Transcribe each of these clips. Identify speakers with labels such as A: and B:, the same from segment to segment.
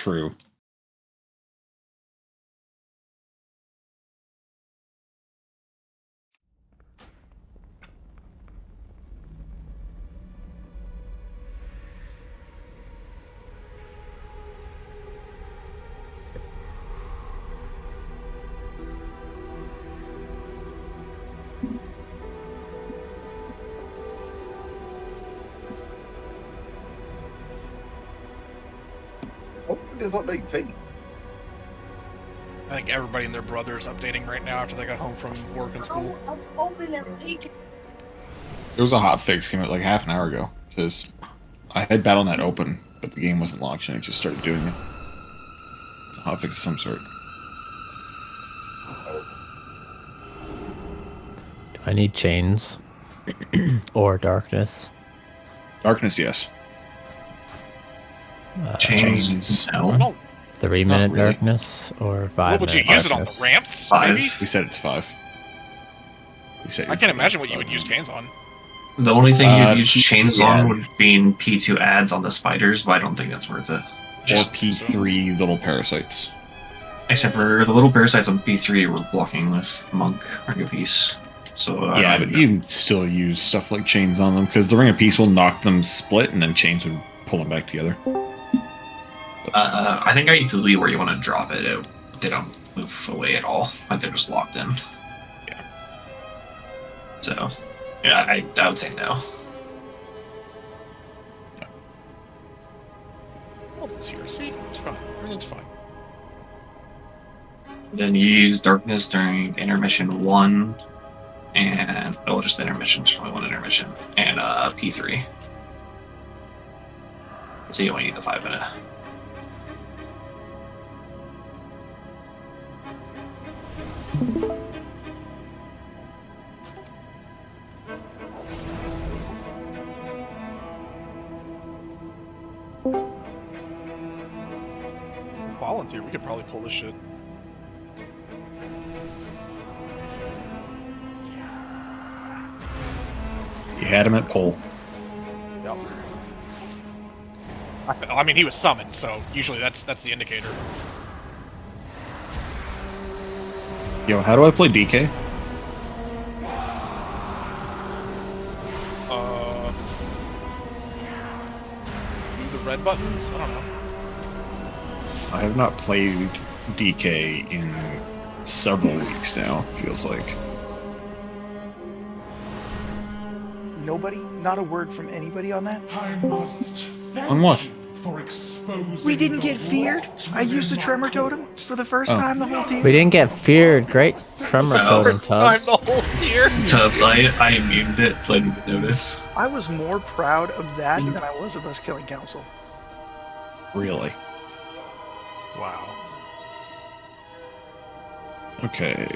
A: true.
B: What does update take?
C: I think everybody and their brother is updating right now after they got home from work and school.
A: There was a hot fix came out like half an hour ago because I had Battle.net open, but the game wasn't launched and it just started doing it. It's a hot fix of some sort.
D: Do I need chains or darkness?
A: Darkness, yes.
E: Chains,
C: I
E: no.
C: don't.
D: 3-minute
A: really.
D: darkness or
C: What
D: 5
C: would you
D: minute
C: use it on? The
D: darkness?
C: ramps?
E: 5.
C: Maybe?
A: We set it to 5. We set
C: I can't imagine what you would use chains on.
E: The only thing you'd use
A: P2
E: chains on would
A: ads.
E: be in P2 ads on the spiders, but I don't think that's worth it.
A: Or P3 little parasites.
E: Except for the little parasites on P3 were blocking with Monk Ring of Peace. So
A: Yeah, but you can still use stuff like chains on them because the Ring of Peace will knock them split and then chains would pull them back together.
E: I think I usually where you want to drop it, they don't move away at all. Like they're just locked in.
C: Yeah.
E: So, yeah, I would say no.
C: Oh, it's here. See? It's fine. Everything's fine.
E: Then you use Darkness during intermission 1, and just intermission. There's only one intermission, and P3. So you only need the 5-minute.
C: Volunteer. We could probably pull this shit.
A: You had him at pull.
C: Yep. I mean, he was summoned, so usually that's the indicator.
A: Yo, how do I play DK?
C: The red buttons? I don't know.
A: I have not played DK in several weeks now, feels like.
F: Nobody? Not a word from anybody on that?
G: I must thank
A: On what?
G: you for exposing
F: We didn't
G: the
F: get feared?
G: rot
F: I used the
G: within
F: tremor
G: my
F: totem
G: court.
F: for the first
A: Oh.
F: time the whole team.
D: We didn't get feared. Great tremor
E: No.
D: totem,
C: Time
D: Tubbs.
C: the whole year.
E: Tubbs, I immuned it, so I didn't notice.
F: I was more proud of that than I was of us killing council.
A: Really?
C: Wow.
A: Okay.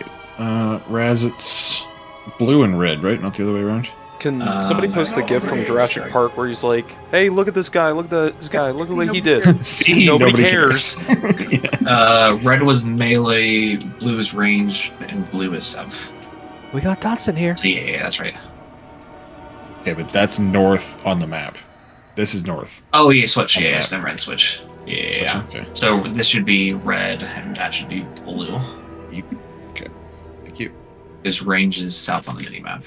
A: Raz, it's blue and red, right? Not the other way around?
H: Can somebody post the gif from Jurassic Park where he's like, "Hey, look at this guy! Look at this guy! Look at what he did!"
A: See,
H: Nobody cares.
A: Yeah.
E: Red was melee, blue is range, and blue is south.
H: We got dots in here.
E: So yeah, that's right.
A: Okay, but that's north on the map. This is north.
E: Oh yeah, switch.
A: On the
E: Yeah,
A: map.
E: it's then red switch. Yeah.
A: Okay.
E: So this should be red, and that should be blue.
A: Okay. Thank you.
E: His range is south on the minimap.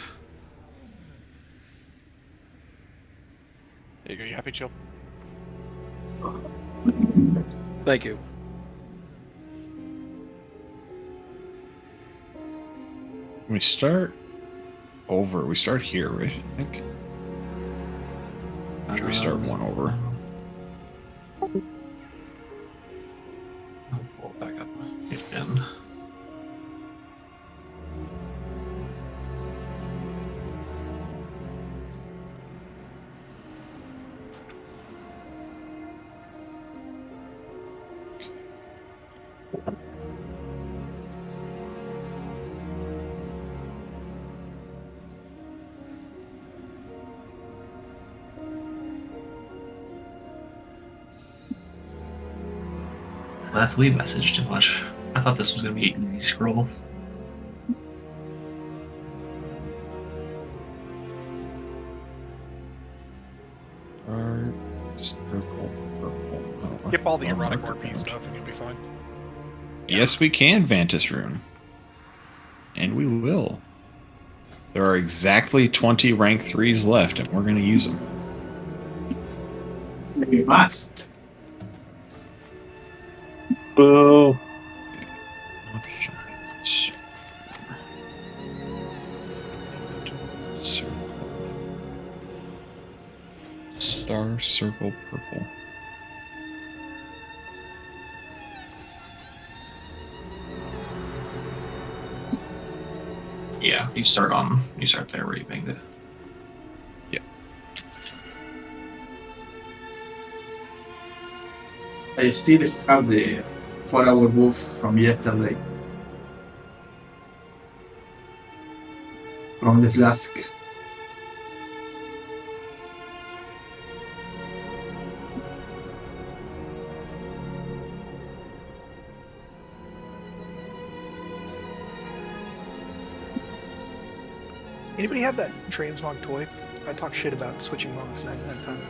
C: There you go. You happy, Chill?
H: Thank you.
A: We start over. We start here, right? I think. Should we start one over?
E: I'll pull it back up again. Left we messaged too much. I thought this was gonna be an easy scroll.
A: Circle, purple. Oh,
C: Skip all all the
A: Oh,
C: erotic
A: marker
C: warping
A: beams.
C: stuff, and you'll be fine.
A: Yes, we can Vantis Rune. And we will. There are exactly 20 rank 3s left, and we're going to use them.
E: We must.
I: Boo.
A: Options. Circle. Star circle purple.
E: Yeah, you start there where you banged it.
J: I still have the 4-hour buff from yesterday. From the flask.
F: Anybody have that transmog toy? I talk shit about switching monks 99 times.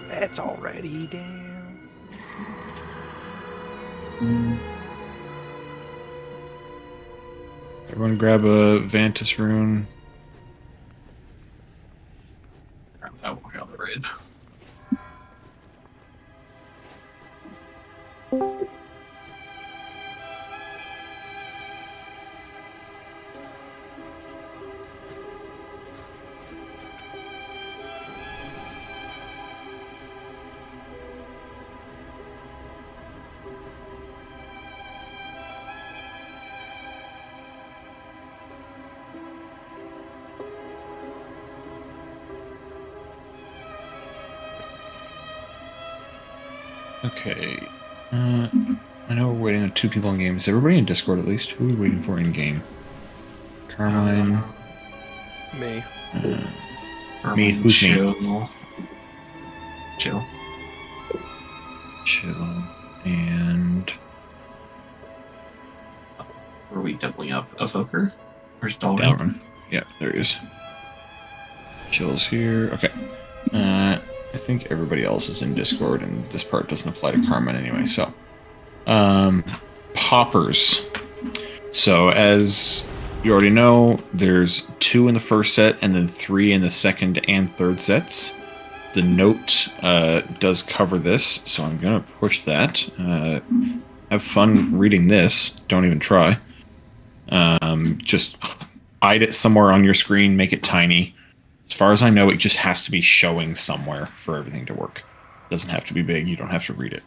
F: That's already down.
A: Everyone grab a Vantis Rune.
E: I will walk out the raid.
A: Okay. I know we're waiting on 2 people in game. Is everybody in Discord at least? Who are we waiting for in game? Carmine.
F: Me.
A: Me. Who's me?
E: Chill.
A: Chill. And
E: Were we doubling up a Foker? Where's Dalvin?
A: Dalvin. Yeah, there he is. Chill's here. Okay. I think everybody else is in Discord, and this part doesn't apply to Carmen anyway. So, poppers. So, as you already know, there's 2 in the first set, and then 3 in the second and third sets. The note does cover this, so I'm gonna push that. Have fun reading this. Don't even try. Just hide it somewhere on your screen. Make it tiny. As far as I know, it just has to be showing somewhere for everything to work. It doesn't have to be big. You don't have to read it.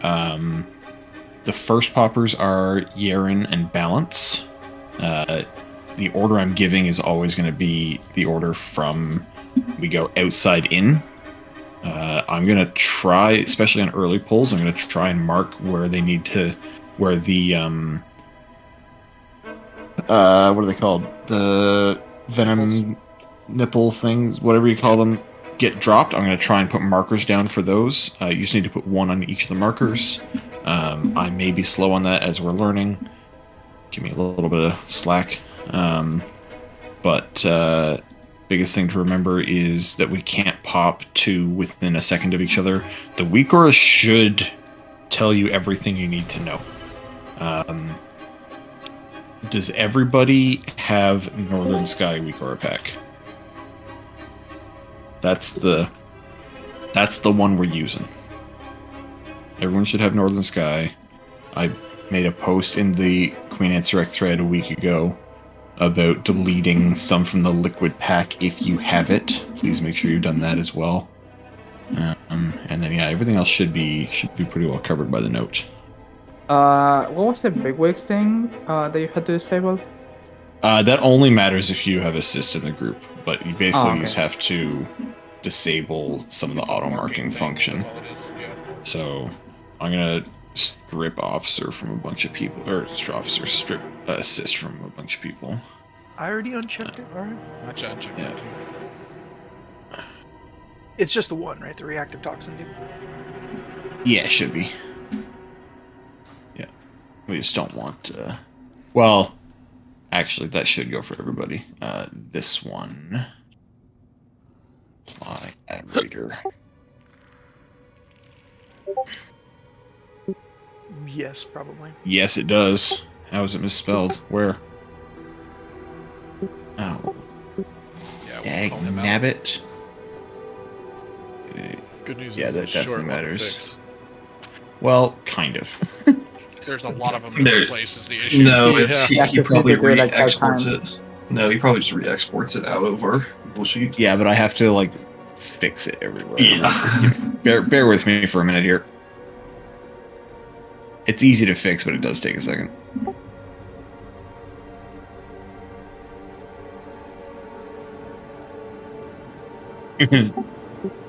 A: The first poppers are Yeren and Balance. The order I'm giving is always going to be the order from we go outside in. I'm going to try, especially on early pulls, I'm going to try and mark where they need to, where the, what are they called? The venom nipple things, whatever you call them, get dropped. I'm going to try and put markers down for those. You just need to put 1 on each of the markers. I may be slow on that as we're learning. Give me a little bit of slack. But biggest thing to remember is that we can't pop 2 within a second of each other. The weak aura should tell you everything you need to know. Does everybody have Northern Sky weak aura pack? That's the one we're using. Everyone should have Northern Sky. I made a post in the Queen Anserek thread a week ago about deleting some from the liquid pack if you have it. Please make sure you've done that as well. And then yeah, everything else should be pretty well covered by the note.
I: What was the big wigs thing that you had to disable?
A: That only matters if you have assist in the group, but you basically
I: okay.
A: just have to disable some of the auto marking function.
C: That's all it is, yeah.
A: So I'm gonna strip officer from a bunch of people, or strip assist from a bunch of people.
F: I already unchecked it. All right.
C: I checked
A: Yeah.
C: that too.
F: It's just the one, right? The reactive toxin dude.
A: Yeah, it should be. Yeah, we just don't want. Well, actually, that should go for everybody. This one. Apply add reader.
F: Yes, probably.
A: Yes, it does. How is it misspelled? Where? Oh,
C: Yeah,
A: dag
C: we'll call him out.
A: nabbit.
K: Good news
A: Yeah,
K: is
A: that
K: it's a short
A: definitely
K: one to
A: matters.
K: fix.
A: Well, kind of.
C: There's a lot of them to
E: There-
C: replace is the issue.
E: No,
K: Yeah.
E: it's
I: Yeah,
E: he
I: you
E: probably
I: need to do it, like, 5
E: re-exports it.
I: times.
E: No, he probably just re-exports it out of our bullshit.
A: Yeah, but I have to like fix it everywhere.
E: Yeah.
A: Bear with me for a minute here. It's easy to fix, but it does take a second.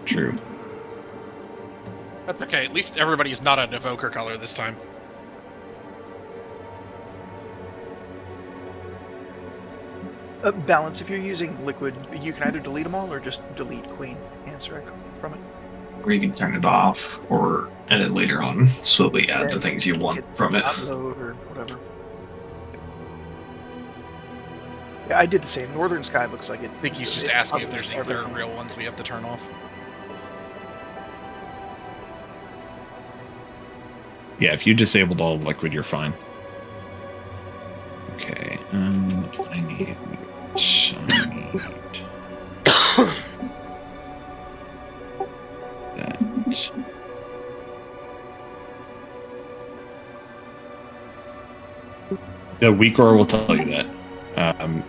A: True.
C: That's okay. At least everybody's not an evoker color this time.
F: Balance, if you're using liquid, you can either delete them all or just delete Queen Anseric from it.
E: Or you can turn it off, or and then later on slowly add
F: Yeah,
E: the things you want
F: can
E: from it.
F: Upload or whatever. Yeah, I did the same. Northern Sky looks like it.
C: I think he's just
F: it
C: asking if
F: uploads
C: there's any
F: everything.
C: third real ones we have to turn off.
A: Yeah, if you disabled all liquid, you're fine. Okay, I need that. The weak aura will tell you that.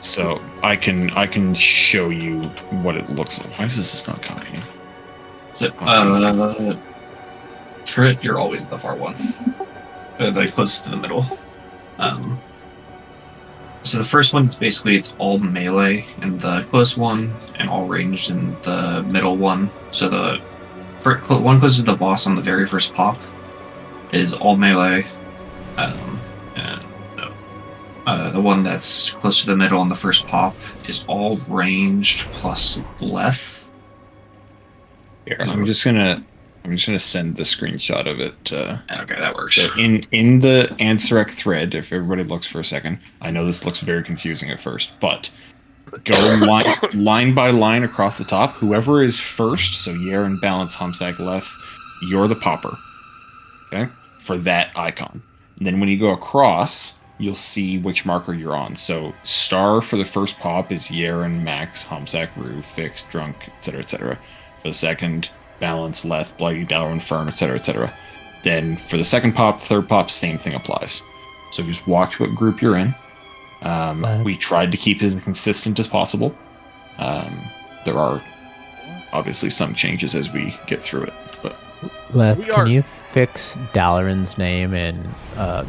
A: So I can show you what it looks like. Why is this not copying?
E: So, Trit, you're always the far one. The closest to the middle. So the first one is basically it's all melee in the close one, and all ranged in the middle one. So the one closest to the boss on the very first pop is all melee. The one that's close to the middle on the first pop is all ranged plus left.
A: Here, I'm just gonna send the screenshot of it.
E: Okay, that works.
A: So in the Anseric thread, if everybody looks for a second, I know this looks very confusing at first, but go line by line across the top. Whoever is first, so Yer and Balance, Humsack, Leth, you're the popper. Okay, for that icon. And then when you go across, you'll see which marker you're on. So star for the first pop is Yeren, Max, Homsack, Rue, Fixed, Drunk, etc., etc. For the second, Balance, Leth, Blighty, Dower, Infirm, etc., etc. Then for the second pop, third pop, same thing applies. So just watch what group you're in. We tried to keep it as consistent as possible. There are obviously some changes as we get through it, but
D: Leth, can you fix Dalaran's name in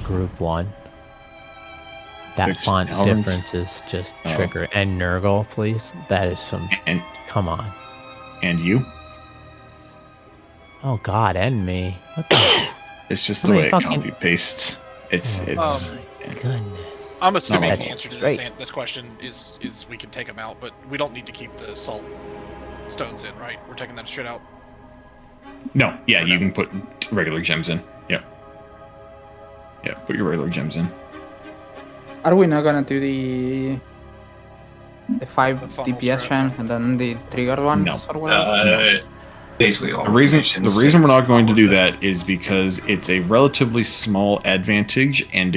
D: Group 1? That
A: Fix
D: font
A: Dalaran's?
D: difference is just trigger. And Nurgle, please. That is some.
A: and
D: Come on.
A: you.
D: Oh God, and me. What the
A: It's just the
D: How
A: way
D: many
A: it
D: fucking-
A: copy pastes. It's
D: goodness?
C: I'm assuming
A: my
C: the
A: fault.
C: answer to
D: Right.
C: this question is we can take them out, but we don't need to keep the salt stones in, right? We're taking that shit out.
A: No, yeah, you can put regular gems in. Yeah. Yeah, put your regular gems in.
I: Are we not gonna do the 5
C: The funnel
I: DPS
C: strat.
I: gems and then the trigger ones
A: No.
I: or whatever?
E: Basically all
A: The reason
E: combinations,
A: we're not going to do
E: all of it.
A: that is because it's a relatively small advantage, and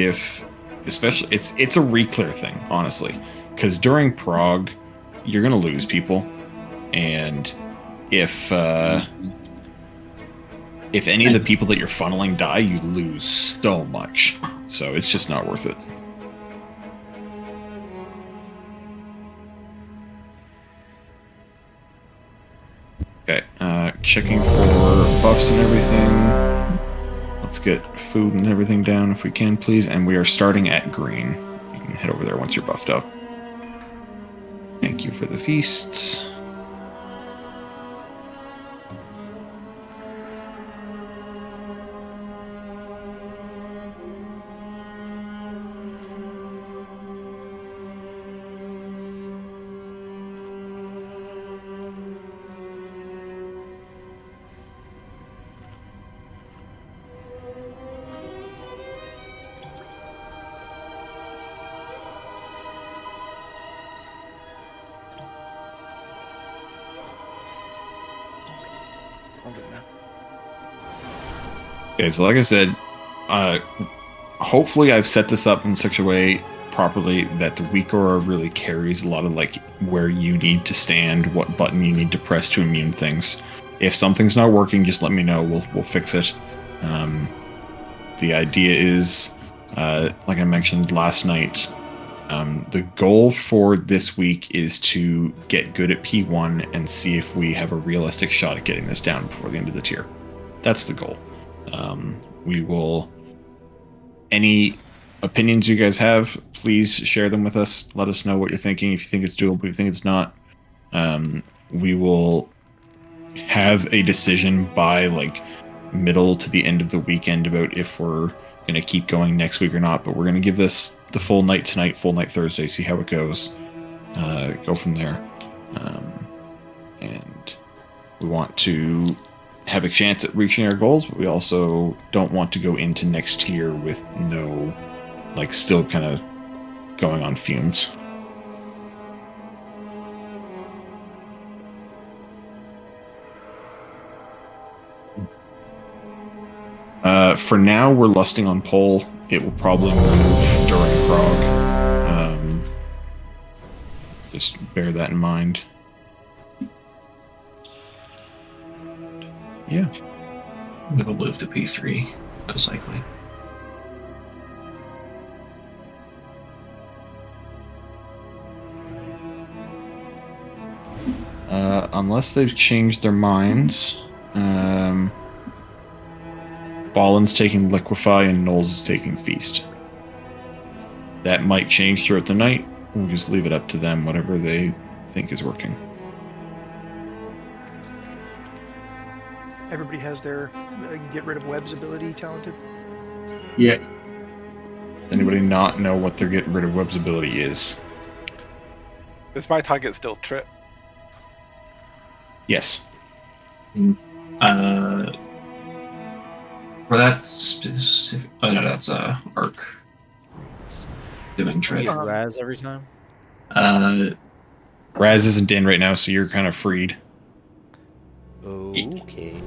A: especially it's a reclear thing, honestly, because during prog you're gonna lose people, and if any of the people that you're funneling die, you lose so much. So it's just not worth it. Okay, checking for buffs and everything. Let's get food and everything down if we can, please. And we are starting at green. You can head over there once you're buffed up. Thank you for the feasts. Okay, so like I said, hopefully I've set this up in such a way properly that the weak aura really carries a lot of like where you need to stand, what button you need to press to immune things. If something's not working, just let me know. We'll fix it. The idea is, like I mentioned last night, the goal for this week is to get good at P1 and see if we have a realistic shot at getting this down before the end of the tier. That's the goal. We will... Any opinions you guys have, please share them with us. Let us know what you're thinking. If you think it's doable, if you think it's not, we will have a decision by like middle to the end of the weekend about if we're going to keep going next week or not. But we're going to give this the full night tonight, full night Thursday, see how it goes. Go from there. And we want to have a chance at reaching our goals, but we also don't want to go into next year with no, like, still kind of going on fumes. For now, we're lusting on pole. It will probably move during prog. Just bear that in mind. Yeah.
E: It'll move to P3, most likely.
A: Unless they've changed their minds. Ballin's taking Liquefy and Knowles is taking Feast. That might change throughout the night. We'll just leave it up to them, whatever they think is working.
F: Everybody has their get rid of webs ability talented.
J: Yeah.
A: Does anybody not know what their get rid of webs ability is?
H: Is my target still trip?
A: Yes.
E: For that specific... Oh, no, that's Arc. Doing trade.
K: Raz every time?
A: Raz isn't in right now, so you're kind of freed.
K: Okay.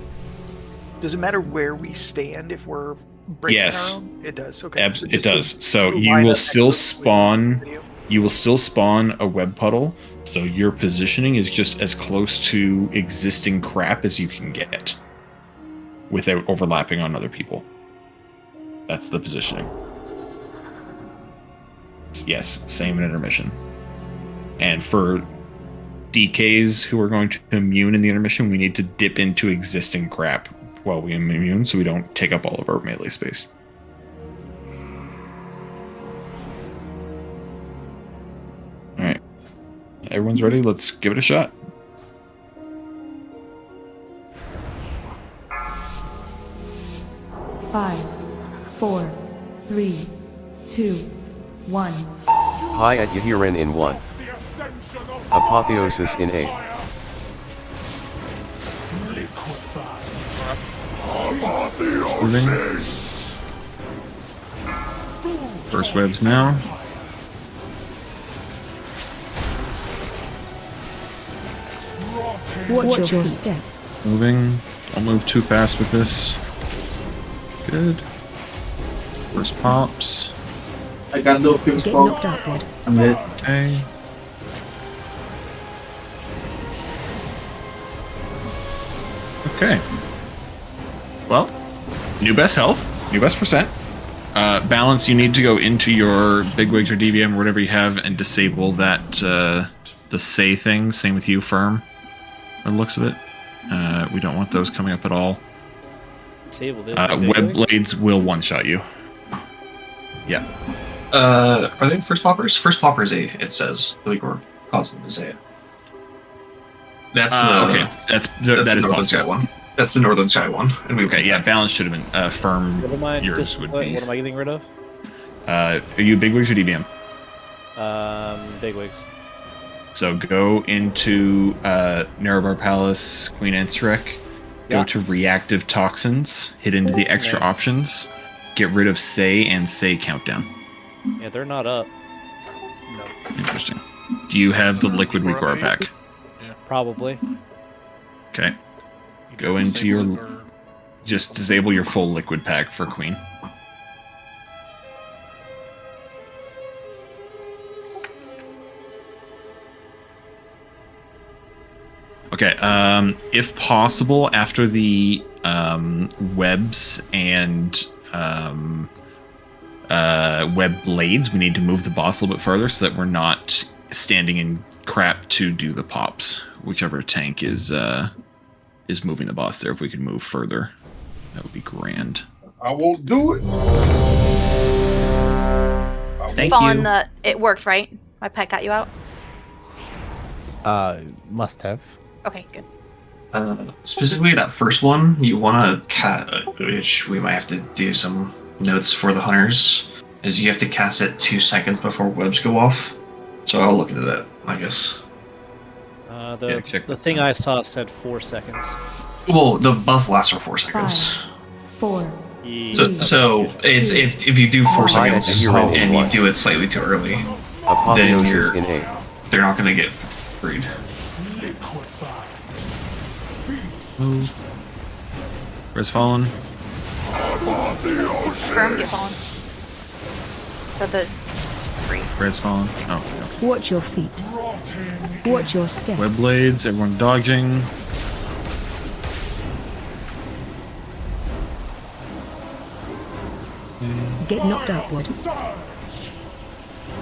F: Does it matter where we stand if we're breaking
A: Yes.
F: our own? It does. Okay.
A: It does. So
F: line
A: you
F: up
A: will
F: next
A: still
F: to
A: spawn...
F: video.
A: You will still spawn a web puddle, so your positioning is just as close to existing crap as you can get without overlapping on other people. That's the positioning. Yes, same in intermission. And for DKs who are going to immune in the intermission, we need to dip into existing crap while we immune so we don't take up all of our melee space. Alright. Everyone's ready? Let's give it a shot.
L: Five, 4, 3, 2, 1.
M: High at Yahiran in 1. Apotheosis in 8.
G: Apotheosis.
A: First webs now.
L: Watch your step.
A: Moving. Don't move too fast with this. Good. First pops.
J: I can do a few
L: Get knocked upward.
J: I'm dead.
A: Okay. Okay. Well, new best health, new best percent. Balance, you need to go into your bigwigs or DBM or whatever you have and disable that, the say thing. Same with you, Firm, by the looks of it. We don't want those coming up at all.
K: Disable this.
A: Web blades will one-shot you. Yeah.
E: Are they first poppers? First poppers, it says. Like we're causing to say it. That's the
A: okay. That is
E: Northern
A: possible.
E: Sky one. That's the Northern Sky one. And we
A: Okay, yeah, balance should have been Firm.
K: What am I,
A: Yours would be.
K: what am I getting rid of?
A: Are you bigwigs or DBM?
K: Bigwigs.
A: So go into Nerebar Palace, Queen Ansarek, go to reactive toxins, hit into the extra options, get rid of say and say countdown.
K: Yeah, they're not up.
F: No.
A: Interesting. Do you have the liquid weak aura pack?
K: Probably.
A: Okay. Go into your... Just disable your full liquid pack for Queen. Okay. If possible, after the webs and web blades, we need to move the boss a little bit further so that we're not standing in crap to do the pops. Whichever tank is moving the boss there. If we could move further, that would be grand.
B: I won't do it.
A: Thank
N: On
A: you.
N: it worked, right? My pet got you out?
D: Must have.
N: Okay, good.
E: Specifically that first one, you want to which we might have to do some notes for the hunters, is you have to cast it 2 seconds before webs go off. So I'll look into that, I guess.
K: The thing I saw said 4 seconds.
E: Well, the buff lasts for 4 seconds.
L: 5, 4.
E: So it's if you do 4 seconds
M: and
E: and you do it slightly too early, then
M: Apotheosis in 8.
E: they're not going to get freed.
A: Where's fallen?
N: Confirm, get fallen. So the free.
A: Where's fallen? Oh,
L: Watch your feet. Watch your step.
A: no. Web blades. Everyone dodging.
L: Get knocked upward.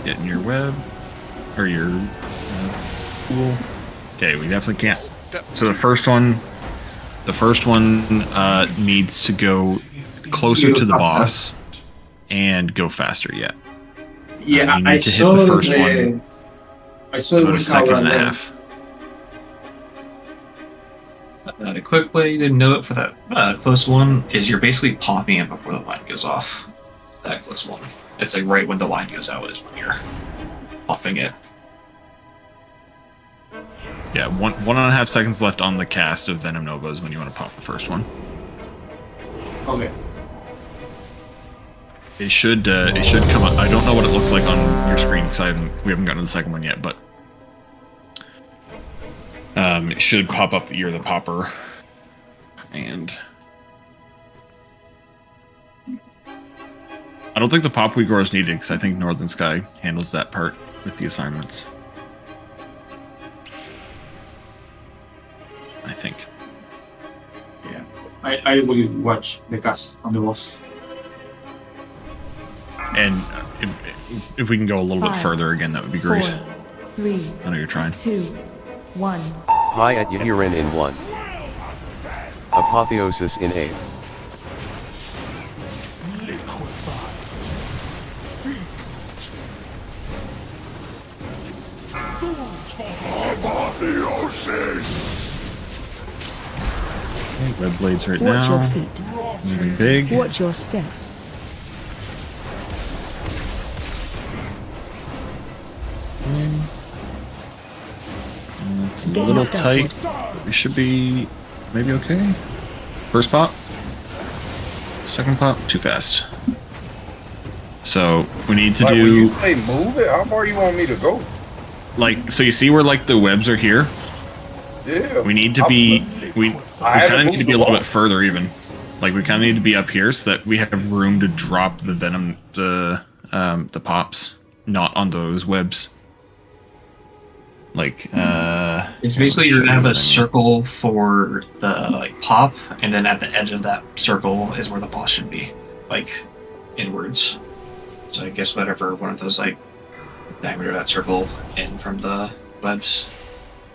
A: Get in your web or your pool. Okay, we definitely can't. So the first one needs to go closer to the boss and go faster. Yeah.
J: Yeah,
A: you need
J: I
A: to
J: saw
A: hit the first one
J: I saw
A: about
J: it
A: a second and a
J: then.
A: half.
E: A quick way to know it for that close one is you're basically popping it before the line goes off. That close one. It's like right when the line goes out is when you're popping it.
A: Yeah, 1.5 seconds left on the cast of Venom Novas when you want to pop the first one.
J: Okay.
A: It should come up. I don't know what it looks like on your screen because we haven't gotten to the second one yet, but it should pop up that you're the popper. And I don't think the pop Uyghur is needed because I think Northern Sky handles that part with the assignments. I think.
J: Yeah. I will watch the cast on the boss.
A: And if we can go a little bit
L: 5,
A: further again, that would be great.
L: 4, 3,
A: I know you're trying.
L: 2, 1.
M: Hi at Yahiran in 1. Apotheosis in 8.
A: Okay, red blades right
L: Watch your
A: now.
L: feet.
A: Moving big.
L: Watch your step.
A: It's a
L: Get
A: little
L: knocked
A: tight, but we should be maybe okay. First pop. Second pop, too fast. So we need to
B: Like,
A: do
B: when you say move it, how far you want me to go?
A: like, so you see where like the webs are here?
B: Yeah.
A: We need to be we
B: I
A: kind of
B: haven't
A: need to
B: moved
A: be a
B: the
A: little
B: ball.
A: bit further even. Like we kind of need to be up here so that we have room to drop the venom the pops, not on those webs. Like
E: It's basically you're gonna have a circle for the like pop, and then at the edge of that circle is where the boss should be, like inwards. So I guess whatever one of those like diameter of that circle in from the webs.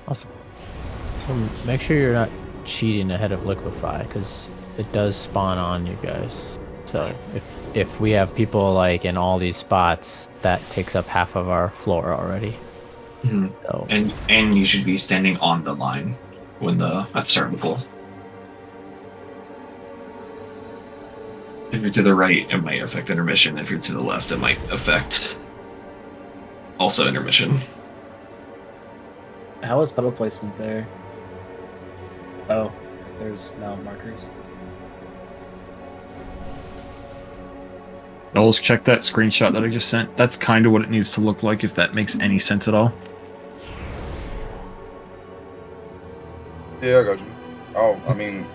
D: Also, so make sure you're not cheating ahead of liquefy because it does spawn on you guys. So if we have people like in all these spots, that takes up half of our floor already.
E: Mm-hmm.
D: So
E: And you should be standing on the line when at the start of the pull. If you're to the right, it might affect intermission. If you're to the left, it might affect also intermission.
K: How was pedal placement there? Oh, there's now markers.
A: Knowles, check that screenshot that I just sent. That's kind of what it needs to look like, if that makes any sense at all.
B: Yeah, I got you. Oh, I mean,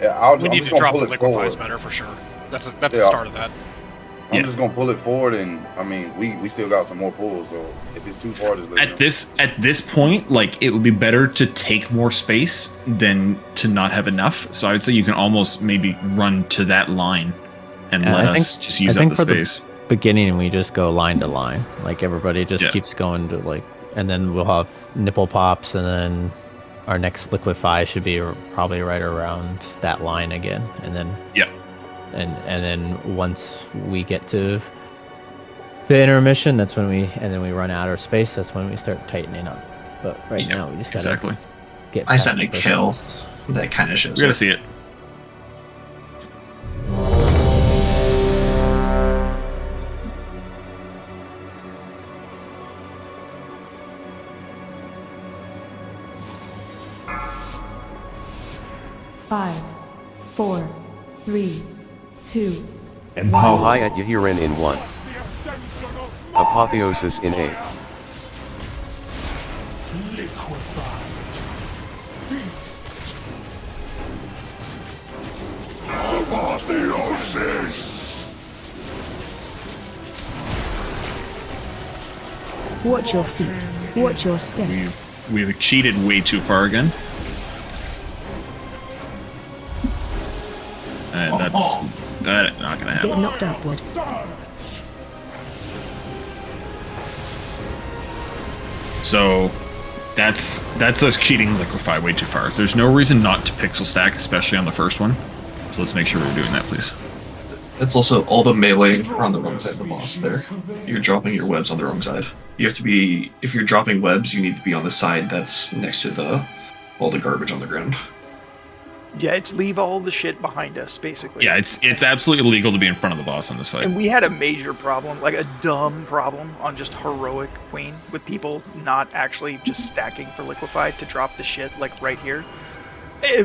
B: yeah,
C: We
B: I'm
C: need
B: just
C: to
B: gonna
C: drop
B: pull
C: the
B: it
C: liquefies
B: forward.
C: better for sure. That's the
B: Yeah.
C: start of that.
B: I'm just gonna pull it forward, and I mean, we still got some more pulls. So if it's too far, just let me know.
A: At this point, like it would be better to take more space than to not have enough. So I would say you can almost maybe run to that line and let us just use up the space.
D: Beginning, we just go line to line. Like everybody just keeps going to like, and then we'll have nipple pops, and then our next liquefy should be probably right around that line again, and then and then once we get to the intermission, that's when we run out of space. That's when we start tightening up. But right now we just gotta get.
E: I sent a kill. That kind of shows.
A: We gotta see it.
L: Five, 4, 3, 2.
M: Hayat Yahirin in 1. Apotheosis in 8.
G: Apotheosis.
L: Watch your feet. Watch your steps.
A: We've cheated way too far again. That's not gonna happen.
L: Get knocked upward.
A: So that's us cheating liquefy way too far. There's no reason not to pixel stack, especially on the first one. So let's make sure we're doing that, please.
E: That's also all the melee are on the wrong side of the boss there. You're dropping your webs on the wrong side. You have to be, if you're dropping webs, you need to be on the side that's next to all the garbage on the ground.
F: Yeah, it's leave all the shit behind us, basically.
A: Yeah, it's absolutely illegal to be in front of the boss on this fight.
F: And we had a major problem, like a dumb problem on just heroic Queen, with people not actually just stacking for liquefied to drop the shit like right here.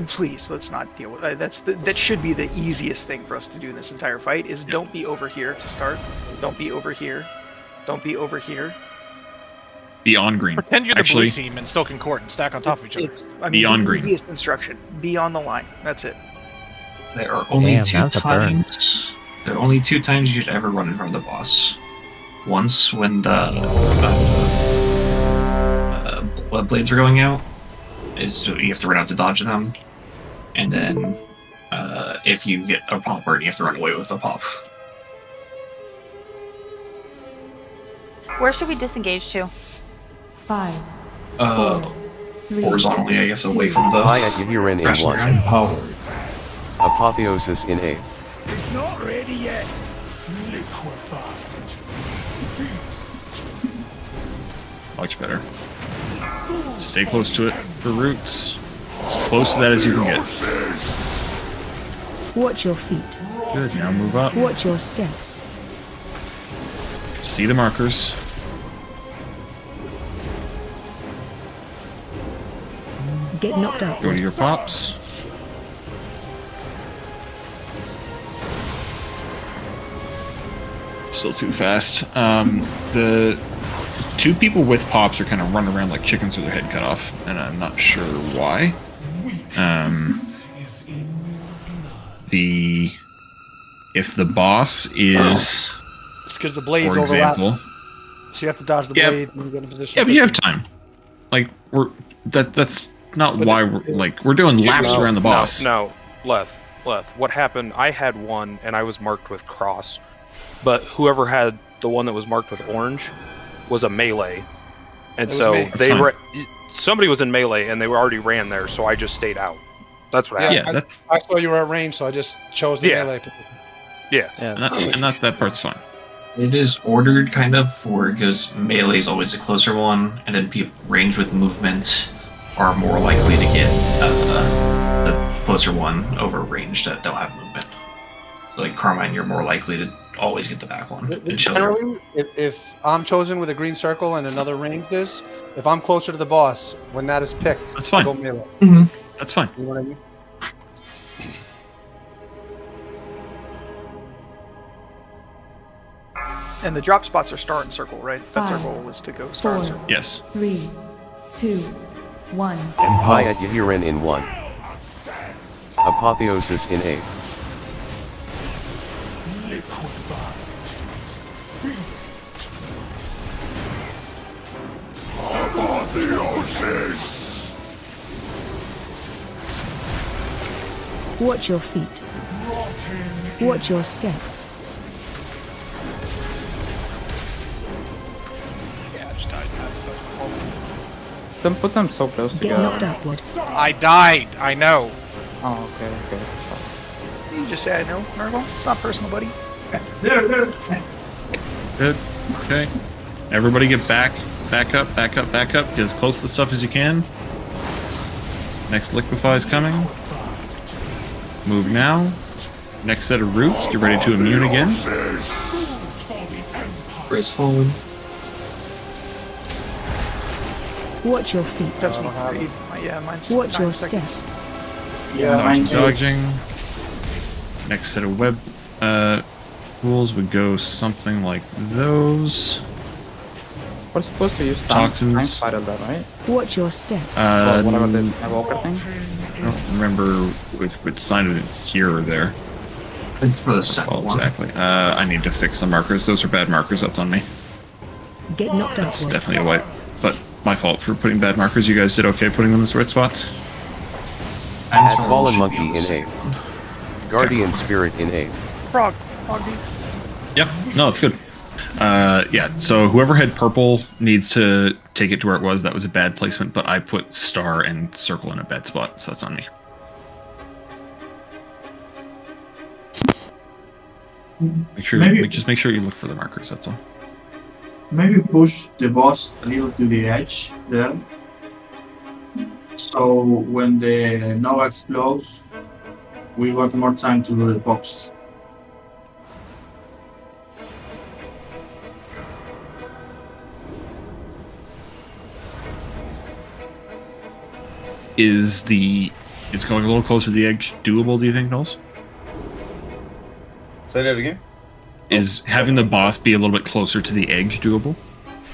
F: Please, let's not deal with that. That should be the easiest thing for us to do in this entire fight. Is don't be over here to start. Don't be over here. Don't be over here.
A: Be on green.
C: Pretend you're the blue team and still can court and stack on top of each other.
A: Be on green.
F: Easiest instruction. Be on the line. That's it.
E: There are only two times. There are only 2 times you should ever run in front of the boss. Once when the blood blades are going out, so you have to run out to dodge them, and then if you get a pop burn, you have to run away with a pop.
N: Where should we disengage to?
L: 5, 4, 3,
E: horizontally, I guess, away from the.
M: Hayat Yahirin in 1.
J: Empowered.
M: Apotheosis in 8.
G: It's not ready yet. Liquefied. Feast.
A: Much better. Stay close to it for roots. As close to that as you can get.
L: Watch your feet.
A: Good, now move up.
L: Watch your steps.
A: See the markers.
L: Get knocked up.
A: Go to your pops. Still too fast. The 2 people with pops are kind of running around like chickens with their head cut off, and I'm not sure why. If the boss is,
O: it's because the blades
A: for example,
O: overlap. So you have to dodge the blade and get in position.
A: Yeah, but you have time. Like that's not why we're doing laps around the boss.
H: No, Leth. What happened? I had one and I was marked with cross, but whoever had the one that was marked with orange was a melee, and so somebody was in melee and they were already ran there, so I just stayed out. That's what happened.
O: Yeah, I saw you were at range, so I just chose the melee position.
H: Yeah.
A: And that part's fine.
E: It is ordered kind of because melee is always the closer one, and then people range with movement are more likely to get the closer one over range that they'll have movement. Like Carmine, you're more likely to always get the back one.
O: Generally, if I'm chosen with a green circle and another range is, if I'm closer to the boss when that is picked,
A: that's fine.
O: I go melee.
E: Mm-hmm.
A: That's fine.
O: You know what I mean?
F: And the drop spots are star and circle, right? That's our goal, was to go star and circle.
A: Yes.
L: 3, 2, 1.
M: Hayat Yahirin in 1. Apotheosis in 8.
G: Apotheosis!
L: Watch your feet. Watch your step.
C: Yeah, I just died.
I: Don't put them so close
L: Get
I: together.
L: knocked upward.
C: I died. I know.
I: Oh, okay.
F: You just say I know, Nerval. It's not personal, buddy.
A: Good. Okay. Everybody get back up. Get as close to the stuff as you can. Next liquefy is coming. Move now. Next set of roots. Get ready to immune again.
E: Brace forward.
L: Watch your feet.
F: That's yeah, mine's
L: Watch
F: 9
L: your
F: seconds.
L: step.
A: Dodging. Next set of web rules would go something like those.
I: We're supposed to use
A: Toxins.
I: spider that, right?
L: Watch your step.
I: Whatever the evoker thing.
A: I don't remember if it's signed here or there.
E: It's for the second one.
A: Exactly. I need to fix the markers. Those are bad markers. That's on me.
L: Get knocked
A: That's
L: upward.
A: definitely a wipe. But my fault for putting bad markers. You guys did okay putting them in the right spots.
M: Add Fallen Monkey in 8. Guardian Spirit in 8.
F: Frog. Dude.
A: Yep. No, it's good. Yeah, so whoever had purple needs to take it to where it was. That was a bad placement, but I put star and circle in a bad spot, so that's on me. Just make sure you look for the markers, that's all.
J: Maybe push the boss a little to the edge there. So when the Nova explodes, we got more time to do the pops.
A: It's going a little closer to the edge doable, do you think, Knowles?
B: Say that again?
A: Is having the boss be a little bit closer to the edge doable?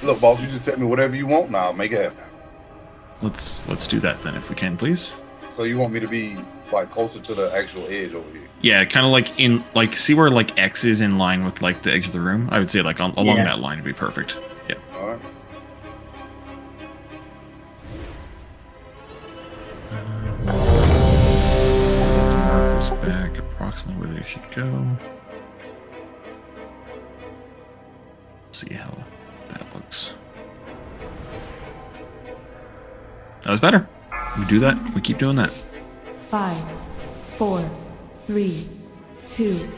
B: Look, boss, you just tell me whatever you want now. I'll make it happen.
A: Let's do that then, if we can, please.
B: So you want me to be like closer to the actual edge over here?
A: Yeah, kind of like see where like X is in line with like the edge of the room. I would say like along that line would be perfect. Yeah.
B: All right.
A: Markers back approximately where they should go. See how that looks. That was better. We do that. We keep doing that.
L: 5, 4, 3, 2.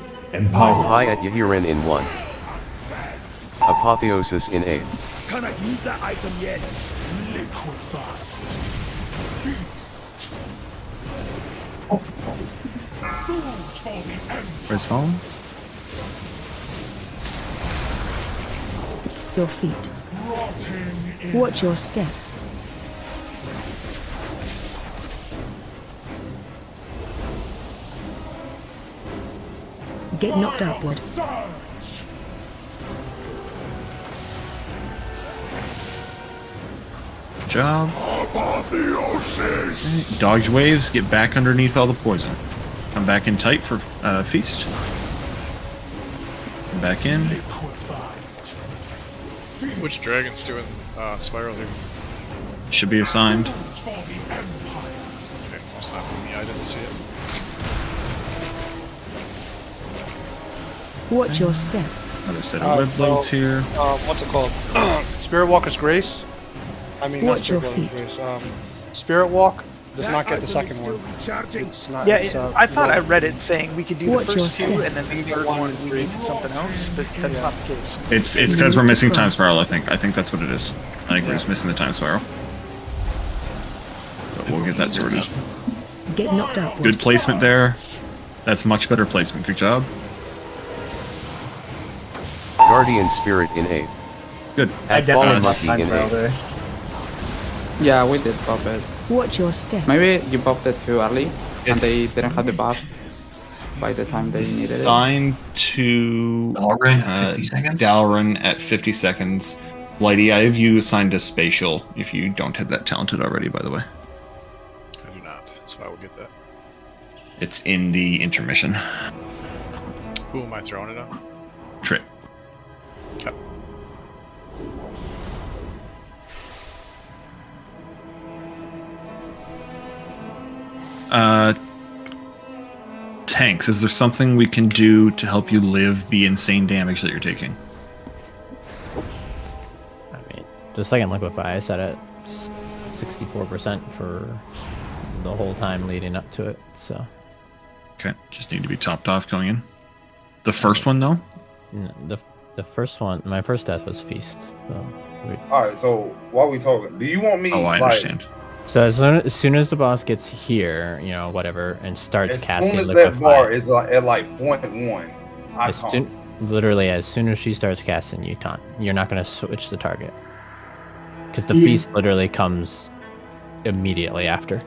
M: High at Yahirin in 1. Apotheosis in 8.
G: Can I use that item yet? Liquefied. Feast.
A: Where's fallen?
L: Your feet. Watch your step. Get knocked upward.
A: Good job.
G: Apotheosis.
A: Okay. Dodge waves, get back underneath all the poison. Come back in tight for feast. Come back in.
C: Which dragon's doing spiral here?
A: Should be assigned.
C: Okay, must not be me. I didn't see it.
L: Watch your step.
A: Another set of web blades here.
O: What's it called? Spirit Walker's Grace? I mean, not
L: Watch your
O: Spirit Walker's
L: feet.
O: Grace. Spirit Walk does not get the second one. It's not,
F: Yeah,
O: it's,
F: I thought I read it saying we could do the
L: Watch your
F: first two
L: step.
F: and then the third one we needed something else, but that's not the case.
A: It's because we're missing time spiral, I think. I think that's what it is. I think we're just missing the time spiral. But we'll get that sorted.
L: Get knocked upward.
A: Good placement there. That's much better placement. Good job.
M: Guardian Spirit in 8.
A: Good.
K: I
M: Fallen
K: definitely
M: Monkey
K: time
M: in
K: trial
M: 8.
K: there.
I: Yeah, we did pop it.
L: Watch your step.
I: Maybe you popped it too early, and
A: It's-
I: they didn't have the buff by the time they needed it.
A: Assigned to
E: Dalrin at 50 seconds.
A: Dalrin at 50 seconds. Blighty, I have you assigned to Spatial if you don't have that talented already, by the way.
C: I do not, so I will get that.
A: It's in the intermission.
C: Who am I throwing it on?
A: Trip. Tanks, is there something we can do to help you live the insane damage that you're taking?
D: I mean, the second liquefy I set at 64% for the whole time leading up to it, so.
A: Okay, just need to be topped off going in. The first one, though?
D: The first one, my first death was Feast. So
B: Alright, so while we talking, do you want me?
A: Oh, I understand.
D: So as soon as the boss gets here, you know, whatever, and starts casting
B: as soon as
D: liquefy,
B: that bar is at like 0.1,
D: literally as soon as she starts casting, you taunt. You're not going to switch the target. Because the feast literally comes immediately after.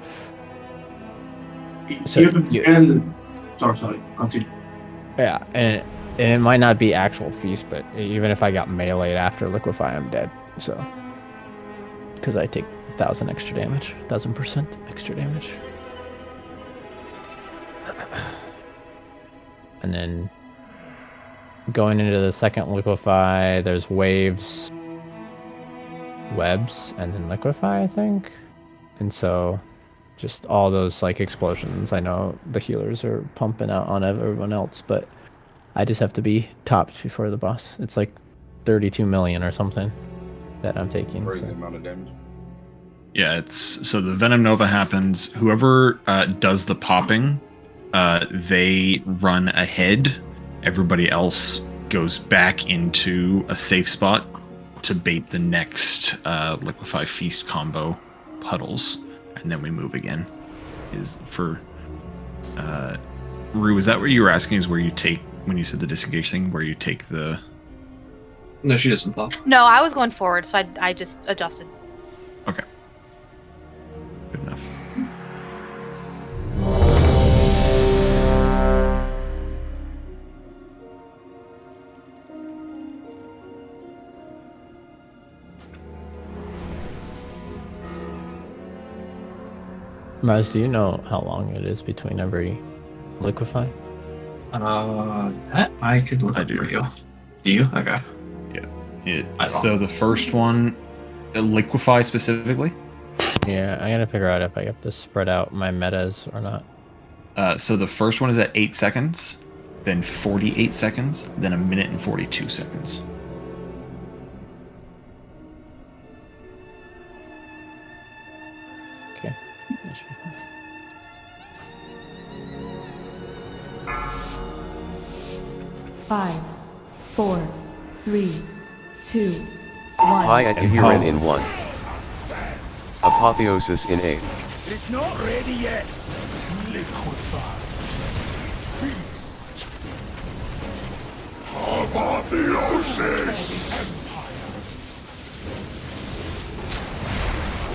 J: Sorry, continue.
D: Yeah, and it might not be actual feast, but even if I got meleeed after liquefy, I'm dead. So, because I take 1,000 extra damage, 1,000% extra damage, and then going into the second liquefy, there's waves, webs, and then liquefy, I think, and so just all those like explosions. I know the healers are pumping out on everyone else, but I just have to be topped before the boss. It's like 32 million or something that I'm taking.
B: Crazy amount of damage.
A: Yeah, so the Venom Nova happens. Whoever does the popping, they run ahead. Everybody else goes back into a safe spot to bait the next Liquefy Feast combo puddles, and then we move again. Is for Rue, is that what you were asking? Is where you take, when you said the disengage thing, where you take the...
E: No, she doesn't pop.
N: No, I was going forward, so I just adjusted.
A: Okay. Good enough.
D: Maz, do you know how long it is between every liquefy?
E: That I could look up for you. Do you? Okay.
A: Yeah. So the first one, liquefy specifically?
D: Yeah, I gotta figure out if I have to spread out my metas or not.
A: So the first one is at 8 seconds, then 48 seconds, then 1 minute and 42 seconds.
D: Okay.
L: 5, 4, 3, 2, 1.
M: High adherent in 1. Apotheosis in 8.
G: It's not ready yet. Liquefy. Feast. Apotheosis.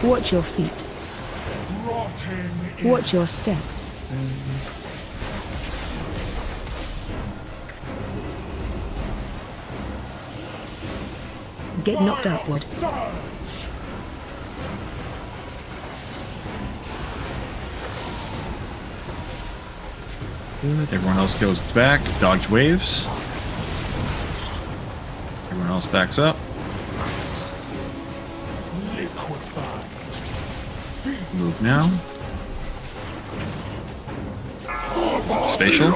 L: Watch your feet. Watch your step. Get knocked upward.
A: Good. Everyone else goes back, dodge waves. Everyone else backs up. Move now. Spatial.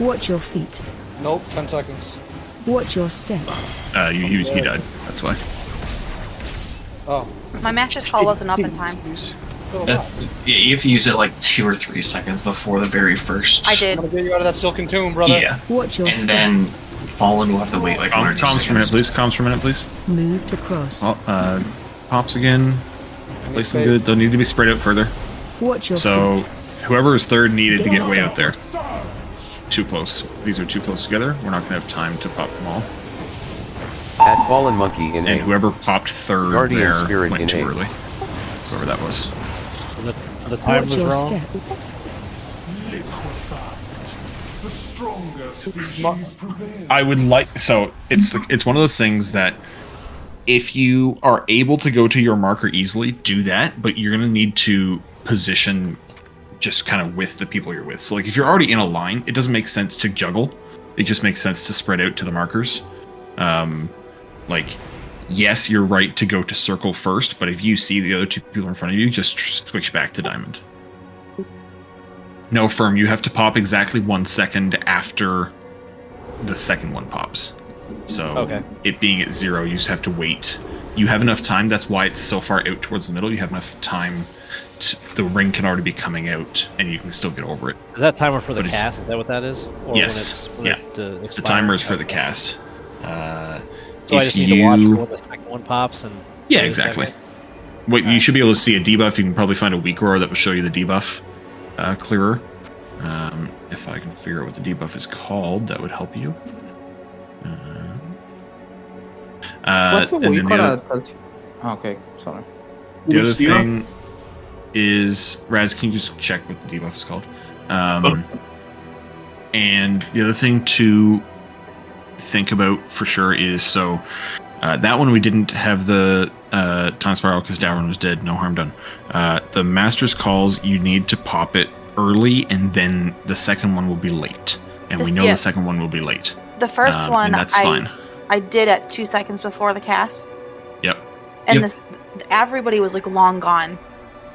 L: Watch your feet.
O: Nope, 10 seconds.
L: Watch your step.
A: He died. That's why.
O: Oh.
N: My master's call wasn't up in time.
E: You have to use it like 2 or 3 seconds before the very first.
N: I did.
O: I'm gonna get you out of that silken tomb, brother.
E: Yeah.
L: Watch your
E: and
L: step.
E: then Fallen will have to wait like 1 or 2
A: Comms
E: seconds.
A: for a minute, please. Comms for a minute, please.
L: Move to cross.
A: Well, pops again. Place them good. They'll need to be spread out further.
L: Watch your
A: So,
L: feet.
A: whoever is third needed to get way out there. Too close. These are too close together. We're not going to have time to pop them all.
M: At Fallen Monkey in 8.
A: And whoever popped third
M: Guardian
A: there
M: Spirit
A: went
M: in
A: too
M: 8.
A: early. Whoever that was.
K: The time
L: Watch
K: was
L: your
K: wrong.
L: step.
G: The stronger species prevail.
A: I would like, so it's one of those things that if you are able to go to your marker easily, do that, but you're going to need to position just kind of with the people you're with. So like if you're already in a line, it doesn't make sense to juggle. It just makes sense to spread out to the markers. Like, yes, you're right to go to circle first, but if you see the other two people in front of you, just switch back to diamond. No, Firm, you have to pop exactly 1 second after the second one pops. So it being at 0, you just have to wait. You have enough time. That's why it's so far out towards the middle. You have enough time. The ring can already be coming out, and you can still get over it.
P: Is that timer for the cast? Is that what that is? Or
A: Yes.
P: When
A: The timer is for the cast.
P: So I just need to watch for when the second one pops and.
A: Yeah, exactly. What you should be able to see a debuff. You can probably find a weak aura that will show you the debuff clearer. If I can figure out what the debuff is called, that would help you.
I: What's the
A: and
I: weak
A: then the
I: aura?
A: other,
I: Okay, sorry.
A: the other thing is, Raz, can you just check what the debuff is called? And the other thing to think about for sure is, so that one we didn't have the time spiral because Davron was dead, no harm done. The Master's Calls, you need to pop it early, and then the second one will be late. And we know the second one will be late.
N: The first one,
A: and that's fine.
N: I did at 2 seconds before the cast.
A: Yep.
N: And everybody was like long gone.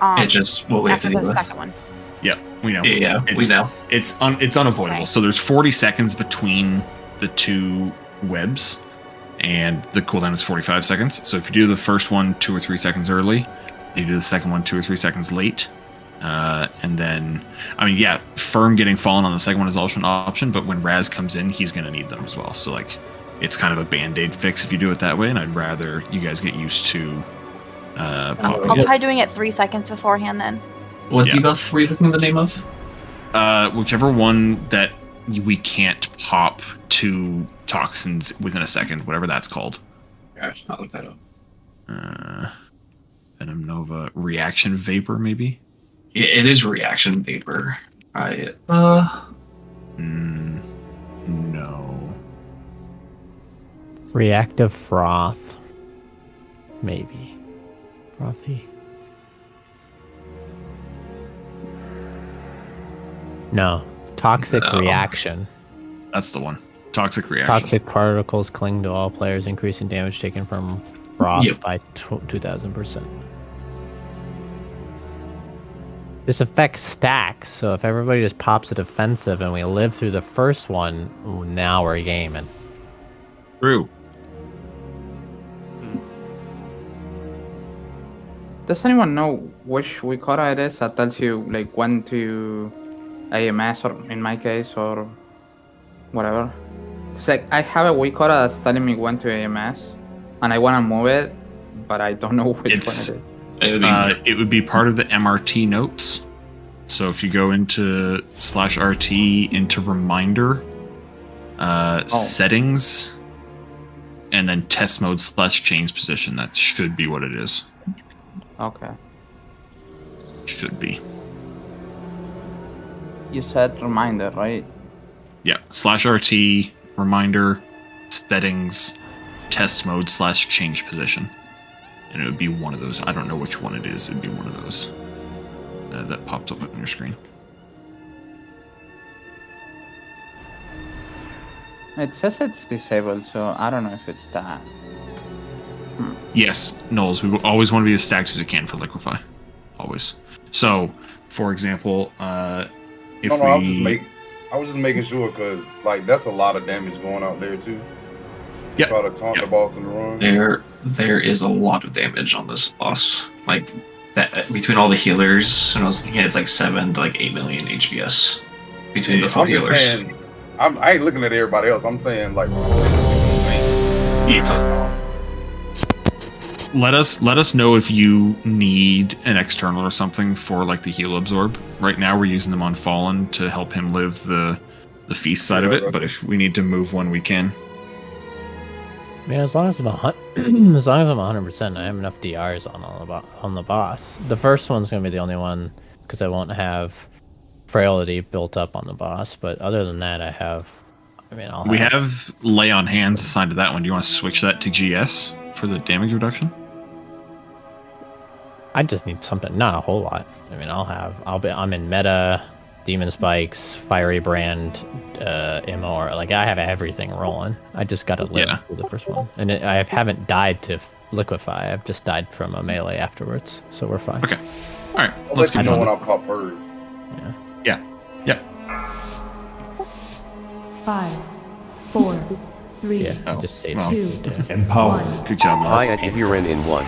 E: It's just what we have to
N: after
E: deal
N: the
E: with.
N: second one.
A: Yeah, we know.
E: Yeah, we know.
A: It's unavoidable. So there's 40 seconds between the two webs, and the cooldown is 45 seconds. So if you do the first one 2 or 3 seconds early, you do the second one 2 or 3 seconds late, and then, I mean, yeah, Firm getting fallen on the second one is also an option, but when Raz comes in, he's going to need them as well. So like, it's kind of a band-aid fix if you do it that way, and I'd rather you guys get used to popping
N: I'll
A: it.
N: try doing it 3 seconds beforehand then.
E: What debuff were you looking at the name of?
A: Whichever one that we can't pop 2 toxins within a second, whatever that's called.
E: Gosh, I'll look that up.
A: Venom Nova Reaction Vapor, maybe?
E: Yeah, it is Reaction Vapor.
A: No.
D: Reactive Froth. Maybe. Frothy. No. Toxic Reaction.
A: That's the one. Toxic Reaction.
D: Toxic particles cling to all players, increasing damage taken from froth by 2,000%. This affects stacks, so if everybody just pops a defensive and we live through the first one, now we're gaming.
A: True.
I: Does anyone know which weak aura it is that tells you like when to AMS, or in my case, or whatever? It's like I have a weak aura that's telling me when to AMS, and I want to move it, but I don't know which one it is.
A: It would be part of the MRT notes. So if you go into /RT into reminder, settings, and then test mode /change position, that should be what it is.
I: Okay.
A: Should be.
I: You said reminder, right?
A: Yeah, /RT, reminder, settings, test mode /change position. And it would be one of those. I don't know which one it is. It'd be one of those that popped up on your screen.
I: It says it's disabled, so I don't know if it's that.
A: Yes, Knowles, we always want to be as stacked as we can for Liquefy. Always. So, for example, if
B: I was just making sure, because like that's a lot of damage going out there too.
A: Yeah.
B: Try to taunt the boss in the run.
E: There is a lot of damage on this boss. Like that between all the healers, and I was thinking it's like 7 to like 8 million HPS between the 4
B: I'm just
E: healers.
B: saying, I ain't looking at everybody else. I'm saying like.
A: let us know if you need an external or something for like the heal absorb. Right now we're using them on Fallen to help him live the feast side of it, but if we need to move one, we can.
D: Yeah, as long as I'm 100%, I have enough DRs on the boss. The first one's gonna be the only one because I won't have frailty built up on the boss. But other than that, we have
A: lay on hands assigned to that one. Do you want to switch that to GS for the damage reduction?
D: I just need something, not a whole lot. I mean, I'm in meta, demon spikes, fiery brand, MR. Like I have everything rolling. I just got to live through the first one, and I haven't died to liquefy. I've just died from a melee afterwards, so we're fine.
A: Okay. All right.
B: Let's get going. When I pop bird.
A: Yeah.
L: 5, 4, 3,
D: just say
L: 2,
A: Empower. Good job,
M: High at Ihiren in 1.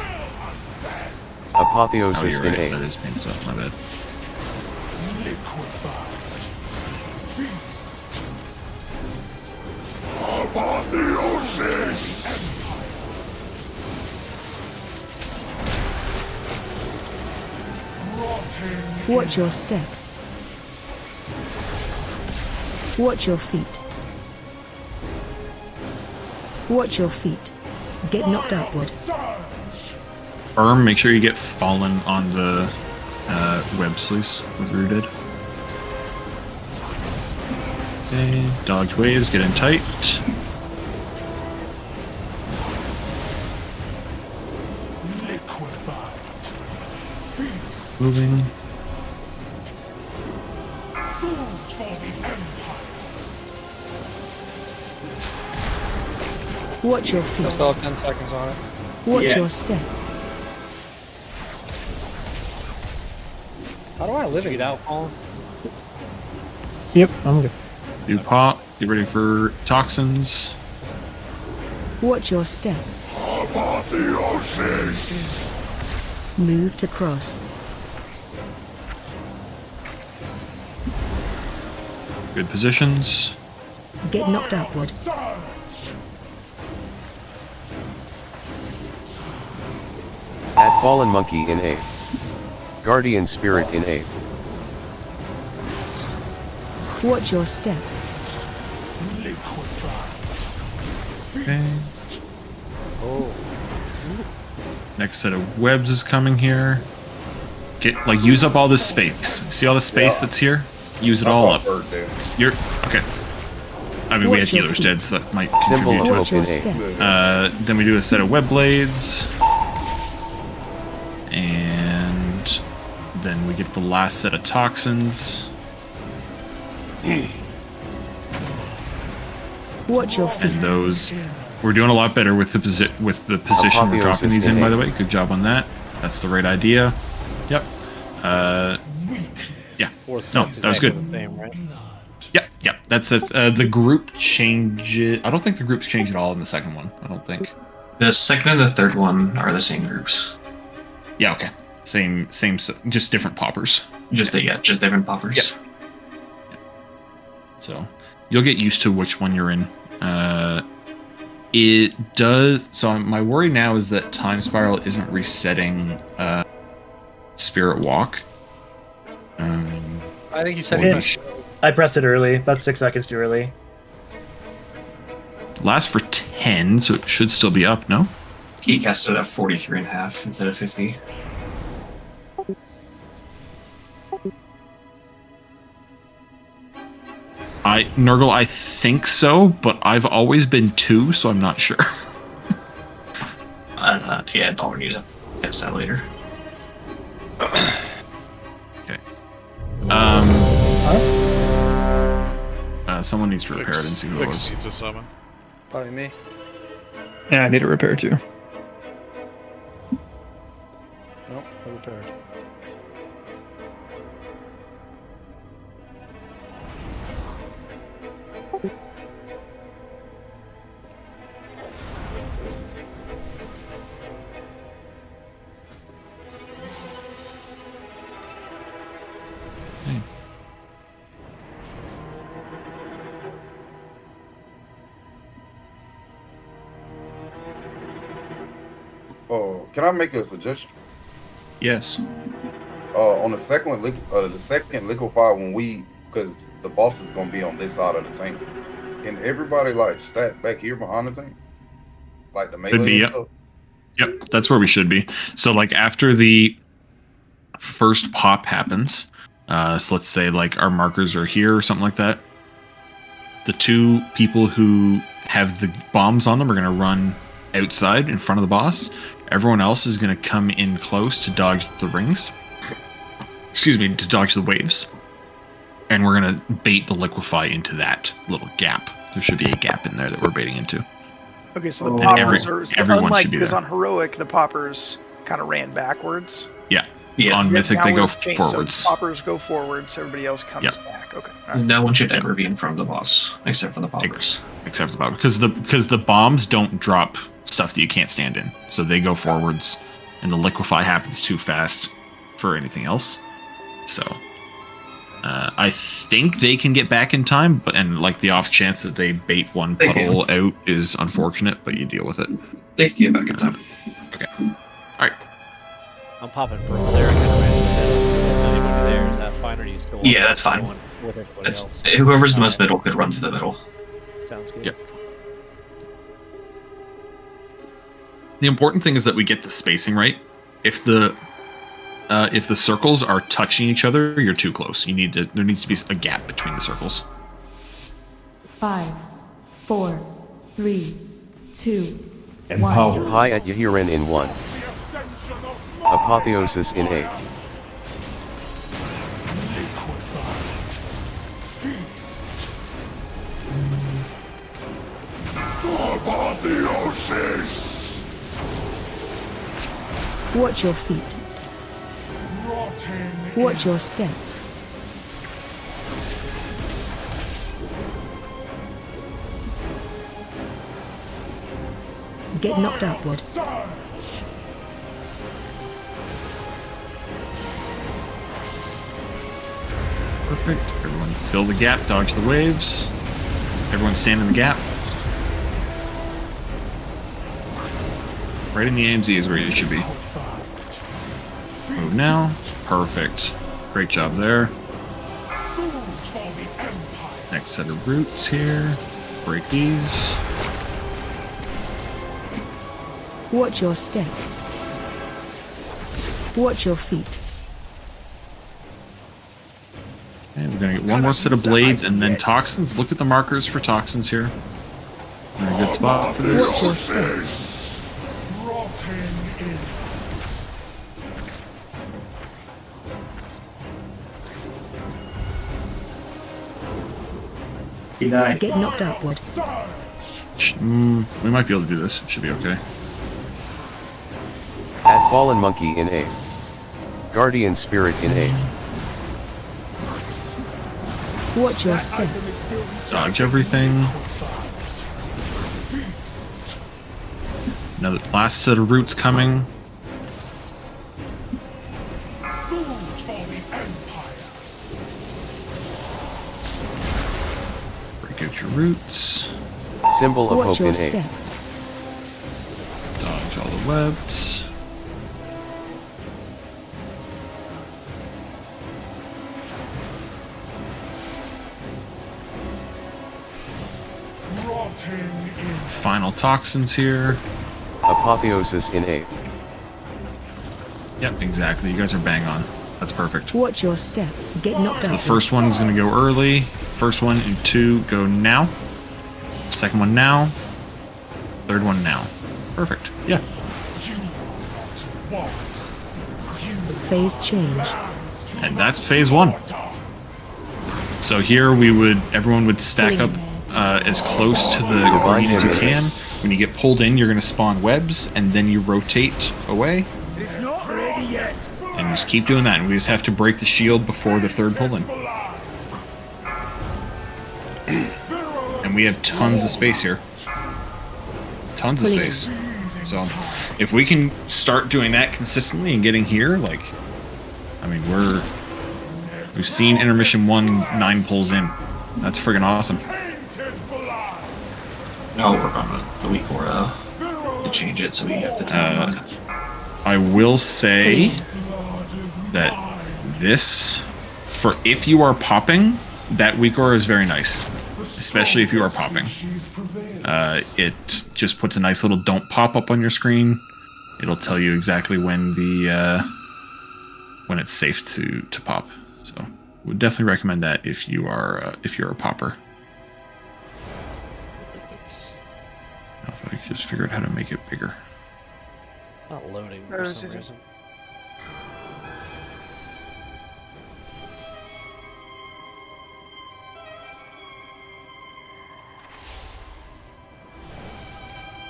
M: Apotheosis in 8.
A: That is paints up, my bad.
G: Apotheosis!
L: Watch your step. Watch your feet. Watch your feet. Get knocked upward.
A: Make sure you get fallen on the webs, please, with Rooted. Okay, dodge waves, get in tight. Moving.
L: Watch your feet.
P: I still have 10 seconds on it.
L: Watch your step.
P: How do I live it out, Colin?
D: Yep, I'm good.
A: Do pop. Get ready for toxins.
L: Watch your step.
G: Apotheosis!
L: Move to cross.
A: Good positions.
L: Get knocked upward.
M: Add Fallen Monkey in 8. Guardian Spirit in 8.
L: Watch your step.
A: Okay. Next set of webs is coming here. Use up all this space. See all the space that's here? Use it all up. You're okay. I mean, we had healers dead, so that might contribute to it. Then we do a set of web blades, and then we get the last set of toxins.
L: Watch your feet.
A: And those, we're doing a lot better with the position we're dropping these in. By the way, good job on that. That's the right idea. Yep. Yeah. No, that was good. Yep. That's it. The group changes. I don't think the groups change at all in the second one. I don't think.
E: The second and the third one are the same groups.
A: Yeah. Okay. Same. Just different poppers.
E: Just different poppers.
A: Yep. So you'll get used to which one you're in. It does. So my worry now is that Time Spiral isn't resetting Spirit Walk.
P: I think you said it.
K: I pressed it early, about 6 seconds too early.
A: Lasts for 10, so it should still be up, no?
E: He cast it at 43.5 instead of 50.
A: Nurgle, I think so, but I've always been 2, so I'm not sure.
E: Yeah, don't need to test that later.
A: Okay. Someone needs to repair it and see who it was.
C: Needs a summon.
P: Probably me.
K: Yeah, I need a repair too.
P: Nope, I repaired.
B: Oh, can I make a suggestion?
A: Yes.
B: On the second liquefy, because the boss is gonna be on this side of the tank. Can everybody stack back here behind the tank? Like the melee.
A: Could be, yep. Yep, that's where we should be. So after the first pop happens, so let's say our markers are here or something like that. The 2 people who have the bombs on them are gonna run outside in front of the boss. Everyone else is going to come in close to dodge the rings. Excuse me, to dodge the waves. And we're going to bait the liquefy into that little gap. There should be a gap in there that we're baiting into.
F: Okay, so the
A: And
F: poppers
A: everyone
F: unlike
A: should be
F: because
A: there.
F: on heroic the poppers kind of ran backwards.
A: Yeah. On mythic
F: Now
A: they go
F: we've changed,
A: forwards.
F: So poppers go forwards, everybody else comes back. Okay. All right.
E: No one should ever be in front of the boss, except for the poppers.
A: Except for the bombs, because the bombs don't drop stuff that you can't stand in, so they go forwards, and the liquefy happens too fast for anything else. So I think they can get back in time, but like the off chance that they bait one puddle out is unfortunate, but you deal with it.
E: They can get back in time.
A: Okay. All right.
P: I'm popping Pearl there. There's not anybody there. Is that fine, or do you still want
E: Yeah, that's fine.
P: With everybody else?
E: Whoever's the most middle could run to the middle.
P: Sounds good.
A: Yep. The important thing is that we get the spacing right. If the circles are touching each other, you're too close. There needs to be a gap between the circles.
L: 5, 4, 3, 2,
M: And
L: 1.
M: power. High at Yahiren in 1. Apotheosis in 8.
G: Apotheosis!
L: Watch your feet. Watch your steps. Get knocked upward.
A: Perfect. Everyone fill the gap, dodge the waves. Everyone stand in the gap. Right in the AMZ is where you should be. Move now. Perfect. Great job there. Next set of roots here. Break these.
L: Watch your step. Watch your feet.
A: And we're going to get one more set of blades and then toxins. Look at the markers for toxins here. We're in a good spot for this.
J: He died.
L: Get knocked upward.
A: We might be able to do this. It should be okay.
M: At Fallen Monkey in 8. Guardian Spirit in 8.
L: Watch your step.
A: Dodge everything. Another last set of roots coming. Break out your roots.
M: Symbol of
L: Watch
M: Hope
L: your
M: in 8.
L: step.
A: Dodge all the webs. Final toxins here.
M: Apotheosis in 8.
A: Yep, exactly. You guys are bang on. That's perfect.
L: Watch your step. Get knocked
A: So the
L: upward.
A: first one is going to go early. First one and 2 go now. Second one now. Third one now. Perfect. Yeah.
L: Phase change.
A: And that's phase 1. So here everyone would stack up as close to the green as you can. When you get pulled in, you're going to spawn webs, and then you rotate away.
G: It's not ready yet.
A: And just keep doing that. And we just have to break the shield before the third pull in. And we have tons of space here. Tons of space. So if we can start doing that consistently and getting here, like, I mean, we've seen intermission 1 9 pulls in. That's friggin' awesome.
E: I'll work on the week or to change it so we have the time.
A: I will say that this, for if you are popping, that weak aura is very nice, especially if you are popping. It just puts a nice little don't pop up on your screen. It'll tell you exactly when when it's safe to pop. So, would definitely recommend that if you're a popper. If I just figure out how to make it bigger.
P: Not loading for some reason.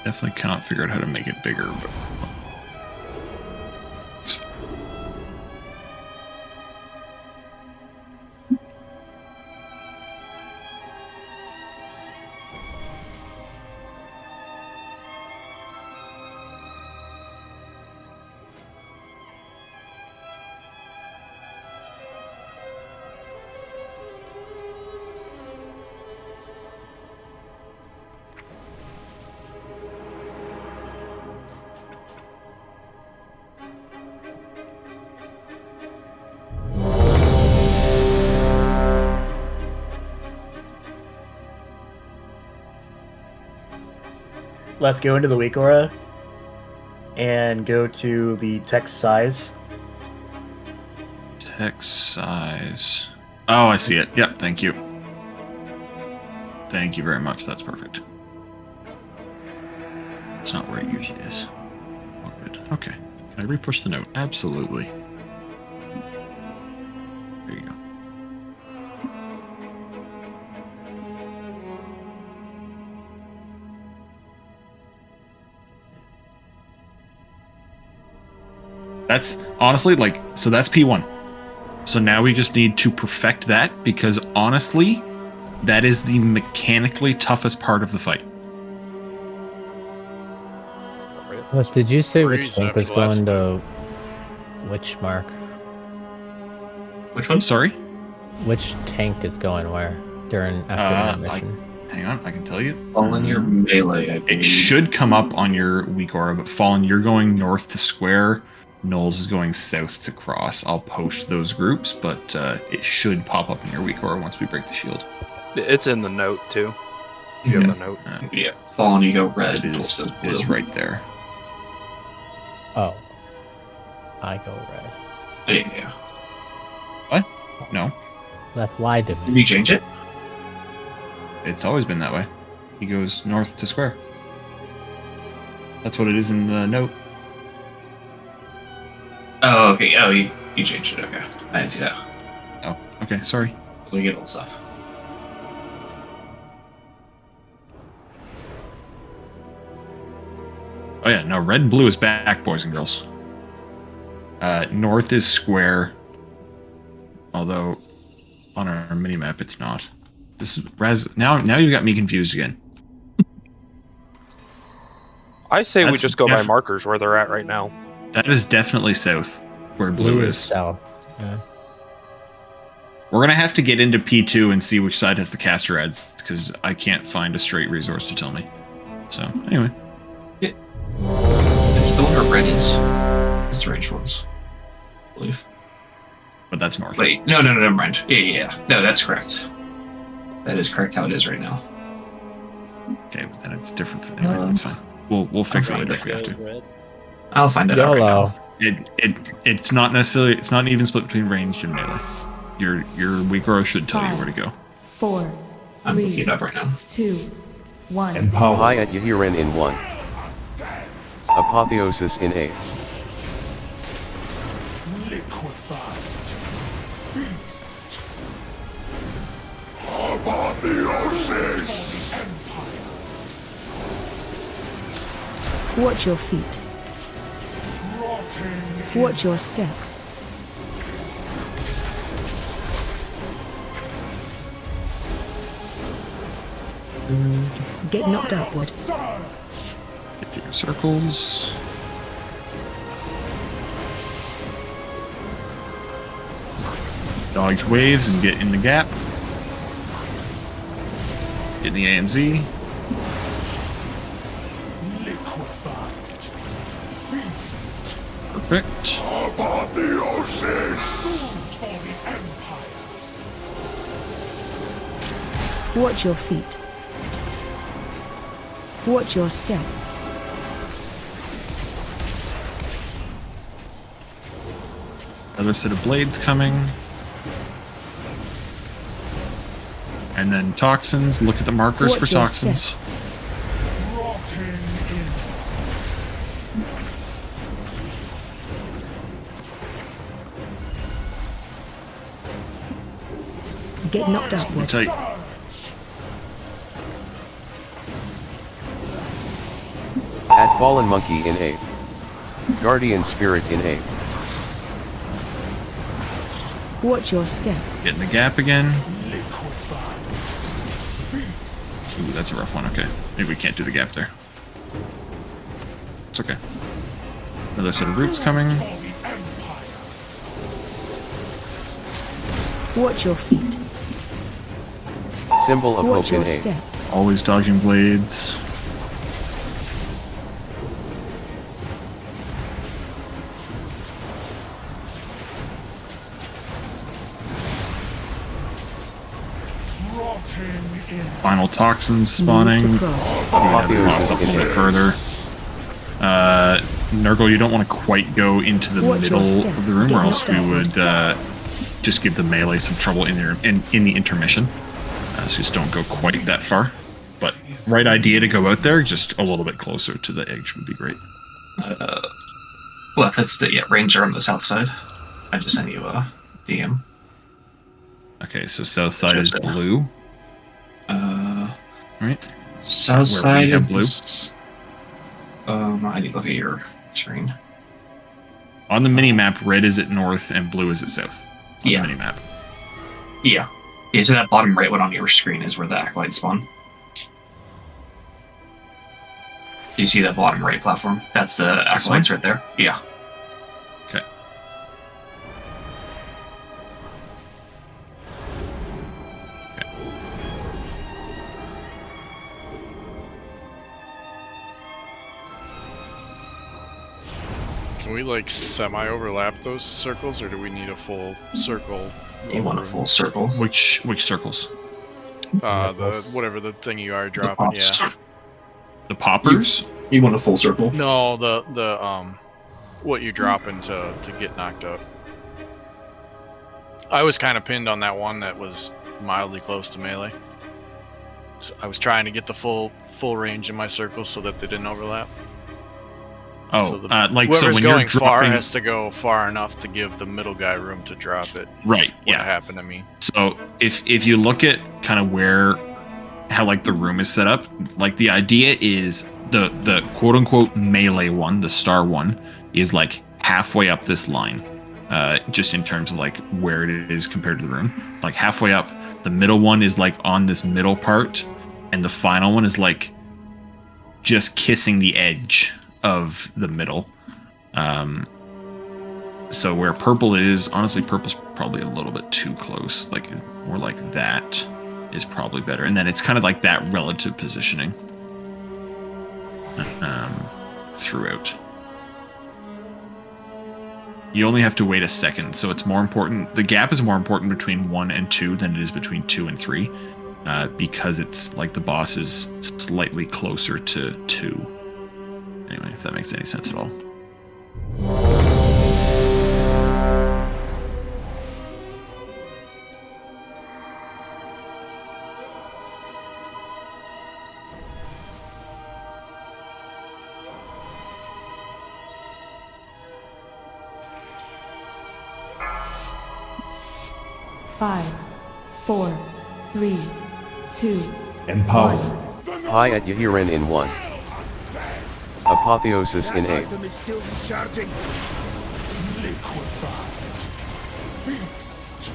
A: Definitely cannot figure out how to make it bigger, but
K: Let's go into the weak aura and go to the text size.
A: text size. Oh, I see it. Yep, thank you. Thank you very much. That's perfect. It's not where it usually is. Oh, good. Okay. Can I repush the note? Absolutely. There you go. That's honestly so that's P1. So now we just need to perfect that because honestly, that is the mechanically toughest part of the fight.
D: What did you say? Which tank was going to which mark?
E: Which one?
A: Sorry?
D: Which tank is going where during after that mission?
A: Hang on, I can tell you.
E: Fallen, your melee.
A: It should come up on your weak aura, but Fallen, you're going north to square. Knowles is going south to cross. I'll post those groups, but it should pop up in your weak aura once we break the shield.
H: It's in the note too. You have the note.
E: Yeah, Fallen, you go red.
A: It is right there.
D: Oh, I go red.
E: There you go.
A: What? No.
D: That's why did
E: you change it?
A: It's always been that way. He goes north to square. That's what it is in the note.
E: Oh, okay. Oh, you changed it. Okay. I didn't see that.
A: Oh, okay. Sorry.
E: So we get old stuff.
A: Oh yeah, no, red and blue is back, boys and girls. North is square. Although on our minimap it's not. This is now you got me confused again.
H: I say we just go by markers where they're at right now.
A: That is definitely south, where blue is.
D: South. Yeah.
A: We're gonna have to get into P2 and see which side has the caster ads, because I can't find a straight resource to tell me. So anyway.
E: It's the one where red is. It's the ranged ones, I believe.
A: But that's north.
E: Wait, no, never mind. Yeah. No, that's correct. That is correct how it is right now.
A: Okay, but then it's different. Anyway, that's fine. We'll fix it later if we have to.
E: I'll find it out right now.
A: It's not necessarily. It's not an even split between ranged and melee. Your weak aura should tell you where to go.
L: 4,
E: I'm looking it up right now.
L: 2, 1.
M: High at Yahiran in 1. Apotheosis in 8.
G: Liquefied. Feast. Apotheosis.
L: Watch your feet. Watch your steps. Get knocked upward.
A: Get to your circles. Dodge waves and get in the gap. Get in the AMZ. Perfect.
G: Apotheosis.
L: Watch your feet. Watch your step.
A: Another set of blades coming. And then toxins. Look at the markers for toxins.
L: Get knocked upward.
A: Tight.
M: Add Fallen Monkey in A. Guardian Spirit in A.
L: Watch your step.
A: Get in the gap again. Ooh, that's a rough one. Okay. Maybe we can't do the gap there. It's okay. Another set of roots coming.
L: Watch your feet.
M: Symbol of
L: Watch
M: Hope in
L: your
M: A.
L: step.
A: Always dodging blades. Final toxins spawning.
M: Apotheosis
A: Up a little bit further. Nurgle, you don't want to quite go into the middle of the room, or else we would just give the melee some trouble in there in the intermission. So just don't go quite that far. But right idea to go out there, just a little bit closer to the edge would be great.
E: Well, if it's the ranger on the south side, I just sent you a DM.
A: Okay, so south side is blue. Right.
E: South
A: Where
E: side
A: we have
E: is blue. I need to look at your screen.
A: On the mini map, red is at north and blue is at south. On the mini map.
E: Yeah. Yeah, so that bottom right one on your screen is where the acolytes spawn. Do you see that bottom right platform? That's the acolytes right there. Yeah.
A: Okay.
C: Can we like semi-overlap those circles, or do we need a full circle?
E: You want a full circle?
A: Which circles?
C: The whatever the thing you are dropping. Yeah.
A: The poppers?
E: You want a full circle?
C: No, the what you dropping to get knocked up. I was kind of pinned on that one that was mildly close to melee. So I was trying to get the full range in my circles so that they didn't overlap.
A: Oh,
C: so
A: like
C: whoever's
A: so when
C: going
A: you're dropping,
C: far has to go far enough to give the middle guy room to drop it.
A: Right.
C: What happened to me?
A: So if you look at kind of how like the room is set up, like the idea is the quote unquote melee one, the star one, is like halfway up this line, just in terms of like where it is compared to the room. Like halfway up, the middle one is like on this middle part, and the final one is like just kissing the edge of the middle. So where purple is, honestly, purple's probably a little bit too close. Like more like that is probably better. And then it's kind of like that relative positioning throughout. You only have to wait a second, so it's more important. The gap is more important between 1 and 2 than it is between 2 and 3, because it's like the boss is slightly closer to 2. Anyway, if that makes any sense at all.
L: Five, 4, 3, 2,
M: Empower. High at Yahiren in 1. Apotheosis in A.
G: Item is still recharging. Liquefied. Feast.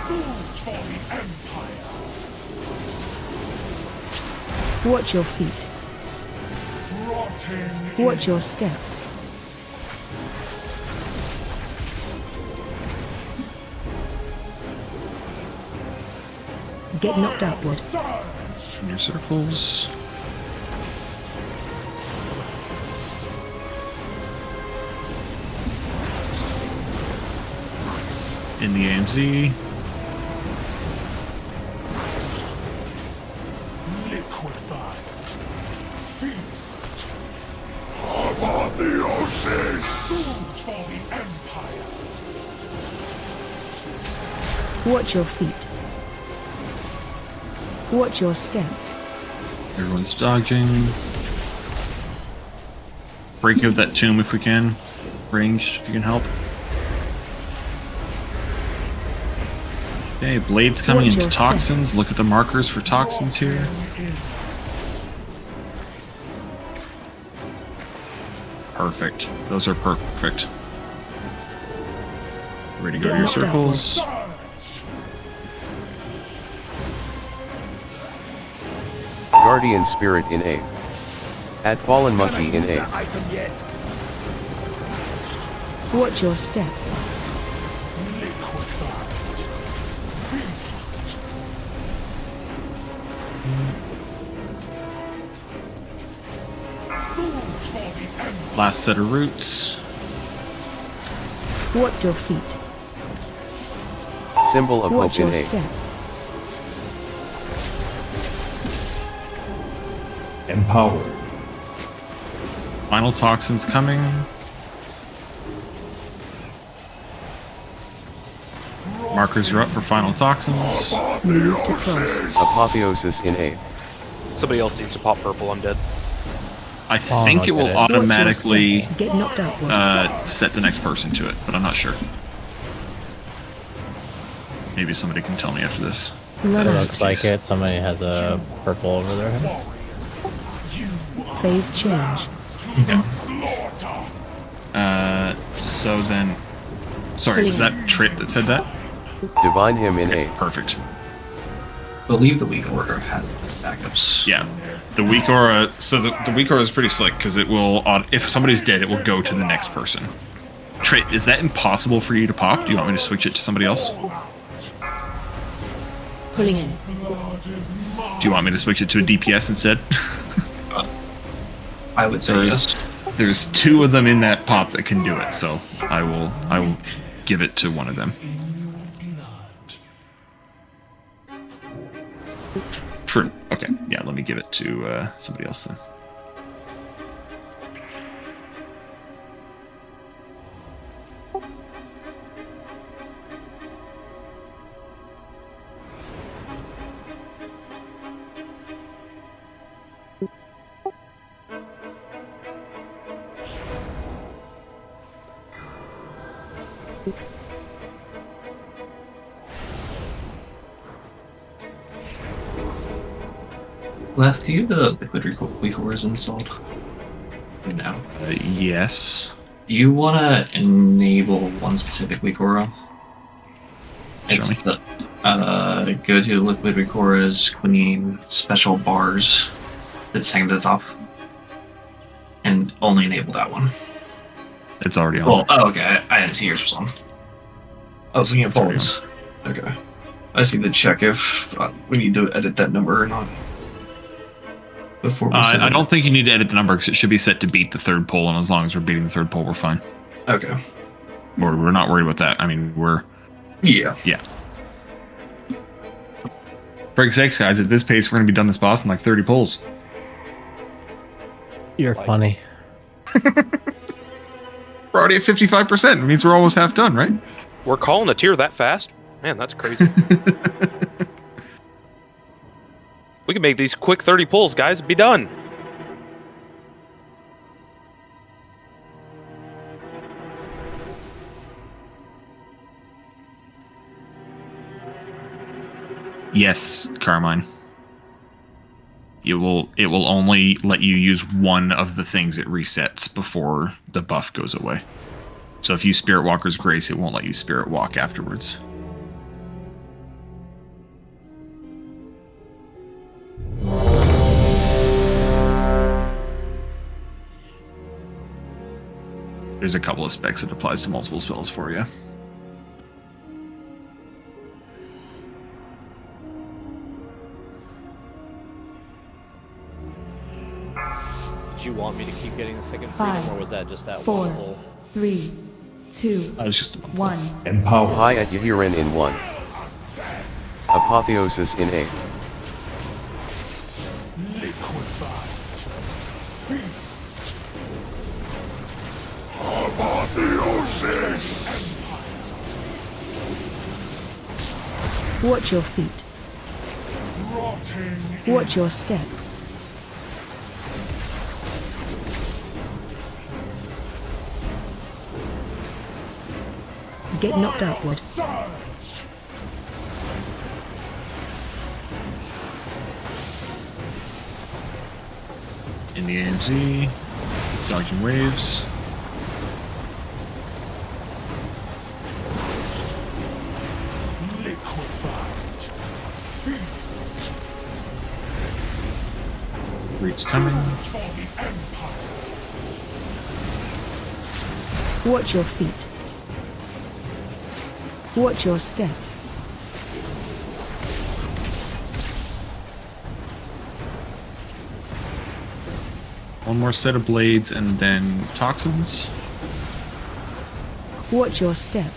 G: Food for the Empire.
L: watch your feet. Watch your step. Get knocked upward.
A: In your circles. In the AMZ.
G: Liquefied. Feast. Apotheosis. Food for the Empire.
L: Watch your feet. Watch your step.
A: Everyone's dodging. Break out that tomb if we can. Range, if you can help. Okay, blades coming
L: Watch
A: into
L: your step.
A: toxins. Look at the markers for toxins here. Perfect. Those are perfect. Ready to go to your circles.
M: Guardian Spirit in A. Add Fallen Monkey in A.
G: Item yet.
L: Watch your step.
A: Last set of roots.
L: Watch your feet.
M: Symbol of
L: Watch
M: Hope in
L: your
M: A.
L: step.
J: Empowered.
A: Final toxins coming. Markers are up for final toxins.
L: Move to close.
M: Apotheosis in A.
H: Somebody else needs to pop purple. I'm dead.
A: I think it will
L: Watch your
A: automatically
L: step. Get knocked upward.
A: set the next person to it, but I'm not sure. Maybe somebody can tell me after this.
L: Run
D: It
L: out.
D: looks like it. Somebody has a purple over their head.
L: Phase change.
A: So then... Sorry, was that Trit that said that?
M: Divine Hymn in A.
A: Perfect.
E: I believe the weak order has backups.
A: Yeah. The weak aura... So the weak aura is pretty slick, because it will... If somebody's dead, it will go to the next person. Trit, is that impossible for you to pop? Do you want me to switch it to somebody else?
L: Pulling in.
A: Do you want me to switch it to a DPS instead?
E: I would say yes.
A: There's two of them in that pop that can do it, so I will give it to one of them. True. Okay. Yeah, let me give it to somebody else then.
E: Left, do you have the liquid weak auras installed? No.
A: Yes.
E: Do you want to enable one specific weak aura? It's
A: Show me.
E: the go to liquid weak auras, Queen special bars that's hanging to the top, and only enable that one.
A: It's already on.
E: Well, oh, okay. I didn't see yours was on. I was looking at phones. Okay. I just need to check if we need to edit that number or not. Before we
A: I don't think you need to edit the number because it should be set to beat the third pole, and as long as we're beating the third pole, we're fine.
E: Okay.
A: We're not worried about that. I mean, we're...
E: Yeah.
A: Yeah. Break sakes, guys, at this pace, we're going to be done this boss in like 30 pulls.
D: You're funny.
A: We're already at 55%. It means we're almost half done, right?
H: We're calling a tier that fast? Man, that's crazy. We can make these quick 30 pulls, guys. Be done.
A: Yes, Carmine. It will only let you use one of the things it resets before the buff goes away. So if you Spirit Walker's Grace, it won't let you Spirit Walk afterwards. There's a couple of specs it applies to multiple spells for you.
P: Did you want me to keep getting the second
L: 5,
P: freedom, or was that just that
L: 4,
P: one pull?
L: 3, 2,
A: I was just
L: 1.
J: Empowered.
M: High at Yahiran in 1. Apotheosis in A.
G: Liquefied. Feast. Apotheosis.
L: Watch your feet.
G: Rotting.
L: Watch your steps. Get knocked upward.
G: Surge.
A: In the AMZ, dodging waves.
G: Liquefied. Feast.
A: Reap's coming.
L: Watch your feet. Watch your step.
A: One more set of blades and then toxins.
L: Watch your step.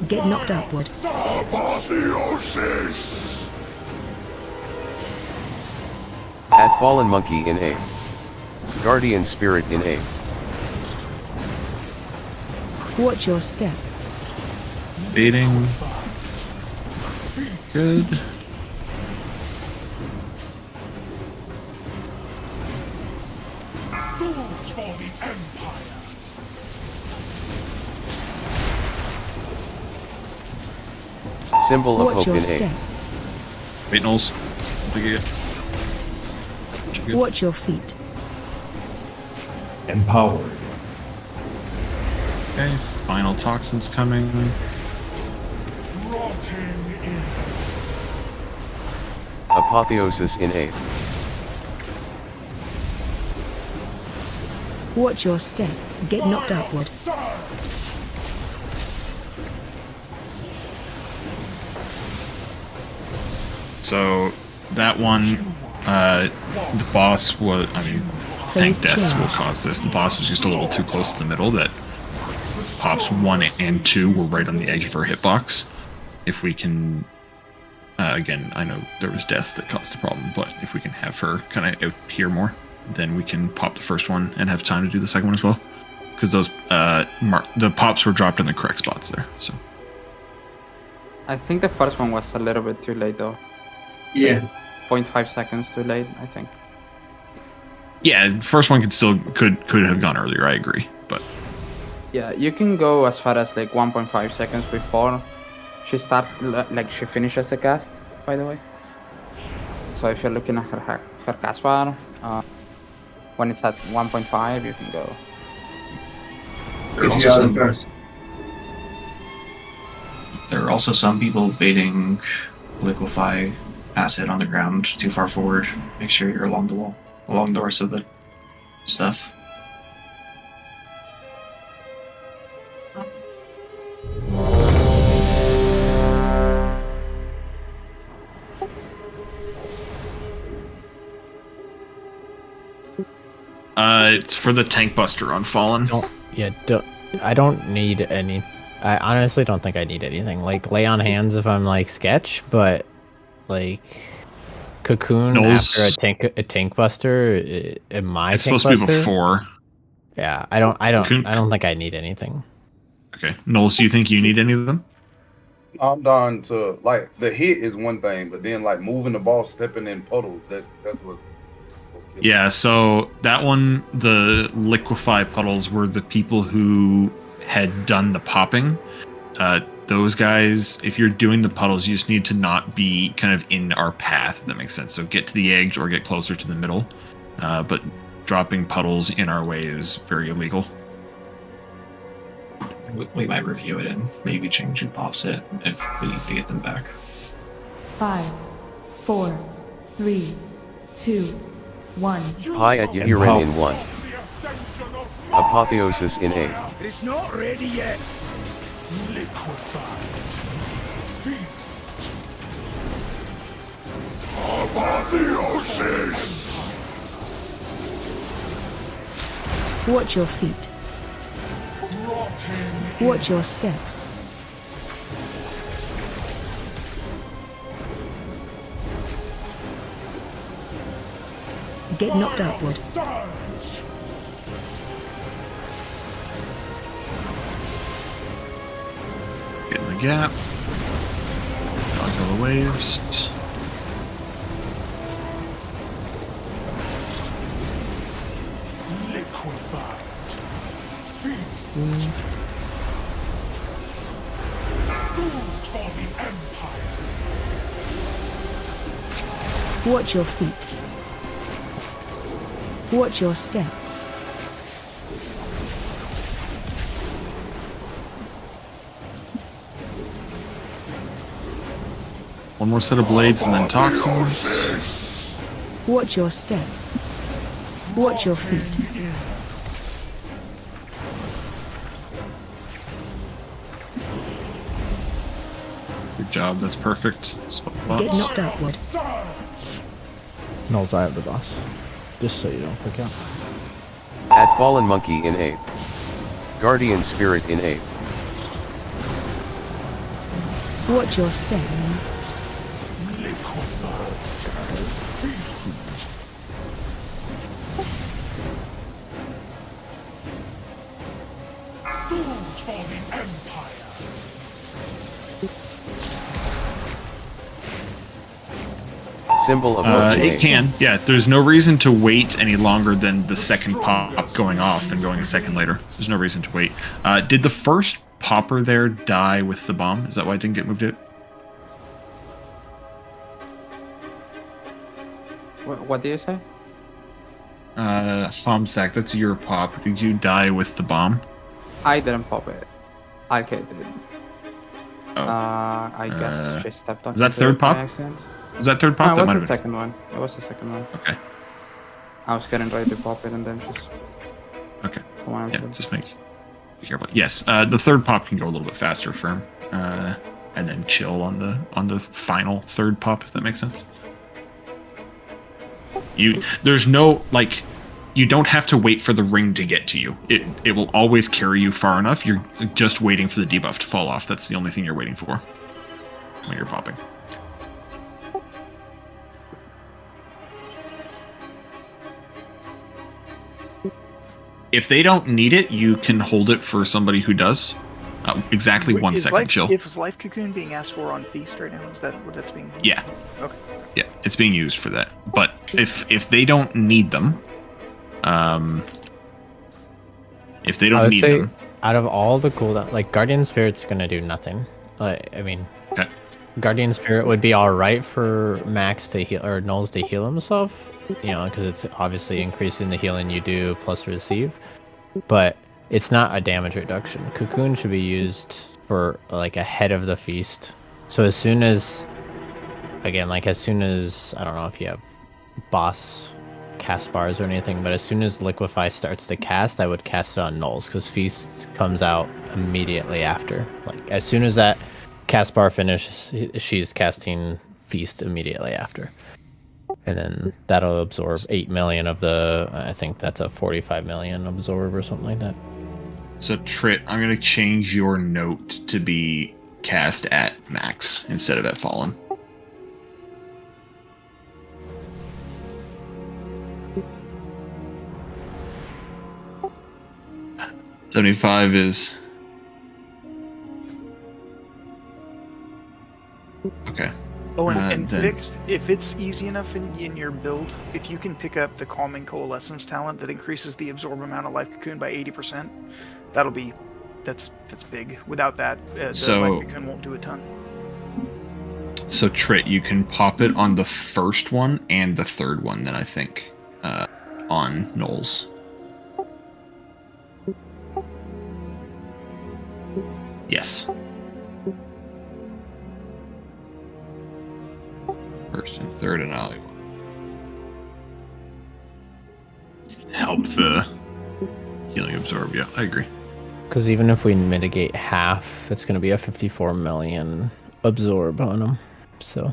L: Get knocked upward.
G: Apotheosis.
M: Add Fallen Monkey in A. Guardian Spirit in A.
L: Watch your step.
A: Baiting. Good.
G: Fools for the Empire.
M: Symbol of
L: Watch
M: Hope
L: your
M: in
L: step.
M: A.
A: Wait, Knowles.
L: Watch your feet.
J: Empowered.
A: Okay, final toxins coming.
G: Rotting is.
M: Apotheosis in A.
L: Watch your step. Get knocked upward.
A: So that one, the boss was, I mean, tank deaths will cause this. The boss was just a little too close to the middle. That pops 1 and 2 were right on the edge of her hitbox. If we can, again, I know there was deaths that caused the problem, but if we can have her kind of out here more, then we can pop the first one and have time to do the second one as well. Because those, the pops were dropped in the correct spots there, so.
I: I think the first one was a little bit too late though.
J: Yeah.
I: 0.5 seconds too late, I think.
A: Yeah, first one could have gone earlier, I agree, but.
I: Yeah, you can go as far as like 1.5 seconds before she starts, like she finishes the cast, by the way. So if you're looking at her cast bar, when it's at 1.5, you can go.
J: If you are the first.
E: There are also some people baiting liquefy acid on the ground too far forward. Make sure you're along the wall, along the rest of the stuff.
A: It's for the tank buster on Fallen.
D: I don't need any. I honestly don't think I need anything. Like lay on hands if I'm like sketch, but like cocoon
A: Knowles,
D: after a tank buster. Am I?
A: It's supposed to be before.
D: Yeah, I don't think I need anything.
A: Okay, Knowles, do you think you need any of them?
B: I'm down to like the hit is one thing, but then like moving the ball, stepping in puddles. That's what's
A: Yeah, so that one, the liquefy puddles were the people who had done the popping. Those guys, if you're doing the puddles, you just need to not be kind of in our path, if that makes sense. So get to the edge or get closer to the middle. But dropping puddles in our way is very illegal.
E: We might review it and maybe change who pops it if we need to get them back.
Q: 5, 4, 3, 2, 1.
M: High at Yahirin in 1. Apotheosis in A.
G: It's not ready yet. Liquefied. Feast. Apotheosis.
L: Watch your feet. Watch your steps. Get knocked upward.
A: Get in the gap. Dodge all the waves.
G: Liquefied. Feast.
L: Watch your feet. Watch your step.
A: One more set of blades and then toxins.
L: Watch your step. Watch your feet.
A: Good job, that's perfect. Spots.
L: Get knocked upward.
D: Null's Eye of the Boss. Just so you don't forget.
M: Add Fallen Monkey in Ape. Guardian Spirit in Ape.
L: Watch your step.
M: Symbol of
A: it can, yeah. There's no reason to wait any longer than the second pop going off and going a second later. There's no reason to wait. Did the first popper there die with the bomb? Is that why it didn't get moved out?
I: What do you say?
A: Homsack, that's your pop. Did you die with the bomb?
I: I didn't pop it. Arcade did.
A: Oh.
I: I guess she stepped on.
A: Was that third pop?
I: Accident.
A: Was that third pop?
I: No,
A: That
I: it
A: might
I: was
A: have
I: the second one. It was the second one.
A: Okay.
I: I was getting ready to pop it and then just.
A: Okay.
I: Someone else
A: Yeah,
I: did.
A: just be careful. Yes, the third pop can go a little bit faster, firm, and then chill on the final third pop, if that makes sense. There's no like, you don't have to wait for the ring to get to you. It will always carry you far enough. You're just waiting for the debuff to fall off. That's the only thing you're waiting for when you're popping. If they don't need it, you can hold it for somebody who does. Exactly
F: Wait,
A: 1 second, chill.
F: Is Life Cocoon being asked for on Feast right now? Is that what that's being?
A: Yeah.
F: Okay.
A: Yeah, it's being used for that. But if they don't need them, if they
D: I
A: don't
D: would
A: need
D: say
A: them,
D: out of all the cooldown, like Guardian Spirit's gonna do nothing. I mean,
A: okay.
D: Guardian Spirit would be all right for Max to heal or Knowles to heal himself, you know, because it's obviously increasing the healing you do plus receive, but it's not a damage reduction. Cocoon should be used for like ahead of the feast. So as soon as, again, like as soon as, I don't know if you have boss cast bars or anything, but as soon as Liquefy starts to cast, I would cast it on Knowles because Feast comes out immediately after. Like as soon as that cast bar finishes, she's casting Feast immediately after. And then that'll absorb 8 million of the, I think that's a 45 million absorb or something like that.
A: So Trit, I'm gonna change your note to be cast at max instead of at fallen. $75 is okay.
F: Oh, and
A: then...
F: fixed. If it's easy enough in your build, if you can pick up the Calming Coalescence talent that increases the absorb amount of Life Cocoon by 80%, that's big. Without that, the Life Cocoon won't do a ton.
A: So Trit, you can pop it on the first one and the third one. Then I think on Knowles. Yes. First and third, and I'll help the healing absorb. Yeah, I agree.
D: Because even if we mitigate half, it's going to be a 54 million absorb on them. So,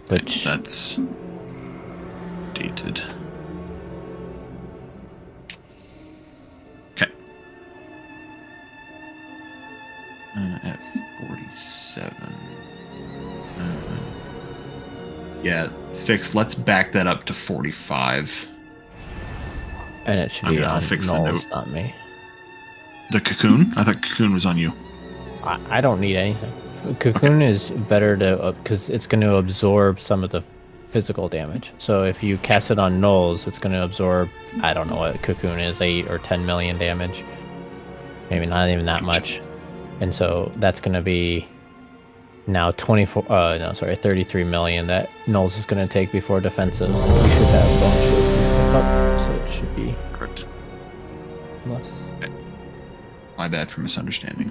D: which
A: that's dated. Okay. At 47. Yeah, fixed. Let's back that up to 45.
D: And it should be on Knowles, not me.
A: The Cocoon? I thought Cocoon was on you.
D: I don't need anything. Cocoon is better to, because it's going to absorb some of the physical damage. So if you cast it on Knowles, it's going to absorb, I don't know what Cocoon is, 8 or 10 million damage. Maybe not even that much. And so that's going to be now 33 million that Knowles is going to take before defensives, and we should have bone shields and stuff up, so it should be
A: correct.
D: less.
A: My bad for misunderstanding.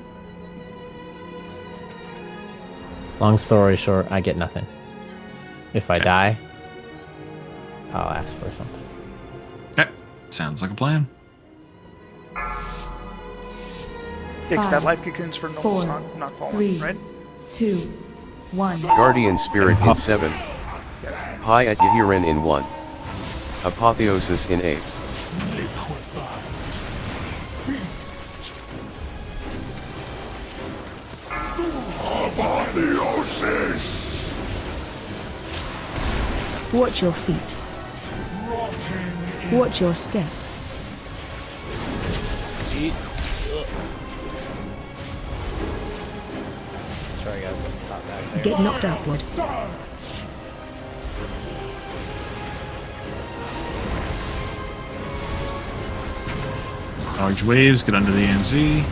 D: Long story short, I get nothing. If I die, I'll ask for something.
A: Okay, sounds like a plan.
F: Hicks, that
Q: 5,
F: life cocoon's for Knowles,
Q: 4,
F: not falling,
Q: 3,
F: right?
Q: 2, 1.
M: Guardian Spirit in 7. High at Yahiran in 1. Apotheosis in 8.
G: Apotheosis!
L: Watch your feet. Watch your step.
P: Sorry guys, I'm not back there.
L: Get knocked upward.
A: Large waves, get under the AMZ.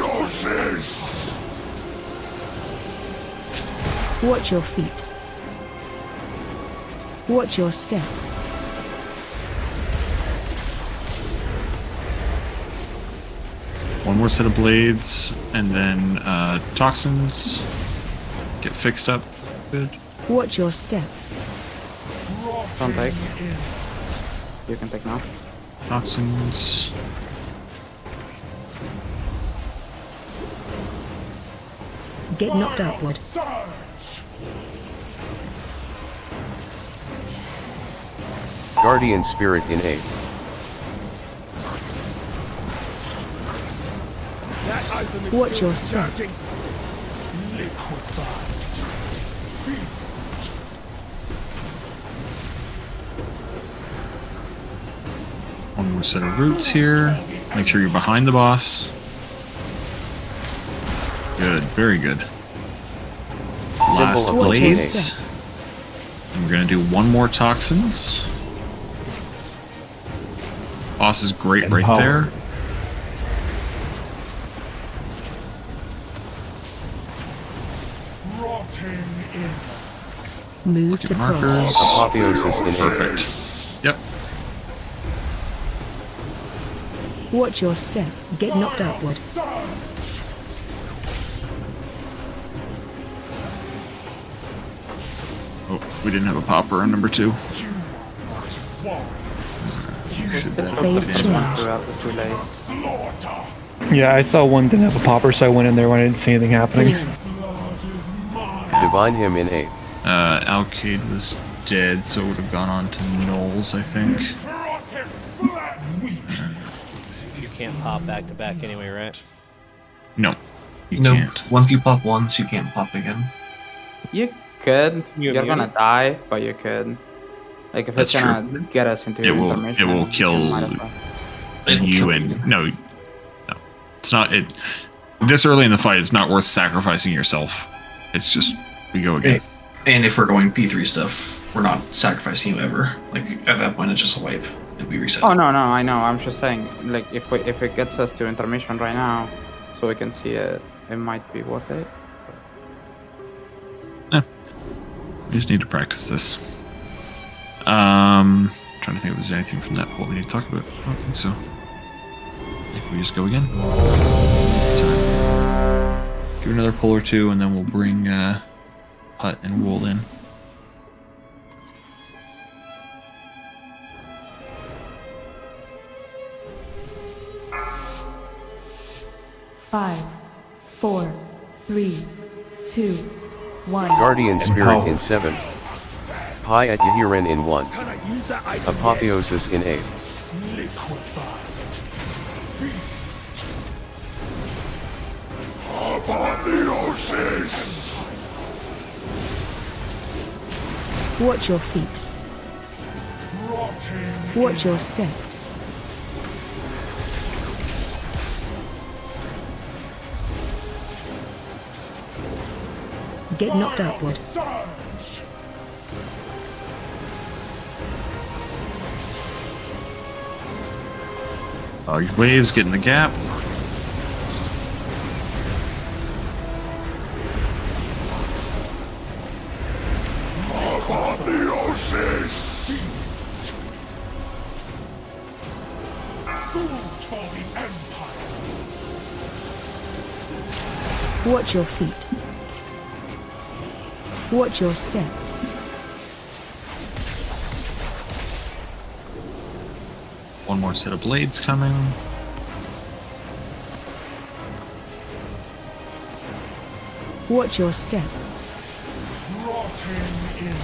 G: Apotheosis!
L: Watch your feet. Watch your step.
A: One more set of blades, and then toxins. Get fixed up. Good.
L: Watch your step.
I: Don't take. You can take now.
A: Toxins.
L: Get knocked upward.
M: Guardian Spirit in 8.
L: Watch your step.
A: One more set of roots here. Make sure you're behind the boss. Good, very good. Last
M: Symbol of
A: blades. And we're gonna do one more toxins. Boss is great right
K: power.
A: there.
L: Move to
A: Markers.
L: cross.
M: Apotheosis in 8.
A: Perfect. Yep.
L: Watch your step. Get knocked upward.
A: Oh, we didn't have a popper on number 2. Should that
L: Phase
A: have been-
L: change.
K: Yeah, I saw one didn't have a popper, so I went in there when I didn't see anything happening.
M: Divine Hymn in 8.
A: Alcade was dead, so it would have gone on to Knowles, I think.
P: You can't pop back to back anyway, right?
A: No, you
E: No,
A: can't.
E: once you pop once, you can't pop again.
I: You could.
P: You
I: You're gonna
P: immune?
I: die, but you could. Like if
A: That's
I: it's gonna get us into
A: It will.
I: intermission,
A: It will
I: you
A: kill
I: might as well.
E: It'll
A: you
E: kill
A: and
E: you.
A: no. It's not. It this early in the fight. It's not worth sacrificing yourself. It's just we go again.
E: And if we're going P3 stuff, we're not sacrificing you ever. Like at that point, it's just a wipe and we reset.
I: Oh no, I know. I'm just saying, like if it gets us to intermission right now, so we can see it, it might be worth it.
A: We just need to practice this. Trying to think if there's anything from that poll we need to talk about. I don't think so. I think we just go again. Give another pull or two, and then we'll bring Putt and Wool in.
Q: Five, 4, 3, 2, 1.
M: Guardian Spirit in 7. High at Yahiran in 1.
G: Can I use that item
M: Apotheosis in 8.
G: yet? Liquefied. Feast. Apotheosis!
L: Watch your feet. Watch your steps. Get knocked upward.
A: Your waves get in the gap.
G: Apotheosis! Food for the Empire!
L: Watch your feet. Watch your step.
A: One more set of blades coming.
L: Watch your step.
G: Rotten in.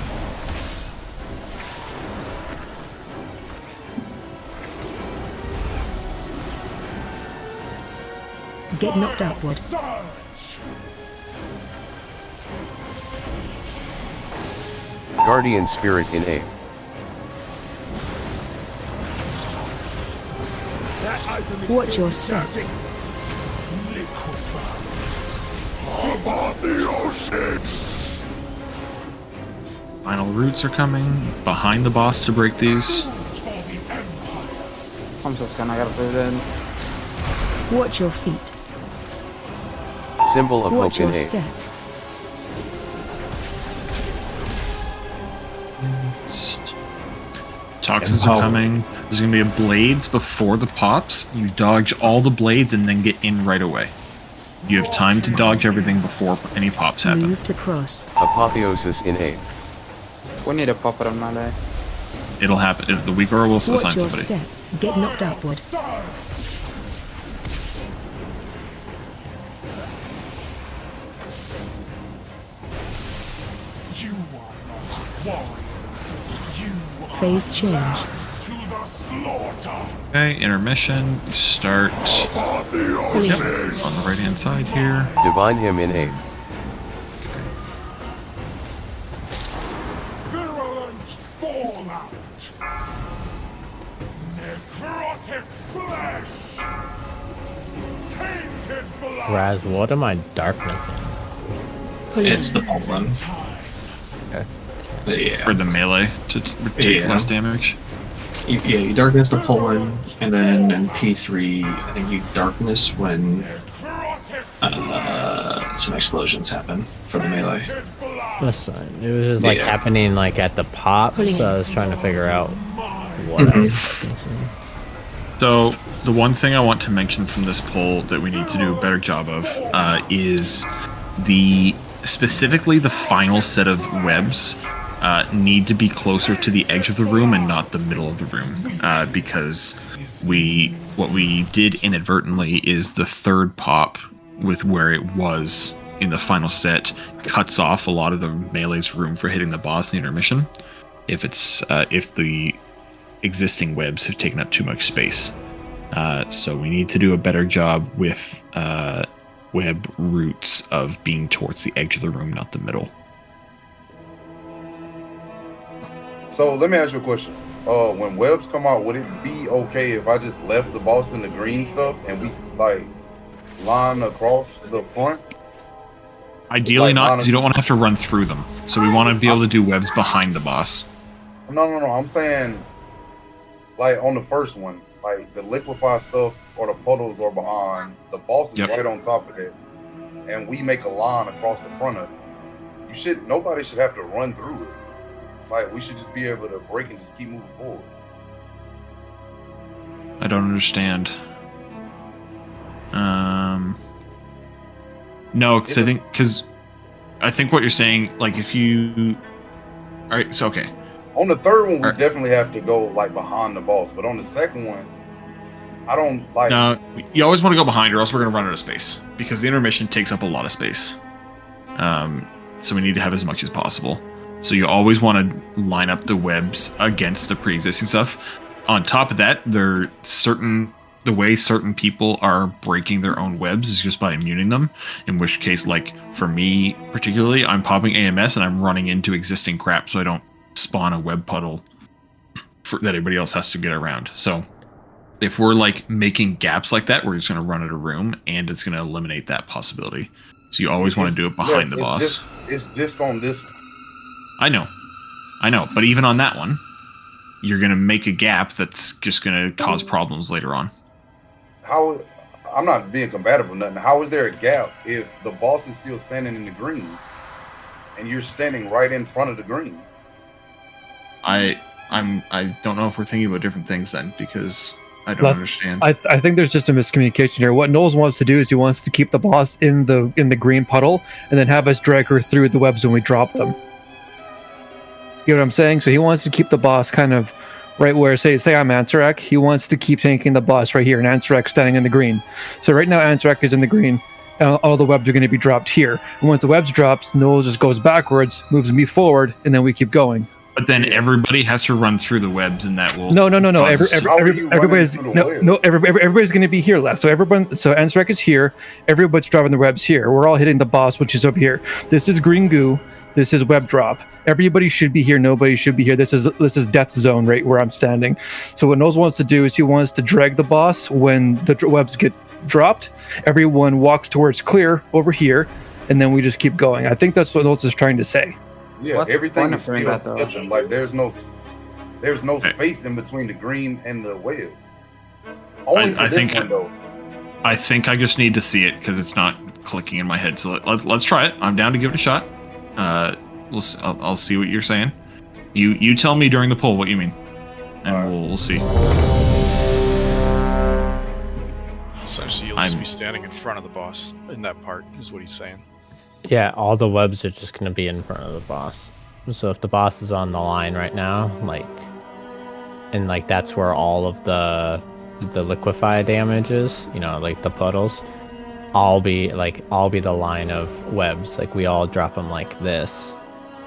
L: Get knocked upward.
M: Guardian Spirit in A.
L: Watch your step.
G: Apotheosis!
A: Final roots are coming behind the boss to break these.
I: I'm just gonna get rid of
L: Watch your feet.
M: Symbol of
L: Watch
M: hope in
L: your
M: A.
L: step.
A: Toxins are coming. There's going to be a blades before the pops. You dodge all the blades and then get in right away. You have time to dodge everything before any pops happen.
L: Move to cross.
M: Apotheosis in A.
I: We need a popper on melee.
A: It'll happen. The weak aura will assign
L: Watch your
A: somebody.
L: step. Get knocked upward.
G: You are not warriors. You are
L: Phase change.
G: lambs to the slaughter.
A: Okay, intermission. Start yep, on the right hand side here.
M: Divine him in A.
G: Virulent fallout. Necrotic flesh. Tainted blood.
D: Raz, what am I darknessing?
E: It's the Poland.
D: Okay.
E: Yeah.
A: For the melee to take less damage.
E: You darkness the Poland, and then in P3, I think you darkness when some explosions happen for the melee.
D: That's fine. It was just like happening like at the pop, so I was trying to figure out what I was darknessing.
A: So the one thing I want to mention from this poll that we need to do a better job of is specifically the final set of webs need to be closer to the edge of the room and not the middle of the room, because what we did inadvertently is the third pop with where it was in the final set cuts off a lot of the melee's room for hitting the boss in the intermission if the existing webs have taken up too much space. So we need to do a better job with web routes of being towards the edge of the room, not the middle.
B: So let me ask you a question. When webs come out, would it be okay if I just left the boss in the green stuff and we like line across the front?
A: Ideally
B: like,
A: not, because you don't want to have to run through them. So we want to be able to do webs behind the boss.
B: No. I'm saying like on the first one, like the liquefy stuff or the puddles are behind. The boss is right on top of it, and we make a line across the front of it. Nobody should have to run through it. Like, we should just be able to break and just keep moving forward.
A: I don't understand. No, because I think what you're saying, like, if you, all right, so okay.
B: On the third one, we definitely have to go like behind the boss, but on the second one, I don't like.
A: No, you always want to go behind, or else we're gonna run out of space because the intermission takes up a lot of space. So we need to have as much as possible. So you always want to line up the webs against the pre-existing stuff. On top of that, the way certain people are breaking their own webs is just by immuning them. In which case, like for me particularly, I'm popping AMS and I'm running into existing crap, so I don't spawn a web puddle that everybody else has to get around. So if we're like making gaps like that, we're just going to run out of room, and it's going to eliminate that possibility. So you always want to do it behind the boss.
B: It's just on this one.
A: I know. But even on that one, you're going to make a gap that's just going to cause problems later on.
B: How? I'm not being combative or nothing. How is there a gap if the boss is still standing in the green and you're standing right in front of the green?
A: I don't know if we're thinking about different things then, because I don't understand.
R: I think there's just a miscommunication here. What Knowles wants to do is he wants to keep the boss in the green puddle and then have us drag her through the webs when we drop them. You know what I'm saying? So he wants to keep the boss kind of right where, say I'm Ansarak, he wants to keep tanking the boss right here, and Ansarak's standing in the green. So right now Ansarak is in the green, and all the webs are going to be dropped here. And once the webs drops, Knowles just goes backwards, moves me forward, and then we keep going.
A: But then everybody has to run through the webs, and that will...
R: No. Everybody's going to be here left. So Ansarak is here. Everybody's dropping the webs here. We're all hitting the boss, which is up here. This is green goo. This is web drop. Everybody should be here. Nobody should be here. This is death zone right where I'm standing. So what Knowles wants to do is he wants to drag the boss when the webs get dropped. Everyone walks towards clear over here, and then we just keep going. I think that's what Knowles is trying to say.
B: Yeah, everything is still touching. Like there's no space in between the green and the web. Only for this one though.
A: I think I just need to see it because it's not clicking in my head. So let's try it. I'm down to give it a shot. I'll see what you're saying. You tell me during the poll what you mean, and we'll see.
C: Essentially, you'll just be standing in front of the boss in that part, is what he's saying.
D: Yeah, all the webs are just gonna be in front of the boss. So if the boss is on the line right now, that's where all of the liquefy damage is, like the puddles. I'll be the line of webs. Like we all drop them like this.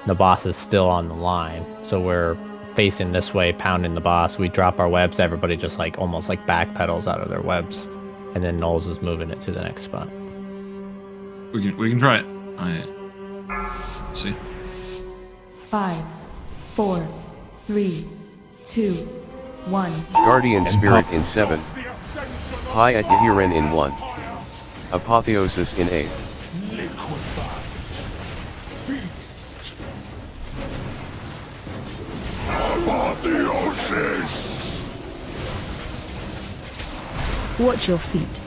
D: The boss is still on the line, so we're facing this way, pounding the boss. We drop our webs. Everybody just almost backpedals out of their webs, and then Knowles is moving it to the next spot.
A: We can try it. Let's see.
Q: 5, 4, 3, 2, 1.
M: Guardian Spirit in 7. High at Yahiren in 1. Apotheosis in 8.
G: Apotheosis.
L: Watch your feet.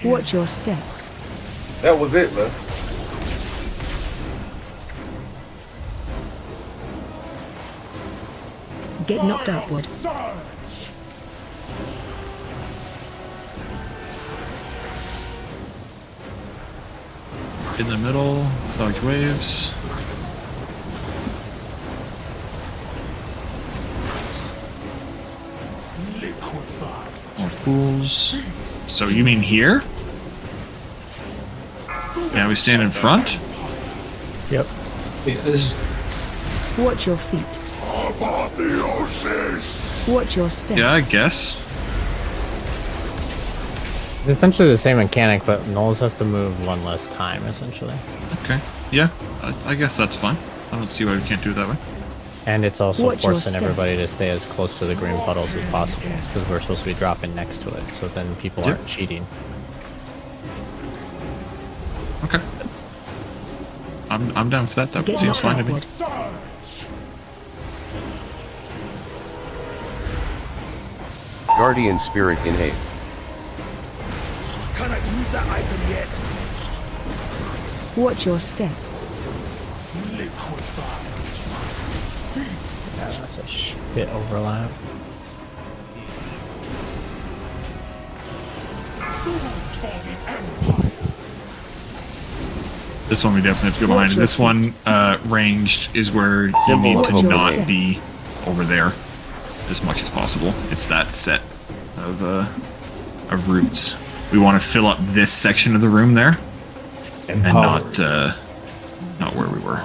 L: Watch your step.
B: That was it, Les.
L: Get knocked upward.
A: In the middle, dodge waves. More pools. So you mean here? Now we stand in front?
R: Yep.
L: Watch your feet.
G: Apotheosis.
L: Watch your step.
A: Yeah, I guess.
D: It's essentially the same mechanic, but Knowles has to move one less time, essentially.
A: Okay. Yeah, I guess that's fine. I don't see why we can't do it that way.
D: And it's also
L: Watch your
D: forcing
L: step.
D: everybody to stay as close to the green puddles as possible, because we're supposed to be dropping next to it, so then people aren't cheating.
A: Okay. I'm down for that. That
L: Get
A: seems
L: knocked
A: fine to me.
L: upward.
M: Guardian Spirit in 8.
G: Can I use that item yet?
L: Watch your step.
G: Liquefied.
D: Yeah, that's a bit overlap.
A: This one we definitely have to go behind. And this one, ranged, is where you need to not be over there as much as possible. It's that set of routes. We want to fill up this section of the room there, and not where we were.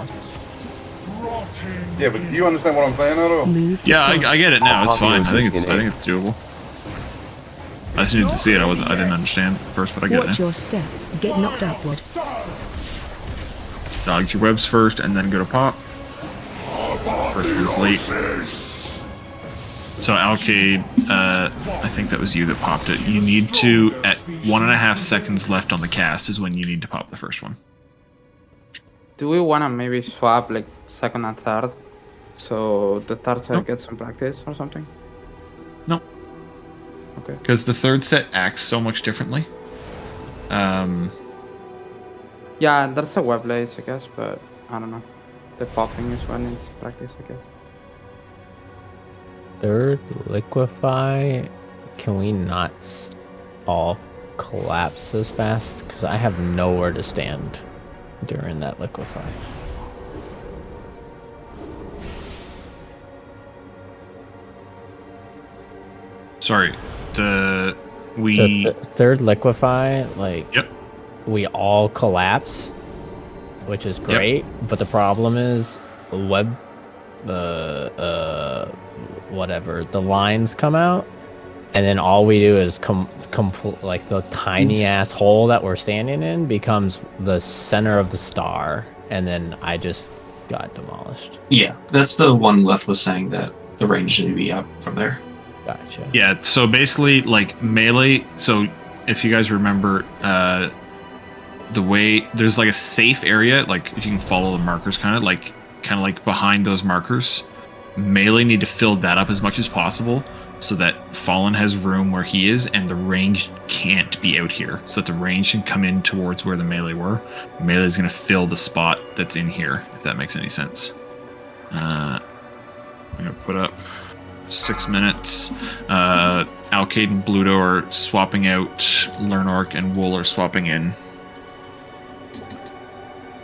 B: Yeah, but do you understand what I'm saying, though?
A: Yeah, I get it now. It's fine. I think it's doable. I just needed to see it. I didn't understand at first, but I get it
L: Watch
A: now.
L: your step. Get knocked upward.
A: Dodge your webs first, and then go to pop. First is late. So Alcade, I think that was you that popped it. You need to, at 1.5 seconds left on the cast is when you need to pop the first one.
I: Do we want to maybe swap like second and third, so the third set gets some practice or something?
A: No.
I: Okay.
A: Because the third set acts so much differently.
I: Yeah, there's the web blades, I guess, but I don't know. The popping is when it's practice, I guess.
D: Third liquefy. Can we not all collapse as fast? Because I have nowhere to stand during that liquefy.
A: Sorry,
D: So third liquefy, like, we all collapse, which is great. But the problem is web, whatever, the lines come out, and then all we do is like the tiny ass hole that we're standing in becomes the center of the star, and then I just got demolished.
E: Yeah, that's the one left was saying that the range should be up from there.
D: Gotcha.
A: Yeah, so basically, like, melee, so if you guys remember, the way, there's like a safe area, like, if you can follow the markers, kind of like behind those markers, melee need to fill that up as much as possible, so that Fallen has room where he is, and the range can't be out here, so that the range can come in towards where the melee were. Melee is going to fill the spot that's in here, if that makes any sense. I'm going to put up 6 minutes. Alcade and Bluto are swapping out. Lernork and Wool are swapping in.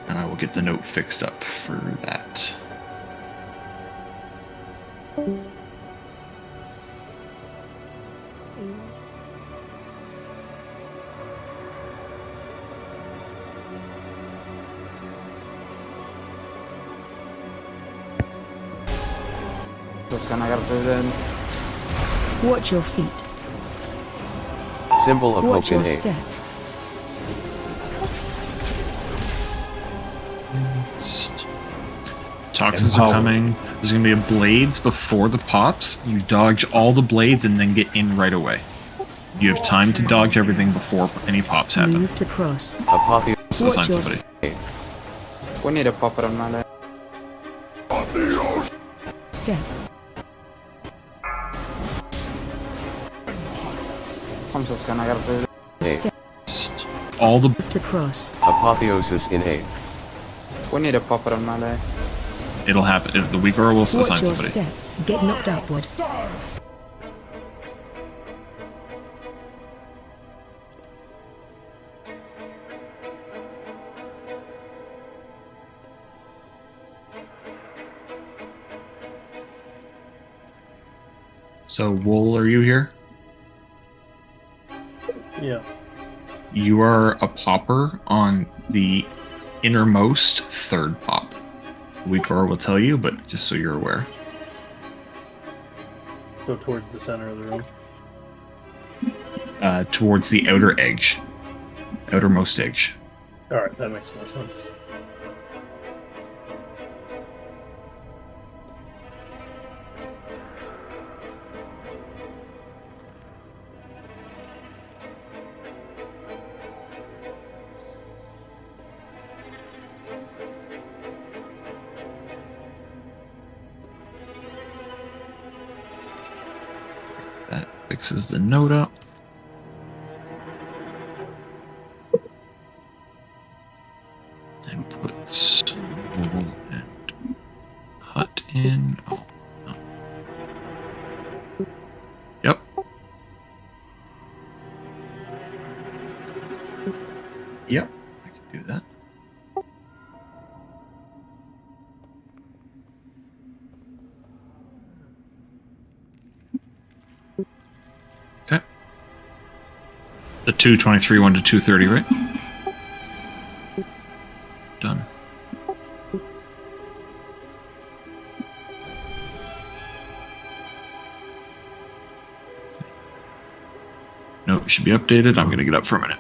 A: And I will get the note fixed up for that.
I: Just gonna get rid of
L: Watch your feet.
M: Symbol of
L: Watch
M: hope in
L: your
M: A.
L: step.
A: Toxins are coming. There's going to be a blades before the pops. You dodge all the blades and then get in right away. You have time to dodge everything before any pops happen.
L: Move to cross.
M: Apotheosis.
A: Assign somebody.
I: We need a popper on melee.
L: Step.
I: I'm just gonna get rid of
L: Step.
A: All the
L: to cross.
M: Apotheosis in A.
I: We need a popper on melee.
A: It'll happen. The weak aura will assign
L: Watch your
A: somebody.
L: step. Get knocked upward.
A: So, Wool, are you here?
K: Yeah.
A: You are a popper on the innermost third pop. Weak aura will tell you, but just so you're aware.
K: Go towards the center of the room.
A: Towards the outer edge. Outermost edge.
K: Alright, that makes more sense.
A: That fixes the note up. And puts Wool and Hut in. Oh, no. Yep. Yep, I can do that. Okay. The 223 one to 230, right? Done. No, it should be updated. I'm going to get up for a minute.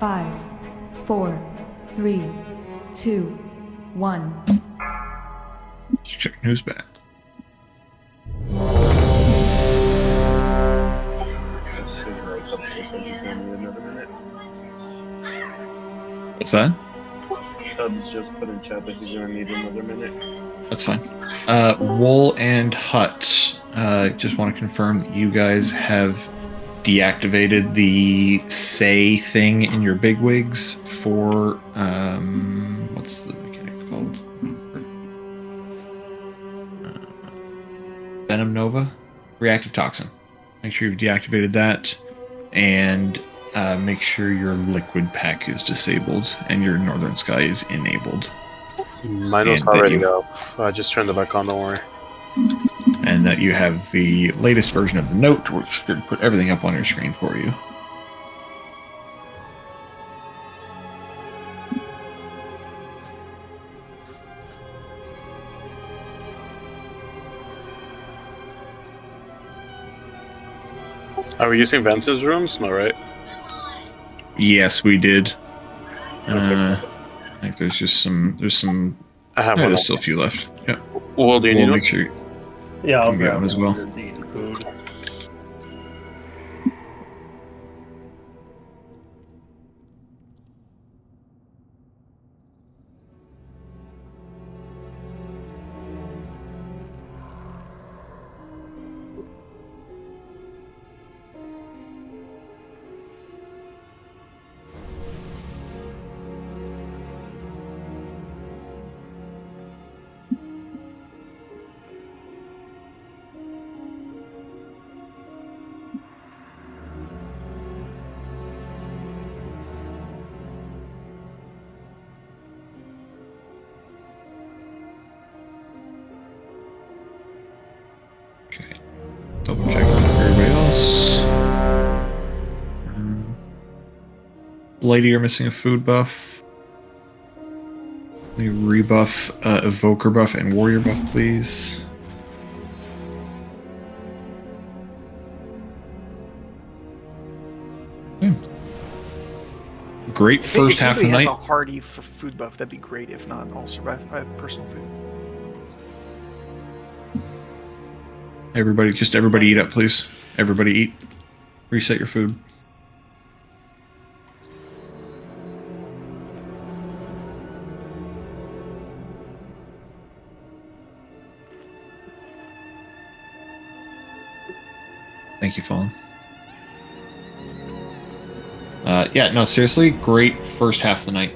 Q: 5, 4, 3, 2, 1.
A: Let's check who's back. What's that?
S: Tubbs just put in chat that he's gonna need another minute.
A: That's fine. Wool and Hut, just want to confirm that you guys have deactivated the say thing in your bigwigs for what's the mechanic called? Venom Nova? Reactive Toxin. Make sure you've deactivated that, and make sure your liquid pack is disabled and your Northern Sky is enabled.
S: Mine was
A: And
S: already up. I just turned it back on, don't worry.
A: And that you have the latest version of the note, which should put everything up on your screen for you.
S: Are we using Vance's rooms? No, right?
A: Yes, we did. I think there's just some. There's some.
S: I have
A: yeah,
S: one.
A: there's still a few left. Yep.
S: Well, do you need
A: We'll
S: one?
A: make sure.
K: Yeah, I'll
A: you can get
K: grab
A: one as well.
K: food.
A: Okay. Double check for everybody else. Lady, you're missing a food buff. Let me rebuff Evoker buff and Warrior buff, please. Great first half of the night.
F: If a hearty for food buff, that'd be great. If not, I'll survive. I have personal food.
A: Everybody eat up, please. Everybody eat. Reset your food. Thank you, Fallen. Yeah, no, seriously, great first half of the night.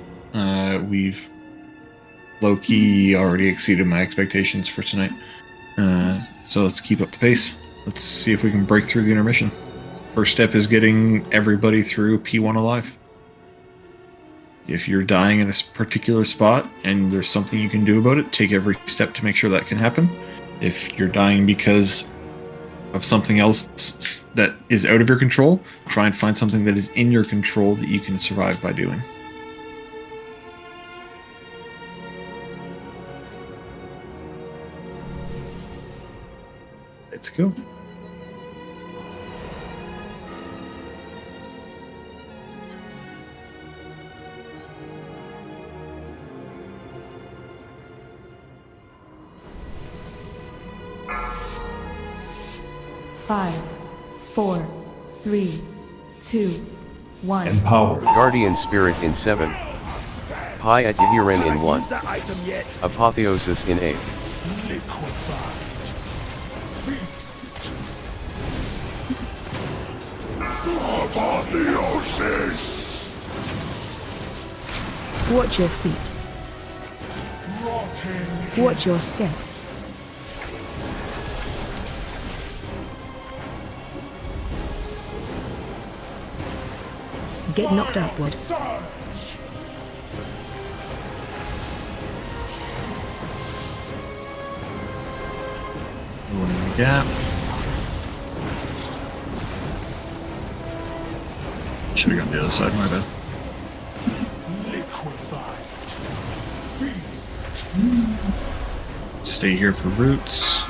A: We've low-key already exceeded my expectations for tonight. So let's keep up the pace. Let's see if we can break through the intermission. First step is getting everybody through P1 alive. If you're dying in a particular spot and there's something you can do about it, take every step to make sure that can happen. If you're dying because of something else that is out of your control, try and find something that is in your control that you can survive by doing. Let's go.
Q: Five, 4, 3, 2, 1.
M: Empowered. Guardian Spirit in 7. High at Yahiren in 1. Apotheosis in 8.
G: Apotheosis!
L: Watch your feet. Watch your steps. Get knocked upward.
A: One in the gap. Should have gone the other side, my bad. Stay here for roots.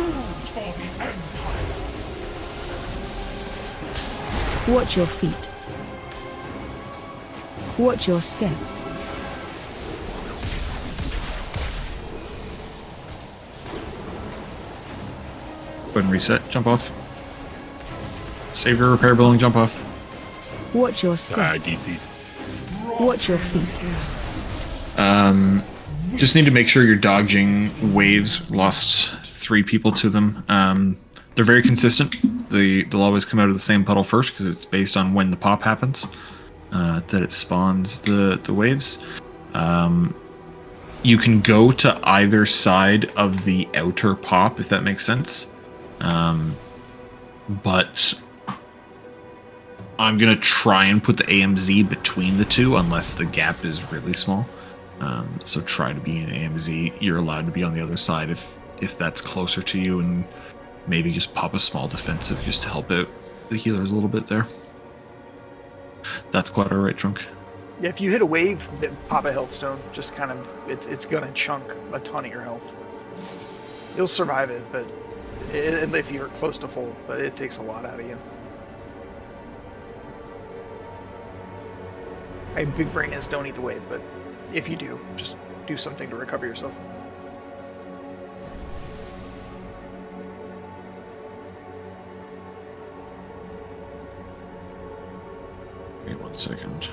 L: Watch your feet. Watch your step.
A: Go ahead and reset. Jump off. Save your repair building. Jump off.
L: Watch your step.
A: DC.
L: Watch your feet.
A: Just need to make sure you're dodging waves. Lost 3 people to them. They're very consistent. They'll always come out of the same puddle first because it's based on when the pop happens that it spawns the waves. You can go to either side of the outer pop if that makes sense. But I'm gonna try and put the AMZ between the two unless the gap is really small. So try to be in AMZ. You're allowed to be on the other side if that's closer to you, and maybe just pop a small defensive just to help out the healers a little bit there. That's quite alright, Drunk.
F: Yeah, if you hit a wave, then pop a health stone. Just kind of, it's gonna chunk a ton of your health. You'll survive it, but if you're close to full, but it takes a lot out of you. My big brain is don't eat the wave, but if you do, just do something to recover yourself.
A: Wait 1 second.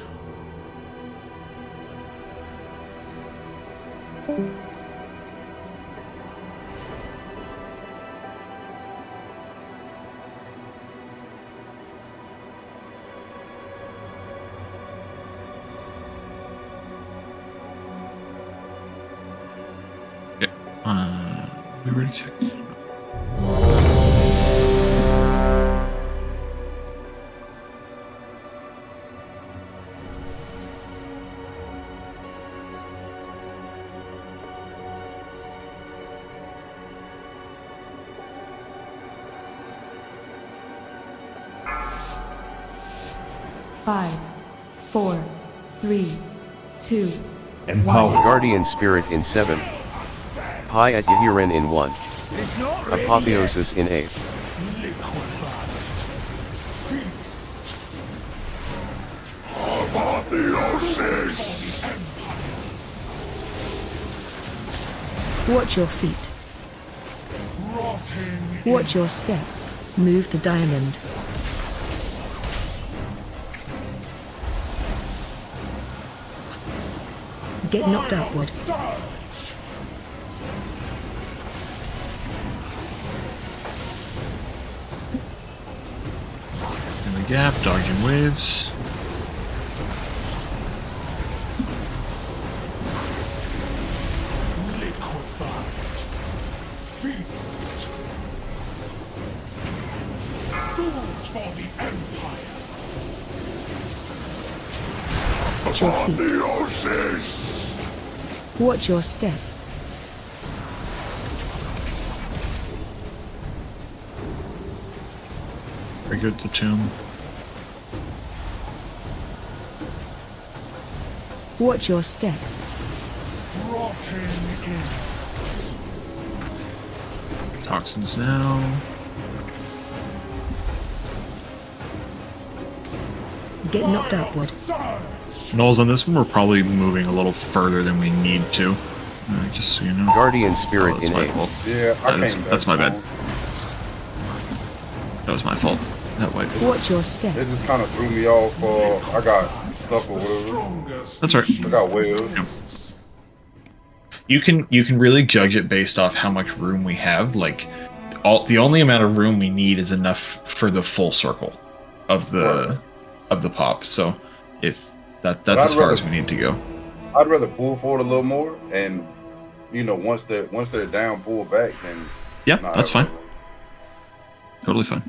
A: We ready to check?
Q: 5, 4, 3, 2,
M: Empower. Guardian Spirit in 7. High at Yahiren in 1. Apotheosis in 8.
G: Apotheosis!
L: Watch your feet. Watch your step. Move to diamond. Get knocked upward.
A: In the gap, dodging waves.
G: Feast! Fools for the Empire!
L: Watch your feet.
G: Apotheosis!
L: Watch your step.
A: Triggered the tomb.
L: Watch your step.
G: Rotting in.
A: Toxins now.
L: Get knocked upward.
A: Knolls on this one, we're probably moving a little further than we need to. Just so you know.
M: Guardian Spirit in 8.
B: Yeah,
A: that's my bad. That was my fault. That way.
L: Watch your step.
B: It just kind of threw me off. I got stuck or whatever.
A: That's right.
B: I got waves.
A: Yeah. You can really judge it based off how much room we have. Like, the only amount of room we need is enough for the full circle of the pop. So if that's as far as we need to go.
B: I'd rather pull forward a little more, and once they're down, pull back. And
A: yeah, that's fine. Totally fine.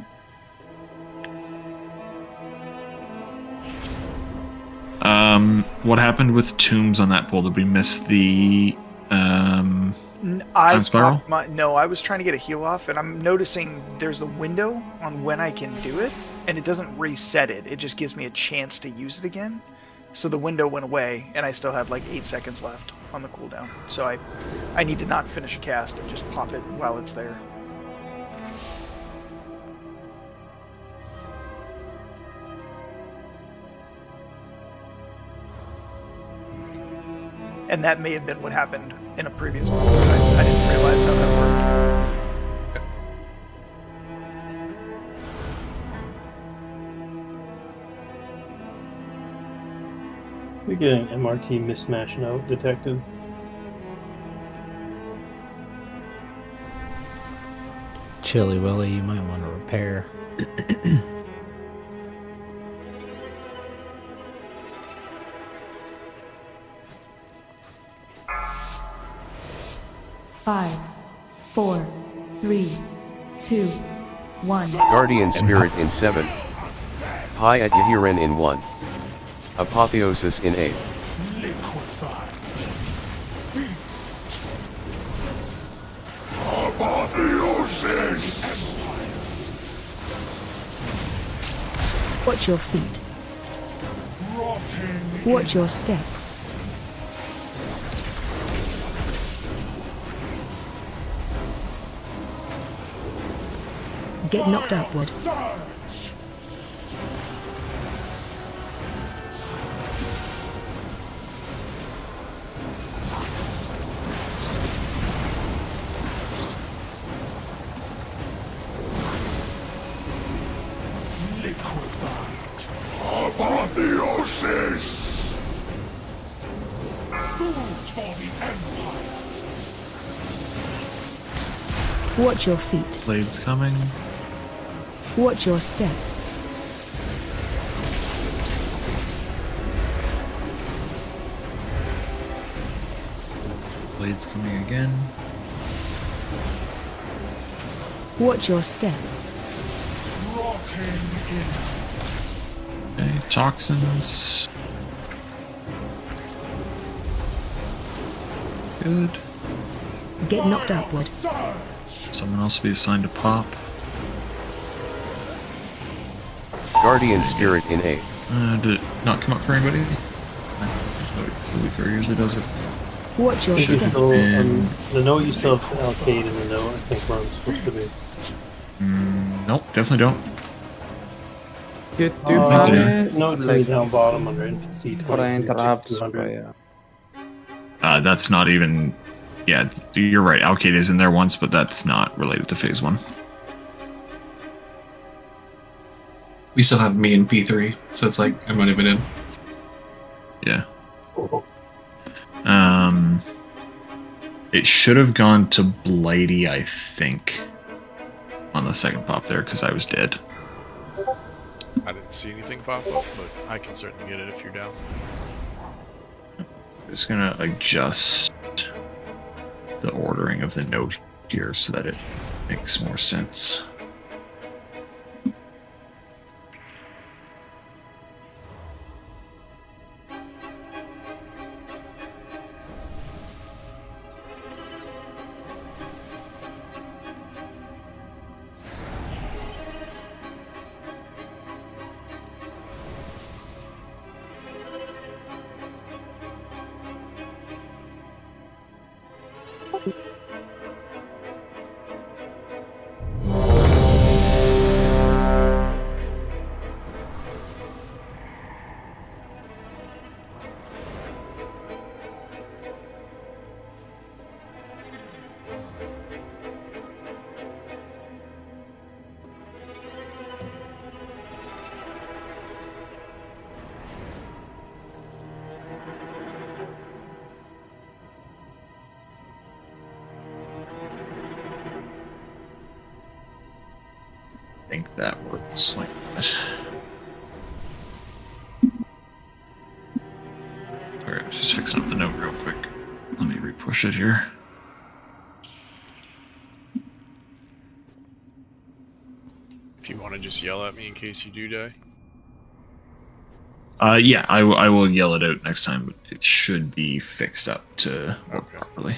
A: What happened with tombs on that pull? Did we miss the time spiral?
F: I was trying to get a heal off, and I'm noticing there's a window on when I can do it, and it doesn't reset it. It just gives me a chance to use it again. So the window went away, and I still had like 8 seconds left on the cooldown. So I need to not finish a cast and just pop it while it's there. And that may have been what happened in a previous one. I didn't realize how that worked.
T: We're getting MRT mismatch note detected.
D: Chilly Willy, you might want to repair.
Q: Five, 4, 3, 2, 1.
M: Guardian Spirit in 7. Pi at Yahiren in 1. Apotheosis in 8.
G: Apotheosis!
L: Watch your feet. Watch your steps. Get knocked upward.
G: Apotheosis! Food for the Empire!
L: Watch your feet.
A: Blades coming.
L: Watch your step.
A: Blades coming again.
L: Watch your step.
A: Okay, toxins. Good.
L: Get knocked upward.
A: Someone else will be assigned to pop.
M: Guardian Spirit in 8.
A: Did it not come up for anybody? The weaker usually does it.
L: Watch your step.
T: The note you still have to allocate in the note, I think, where I'm supposed to be.
A: Nope, definitely don't.
I: You do have it?
T: No, it's like down bottom under NPC
I: Or I
T: 22
I: interrupt.
T: 200.
A: That's not even... Yeah, you're right. Alcade is in there once, but that's not related to phase 1.
E: We still have me and P3, so it's like I'm not even in.
A: Yeah. It should have gone to Blighty, I think, on the second pop there, because I was dead.
C: I didn't see anything pop up, but I can certainly get it if you're down.
A: I'm just gonna adjust the ordering of the note here so that it makes more sense. I think that works like that. Alright, I was just fixing up the note real quick. Let me re-push it here.
C: If you want to just yell at me in case you do die.
A: Yeah, I will yell it out next time, but it should be fixed up to work properly.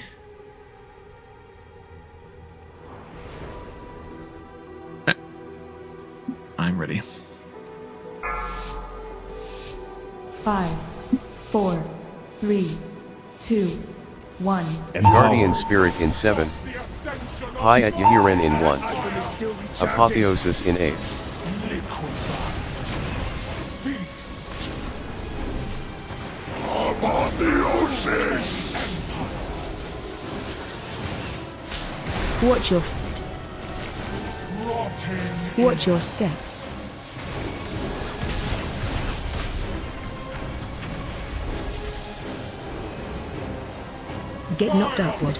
A: Okay. I'm ready.
Q: 5, 4, 3, 2, 1.
M: Guardian Spirit in 7. Pi at Yahiren in 1. Apotheosis in 8.
L: Watch your feet. Watch your steps. Get knocked upward.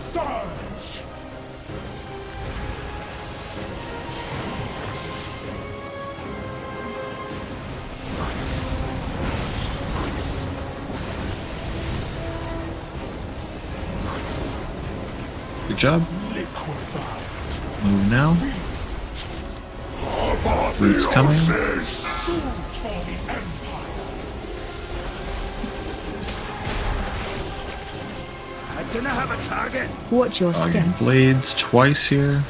A: Good job. Move now. Root's coming.
G: I do not have a target.
L: Watch your step.
A: Again, blades twice here.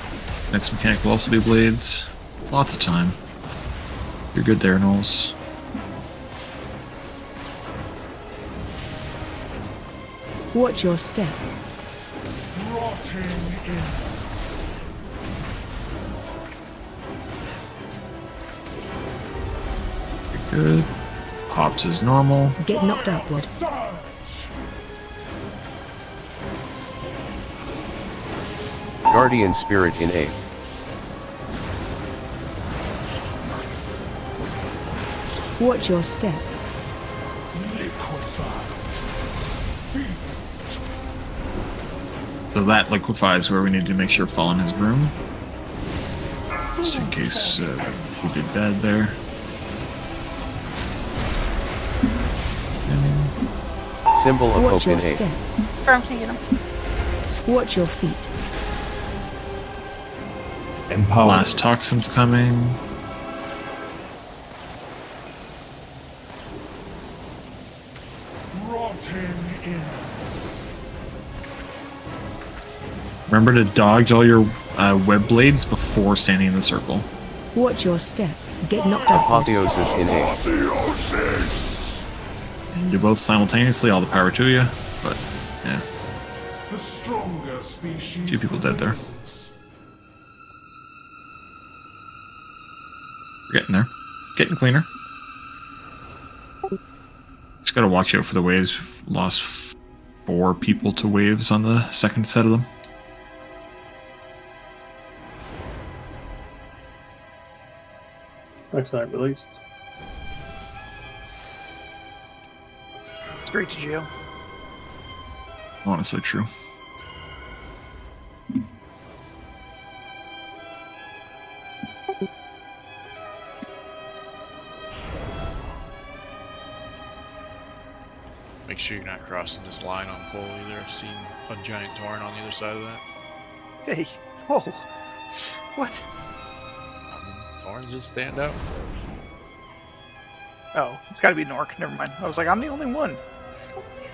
A: Next mechanic will also be blades. Lots of time. You're good there, Knowles.
L: Watch your step.
A: Good. Hops is normal.
L: Get knocked upward.
M: Guardian Spirit in A.
L: Watch your step.
A: So that liquefies where we need to make sure Fallen has room. Just in case we did bad there.
M: Symbol of
L: Watch
M: hope in
L: your
M: A.
L: step.
N: Firm, can you get him?
L: Watch your feet.
A: Empower. Last toxin's coming. Remember to dodge all your web blades before standing in the circle.
L: Watch your step. Get knocked upward.
M: Apotheosis in A.
A: Do both simultaneously, all the power to you. But, yeah.
G: The stronger species.
A: Few people dead there. We're getting there. Getting cleaner. Just gotta watch out for the waves. We've lost 4 people to waves on the second set of them.
T: Excellent released.
F: Straight to jail.
A: Honestly true.
C: Make sure you're not crossing this line on pole either. I've seen a giant torrent on the other side of that.
F: Hey, whoa. What?
C: Torrents just stand out.
F: Oh, it's gotta be Nork. Never mind. I was like, I'm the only one.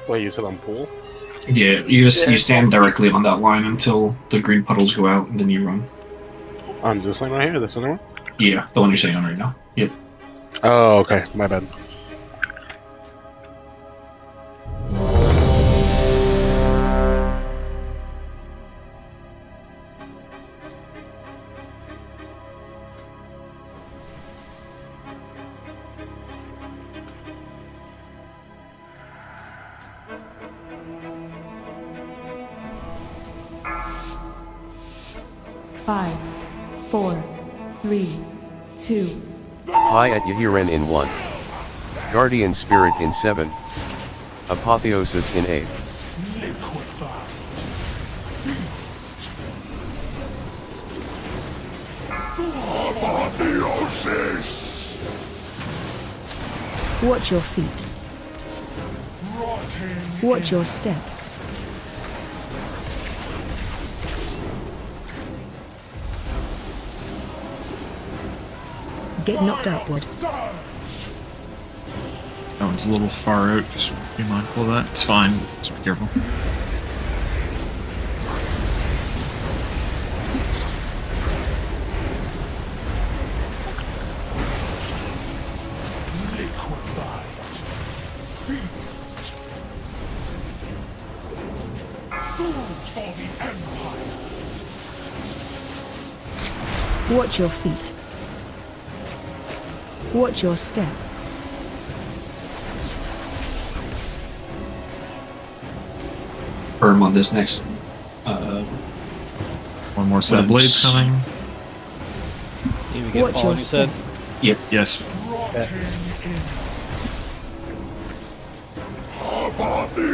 S: Wait, you said on pool?
E: Yeah, you stand directly on that line until the green puddles go out, and then you run.
S: On this one right here? This other one?
E: Yeah, the one you're sitting on right now. Yep.
S: Oh, okay. My bad.
Q: Five, 4, 3, 2.
M: Pi at Yahiren in 1. Guardian Spirit in 7. Apotheosis in 8.
G: Apotheosis.
L: Watch your feet. Watch your steps. Get knocked upward.
A: That one's a little far out. Just be mindful of that. It's fine. Just be careful.
G: Liquefied. Feast. Food for the Empire.
L: Watch your feet. Watch your step.
E: confirm on this next.
A: One more set of blades coming.
P: You even get falling, you said?
E: Yep.
A: Yes.
P: Okay.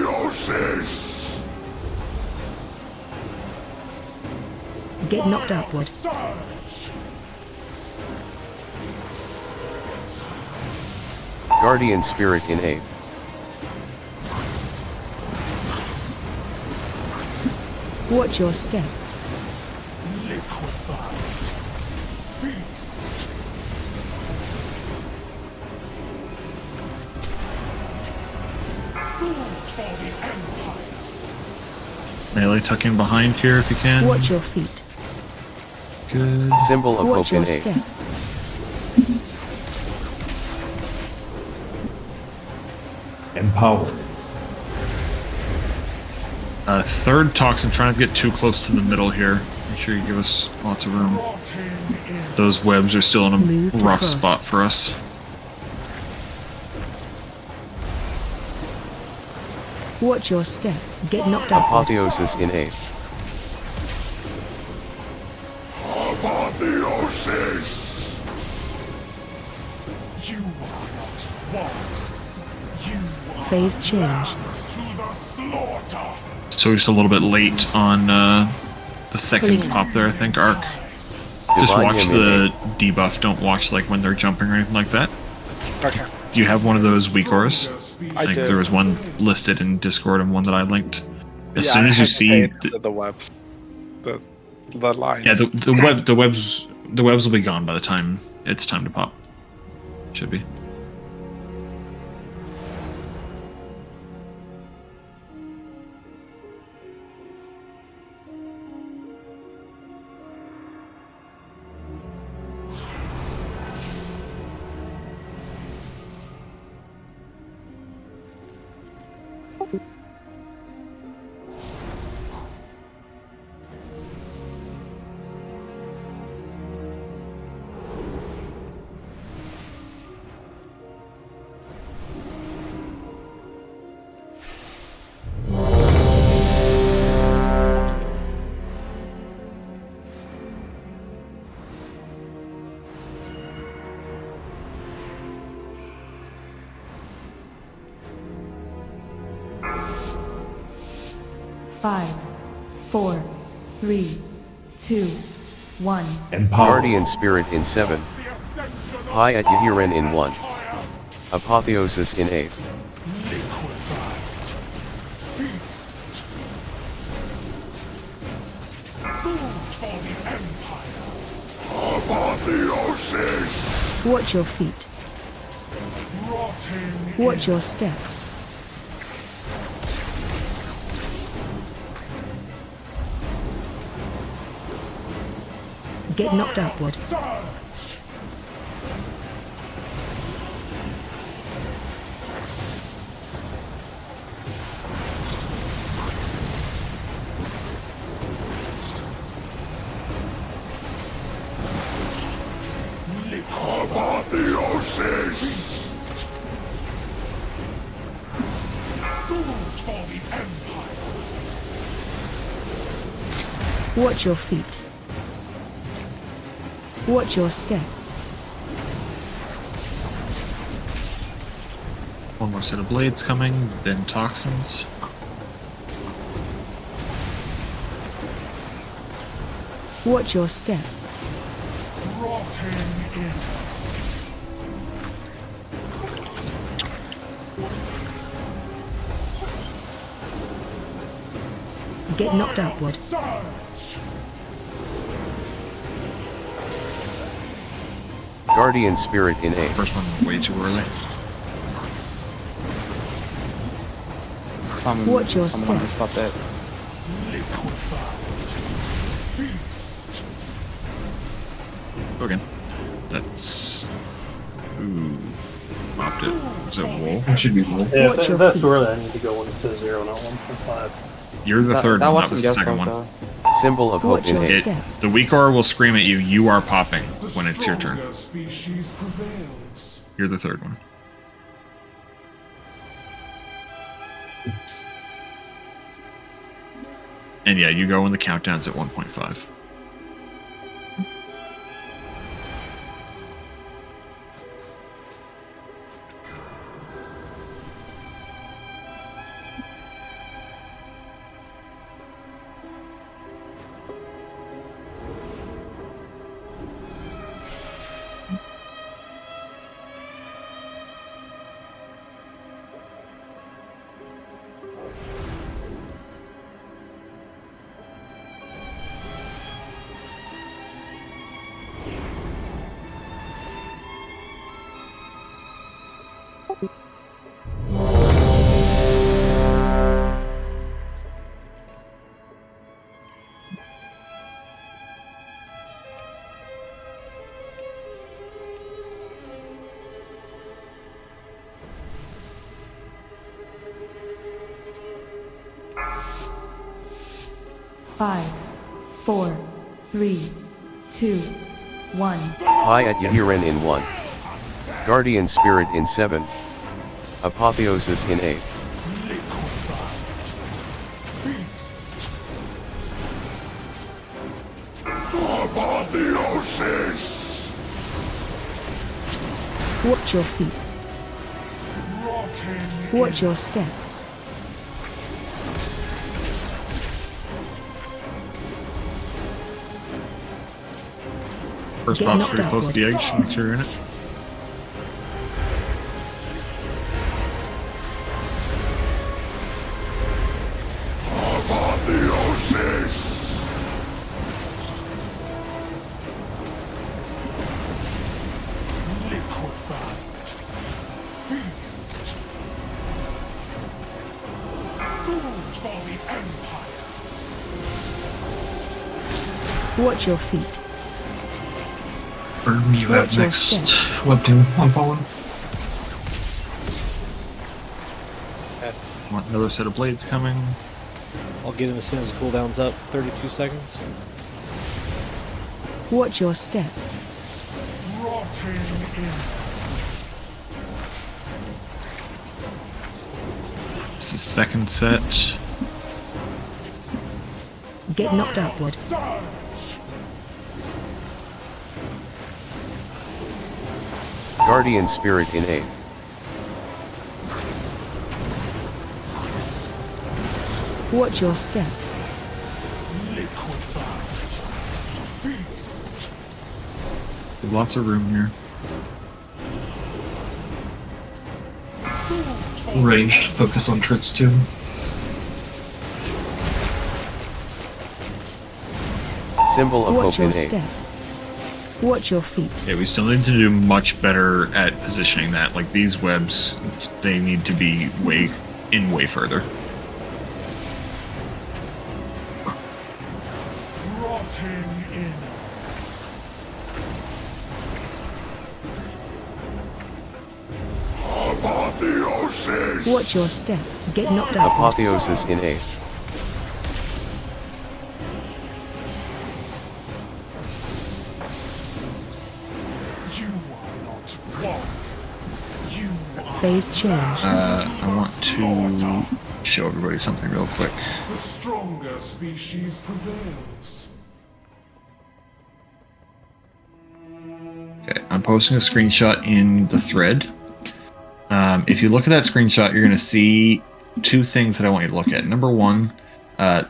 G: Apotheosis.
L: Get knocked upward.
M: Guardian Spirit in 8.
L: Watch your step.
G: Liquefied. Feast. Food for the Empire.
A: Melee tucking behind here if you can.
L: Watch your feet.
A: Good.
M: Symbol of
L: Watch
M: Hope in
L: your
M: 8.
L: step.
T: Empowered.
A: Third toxin, trying to get too close to the middle here. Make sure you give us lots of room. Those webs are still in a rough spot for us.
L: Watch your step. Get knocked upward.
M: Apotheosis in 8.
G: Apotheosis. You are not wise. You are
L: Phase change.
G: to the slaughter.
A: So just a little bit late on the second pop there, I think, Arc. Just
M: Divine
A: watch
M: him
A: the debuff, don't watch like when they're jumping or anything like that.
H: Okay.
A: Do you have one of those weak auras?
H: I
A: think
H: did.
A: there was one listed in Discord and one that I linked. As
H: Yeah,
A: soon
H: I
A: as you
H: had to
A: see
H: pay attention to the web, the line.
A: yeah, the webs will be gone by the time it's time to pop. Should be.
Q: Five, four, three, two, one.
M: Guardian Spirit in 7. High at Yahiren in 1. Apotheosis in 8.
G: Feast. Food for the Empire. Apotheosis.
L: Watch your feet.
G: Rotting.
L: Watch your steps. Get knocked upward.
G: Apotheosis. Food for the Empire.
L: Watch your feet. Watch your step.
A: One more set of blades coming, then toxins.
L: Watch your step.
G: Rotting in.
L: Get knocked upward.
M: Guardian Spirit in 8.
A: First one way too early.
L: Watch your step.
I: Stop that.
G: Feast.
A: Go again. That's. Ooh. Popped it. Was that wool?
E: It should be wool.
T: Yeah,
L: Watch
T: if
L: your
T: that's
L: feet.
T: too early, I need to go 1 to 0, not 1.5.
A: You're the third one, that was the second one.
M: Symbol of Hope
L: Watch
M: in
L: your
M: 8.
L: step.
A: The weak aura will scream at you, you are popping when it's your turn.
G: Stronger species prevails.
A: You're the third one. And yeah, you go when the countdown's at 1.5.
Q: Five, 4, 3, 2, 1.
M: Pi at Yahiren in 1. Guardian Spirit in 7. Apotheosis in 8.
G: Apotheosis!
L: Watch your feet. Watch your steps.
A: First
L: Get
A: pop's
L: knocked
A: pretty
L: out,
A: close to the
L: boy.
A: edge. Make sure you're in it.
G: Apotheosis! Liquefied. Feast. Food for the Empire.
L: Watch your feet.
E: You have
L: Watch your
E: next
L: step.
E: web 2 on fallen.
A: Want another set of blades coming.
P: I'll get him as soon as the cooldown's up. 32 seconds.
L: Watch your step.
G: Rotting in.
A: This is second set.
L: Get knocked upward.
M: Guardian Spirit in 8.
L: Watch your step.
G: Liquefied. Feast.
A: Lots of room here.
E: Ranged, focus on trits too.
M: Symbol of
L: Watch
M: Hope in
L: your
M: 8.
L: step. Watch your feet.
A: Yeah, we still need to do much better at positioning that. Like these webs, they need to be way further.
G: Rotting in. Apotheosis!
L: Watch your step. Get knocked upward.
M: Apotheosis in 8.
G: You are not wise. You are
L: Phase change.
A: I want to show everybody something real quick.
G: the stronger species prevails.
A: Okay, I'm posting a screenshot in the thread. If you look at that screenshot, you're going to see two things that I want you to look at. Number one,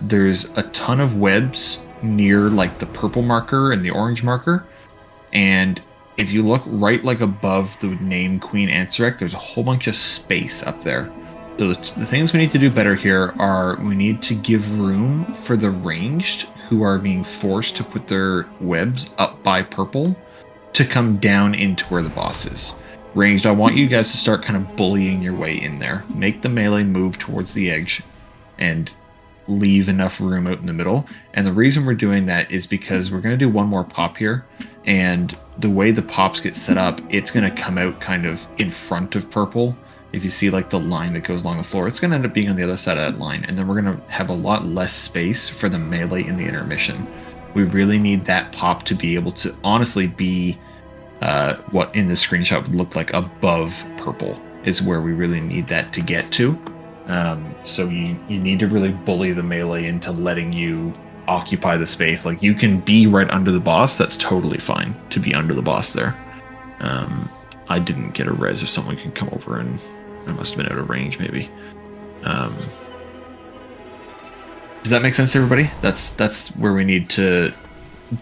A: there's a ton of webs near like the purple marker and the orange marker. And if you look right like above the name Queen Ansarek, there's a whole bunch of space up there. So the things we need to do better here are we need to give room for the ranged who are being forced to put their webs up by purple to come down into where the boss is. Ranged, I want you guys to start kind of bullying your way in there. Make the melee move towards the edge and leave enough room out in the middle. And the reason we're doing that is because we're going to do one more pop here. And the way the pops get set up, it's going to come out kind of in front of purple. If you see like the line that goes along the floor, it's going to end up being on the other side of that line. And then we're going to have a lot less space for the melee in the intermission. We really need that pop to be able to honestly be what in the screenshot would look like above purple is where we really need that to get to. So you need to really bully the melee into letting you occupy the space. Like, you can be right under the boss. That's totally fine to be under the boss there. I didn't get a res if someone can come over, and I must have been out of range maybe. Does that make sense to everybody? That's where we need to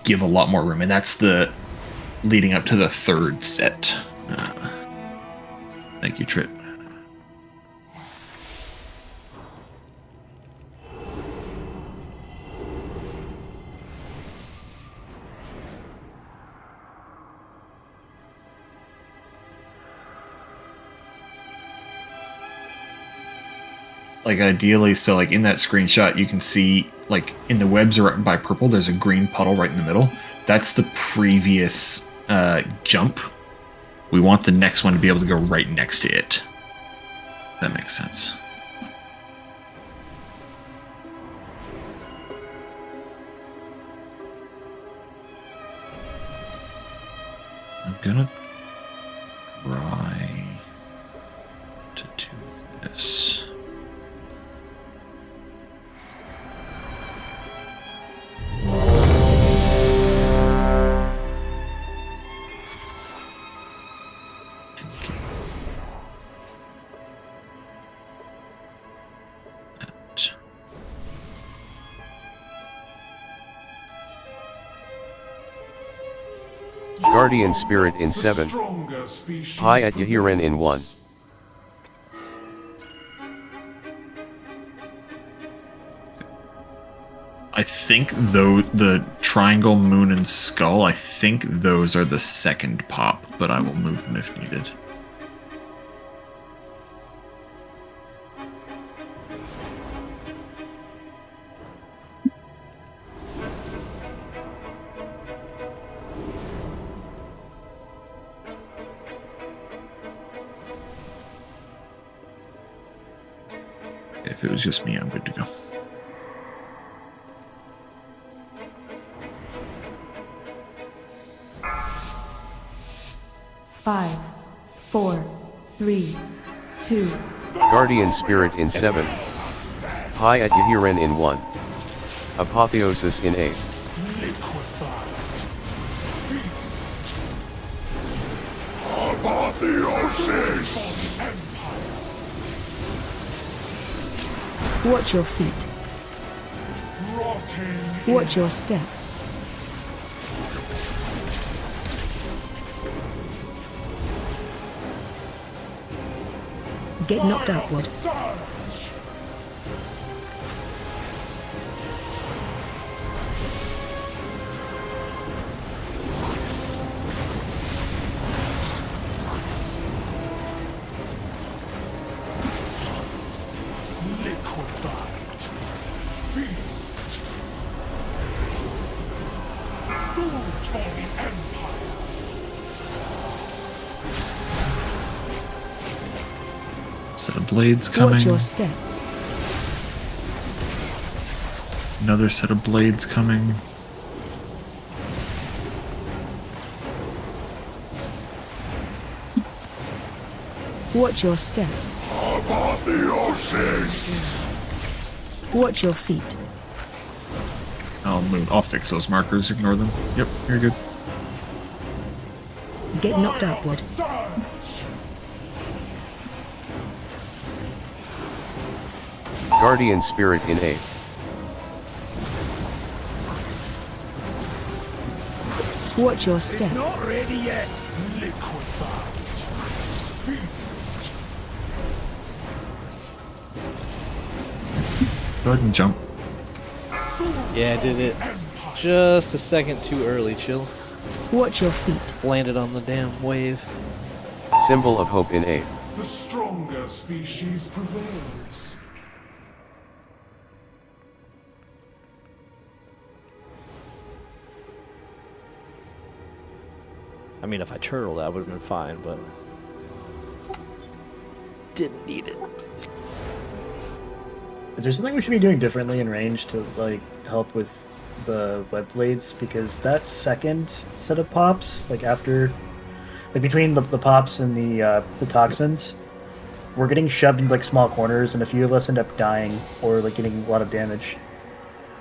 A: give a lot more room, and that's the leading up to the third set. Thank you, Trit. Like, ideally, so like in that screenshot, you can see, like, in the webs or by purple, there's a green puddle right in the middle. That's the previous jump. We want the next one to be able to go right next to it. That makes sense. I'm gonna try to do this.
M: Guardian Spirit in 7. Pi at Yahiren in 1.
A: I think though the triangle, moon, and skull, I think those are the second pop, but I will move them if needed. If it was just me, I'm good to go.
Q: Five, 4, 3, 2.
M: Guardian Spirit in 7. Pi at Yahiren in 1. Apotheosis in 8.
G: Apotheosis!
L: Watch your feet. Watch your steps. Get knocked upward.
A: Set of blades coming.
L: Watch your step.
A: Another set of blades coming.
L: Watch your step.
G: Apotheosis!
L: Watch your feet.
A: I'll fix those markers. Ignore them. Yep, you're good.
L: Get knocked upward.
M: Guardian Spirit in 8.
L: Watch your step.
G: It's not ready yet. Liquefied. Feast.
A: Go ahead and jump.
P: Yeah, I did it just a second too early, chill.
L: Watch your feet.
P: Landed on the damn wave.
M: Symbol of Hope in 8.
G: The stronger species prevails.
P: I mean, if I turtled, that would have been fine, but didn't need it.
K: Is there something we should be doing differently in range to like help with the web blades? Because that second set of pops, like after, like between the pops and the toxins, we're getting shoved into like small corners, and a few of us end up dying or like getting a lot of damage.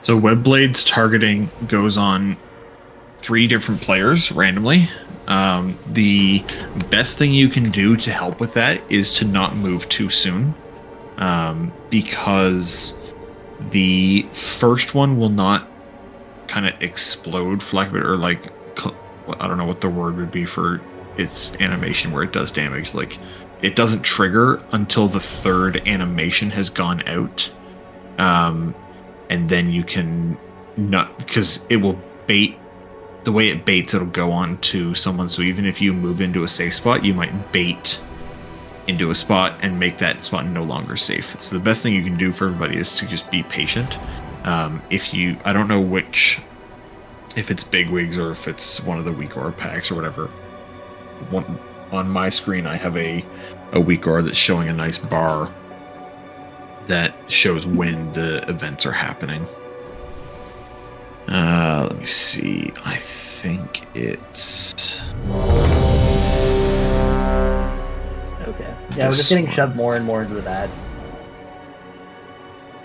A: So Webblade's targeting goes on 3 different players randomly. The best thing you can do to help with that is to not move too soon, because the first one will not kind of explode, for lack of it, or like, I don't know what the word would be for its animation where it does damage. Like, it doesn't trigger until the 3rd animation has gone out, and then you can not, because it will bait. The way it baits, it'll go on to someone. So even if you move into a safe spot, you might bait into a spot and make that spot no longer safe. So the best thing you can do for everybody is to just be patient. I don't know which, if it's bigwigs or if it's one of the weak aura packs or whatever. On my screen, I have a weak aura that's showing a nice bar that shows when the events are happening. Let me see. I think it's...
K: Okay. Yeah, we're just getting shoved more and more into the bad.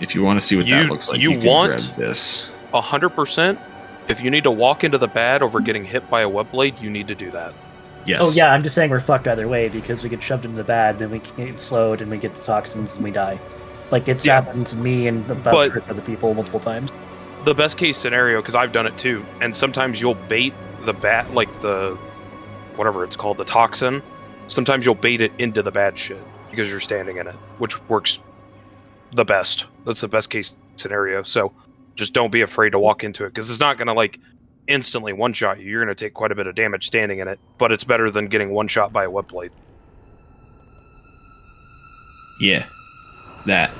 A: If you want to see what that looks like, you can
H: want
A: grab this.
H: 100%. If you need to walk into the bad over getting hit by a Webblade, you need to do that.
A: Yes.
K: Oh yeah, I'm just saying we're fucked either way because we get shoved into the bad, then we get slowed, and we get the toxins, and we die. Like, it's happened to me and about 3 other people multiple times.
H: The best case scenario, because I've done it too, and sometimes you'll bait the bat, like the, whatever it's called, the toxin. Sometimes you'll bait it into the bad shit because you're standing in it, which works the best. That's the best case scenario. So just don't be afraid to walk into it, because it's not going to like instantly one-shot you. You're going to take quite a bit of damage standing in it, but it's better than getting one-shot by a Webblade.
A: Yeah. That.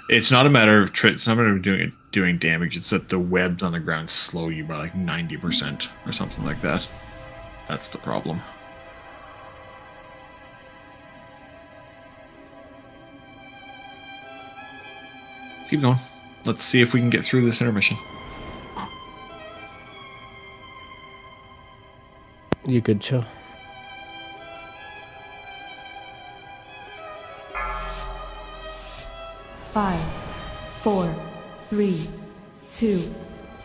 A: It's not a matter of doing damage. It's that the webs on the ground slow you by like 90% or something like that. That's the problem. Keep going. Let's see if we can get through this intermission.
D: You good, Chill?
Q: Five, 4, 3, 2,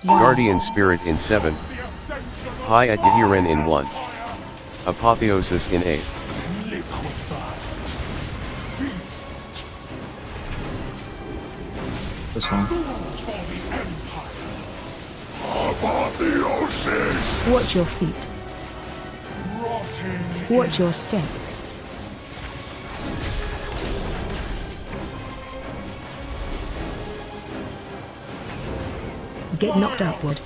Q: 1.
M: Guardian Spirit in 7. High at Yahiren in 1. Apotheosis in 8.
A: This one.
L: Watch your feet. Watch your steps. Get knocked upward.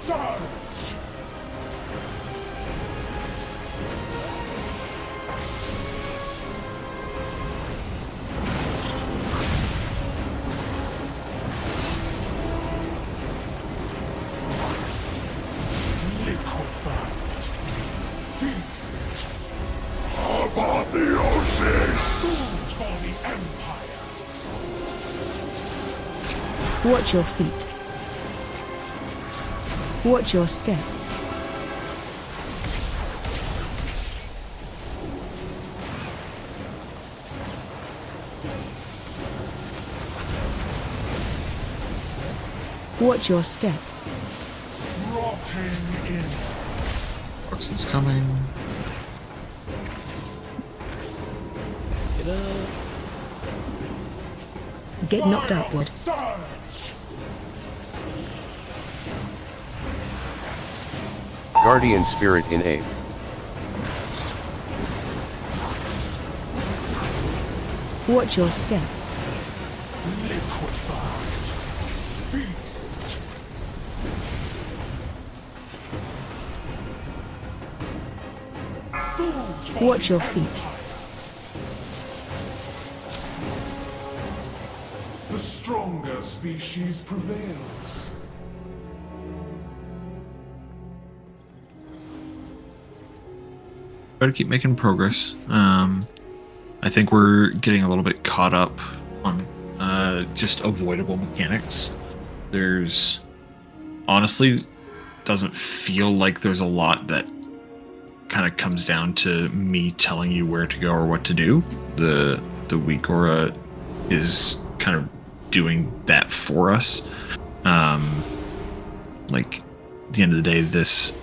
L: Watch your feet. Watch your step. Watch your step.
A: Toxin's coming.
P: Get up.
L: Get knocked upward.
M: Guardian Spirit in 8.
L: Watch your step. Watch your feet.
G: The stronger species prevails.
A: Try to keep making progress. I think we're getting a little bit caught up on just avoidable mechanics. There's honestly doesn't feel like there's a lot that kind of comes down to me telling you where to go or what to do. The weak aura is kind of doing that for us. Like, at the end of the day, this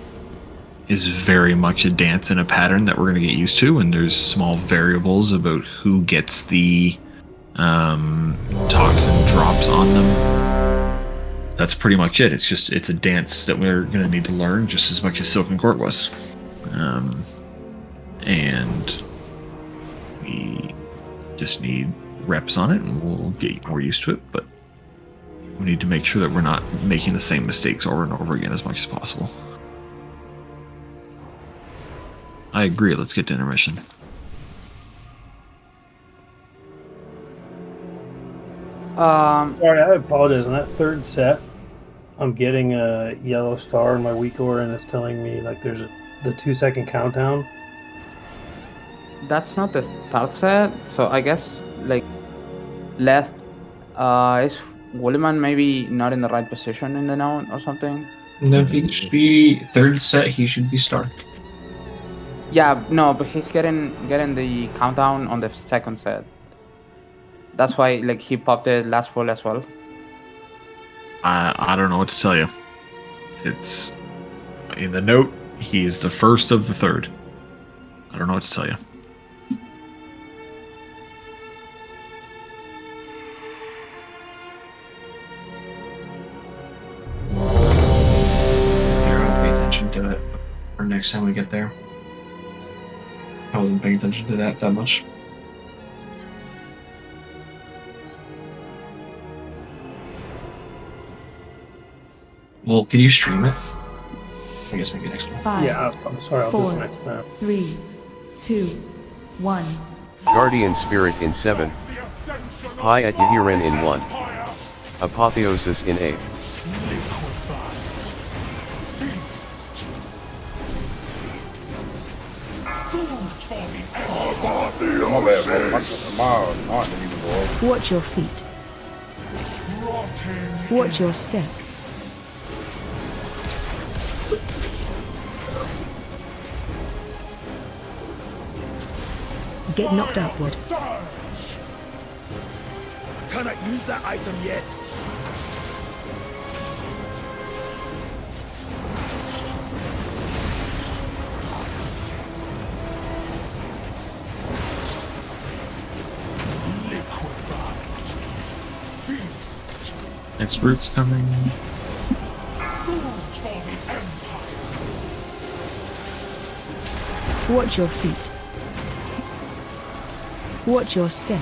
A: is very much a dance and a pattern that we're going to get used to, and there's small variables about who gets the toxin drops on them. That's pretty much it. It's a dance that we're going to need to learn just as much as Silken Court was. And we just need reps on it, and we'll get more used to it, but we need to make sure that we're not making the same mistakes over and over again as much as possible. I agree. Let's get to intermission.
T: Sorry, I apologize. On that third set, I'm getting a yellow star in my weak aura, and it's telling me like there's the 2-second countdown.
I: That's not the third set, so I guess like left is Woolman maybe not in the right position in the node or something?
E: No, he should be third set. He should be start.
I: Yeah, no, but he's getting the countdown on the second set. That's why like he popped the last full as well.
A: I don't know what to tell you. It's in the note. He's the first of the third. I don't know what to tell you.
E: To it for next time we get there. I wasn't paying attention to that much. Well, can you stream it? I guess maybe next one.
T: 5, yeah, I'm sorry, I'll do it next time.
Q: 3, 2, 1.
M: Guardian Spirit in 7. Pi at Yahiren in 1. Apotheosis in 8.
L: Watch your feet. Watch your steps. Get knocked upward.
G: Can I use that item yet?
A: Next root's coming.
L: Watch your feet. Watch your step.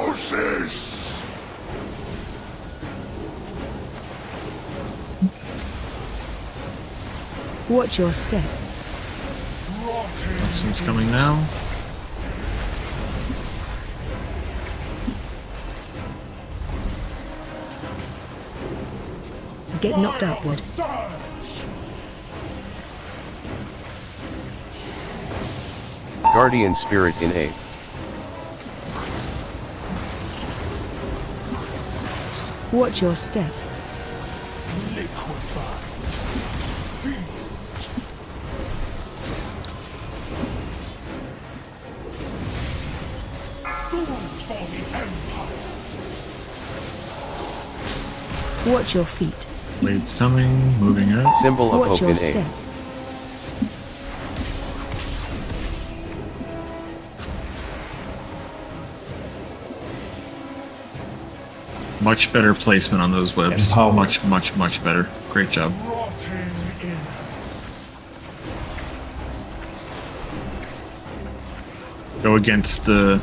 G: Apotheosis!
L: Watch your step.
A: Toxin's coming now.
L: Get knocked upward.
M: Guardian Spirit in 8.
L: Watch your step. Watch your feet.
A: Blade's coming, moving out.
M: Symbol of
L: Watch
M: hope
L: your
M: in 8.
L: step.
A: Much better placement on those webs. Much better. Great job. Go against the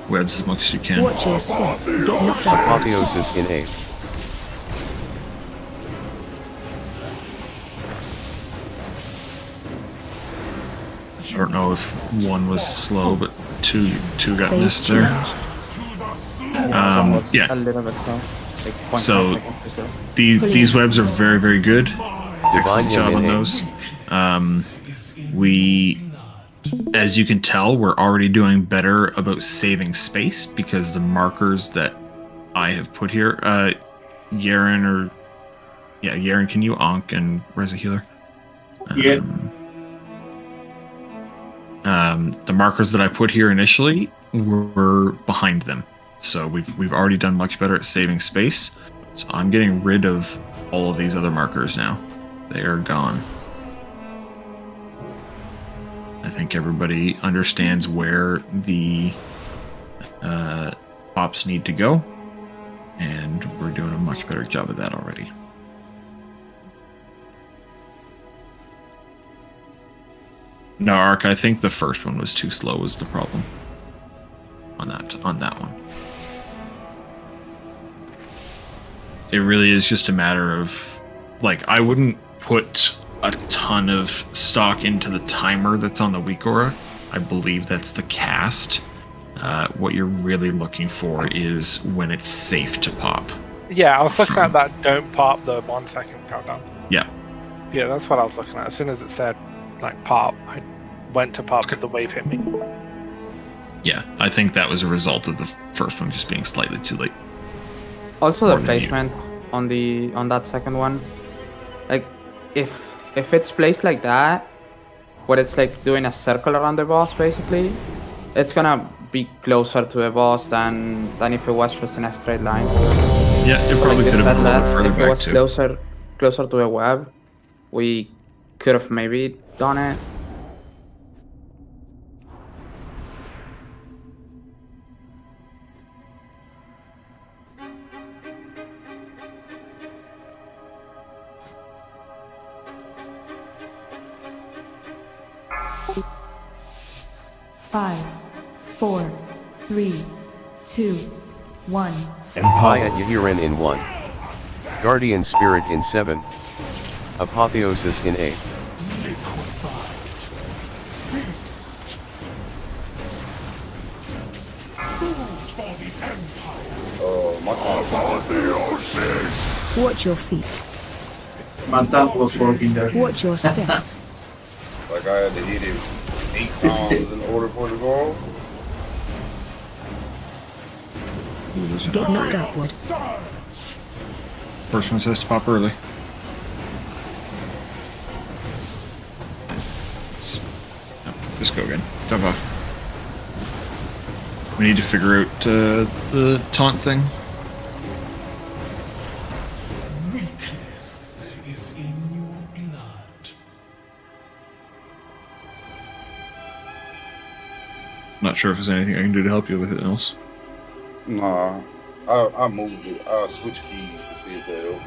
A: webs as much as you can.
L: Watch your step. Get knocked upward.
M: Apotheosis in 8.
A: I don't know if one was slow, but two got missed there. Yeah.
I: A little bit slow. Like
A: So these webs are very, very good. Excellent job on those. We, as you can tell, we're already doing better about saving space because the markers that I have put here, Yaren or Yeah, Yaren, can you onk and res a healer?
J: Yeah.
A: The markers that I put here initially were behind them, so we've already done much better at saving space. So I'm getting rid of all of these other markers now. They are gone. I think everybody understands where the pops need to go, and we're doing a much better job of that already. No, Ark, I think the first one was too slow was the problem on that one. It really is just a matter of, like, I wouldn't put a ton of stock into the timer that's on the weak aura. I believe that's the cast. What you're really looking for is when it's safe to pop.
H: Yeah, I was looking at that don't pop the 1 second countdown.
A: Yeah.
H: Yeah, that's what I was looking at. As soon as it said, like, pop, I went to pop, but the wave hit me.
A: Yeah, I think that was a result of the first one just being slightly too late.
I: Also the placement on that second one. Like, if it's placed like that, where it's like doing a circle around the boss, basically, it's gonna be closer to the boss than if it was just in a straight line.
A: Yeah, it probably could have been a little further
I: if
A: back
I: it was
A: too.
I: closer to a web, we could have maybe done it.
Q: Five, 4, 3, 2, 1.
M: Haya Yahiran in 1. Guardian Spirit in 7. Apotheosis in 8.
L: Watch your feet.
J: My thumb was working there.
L: Watch your steps.
B: Like I had to hit it 8 times in order for it to go off.
L: Get knocked upward.
A: First one says to pop early. Just go again. Jump off. We need to figure out the taunt thing.
G: Weakness is in your blood.
A: Not sure if there's anything I can do to help you with it else.
B: Nah, I moved it. I switched keys to see if that helped.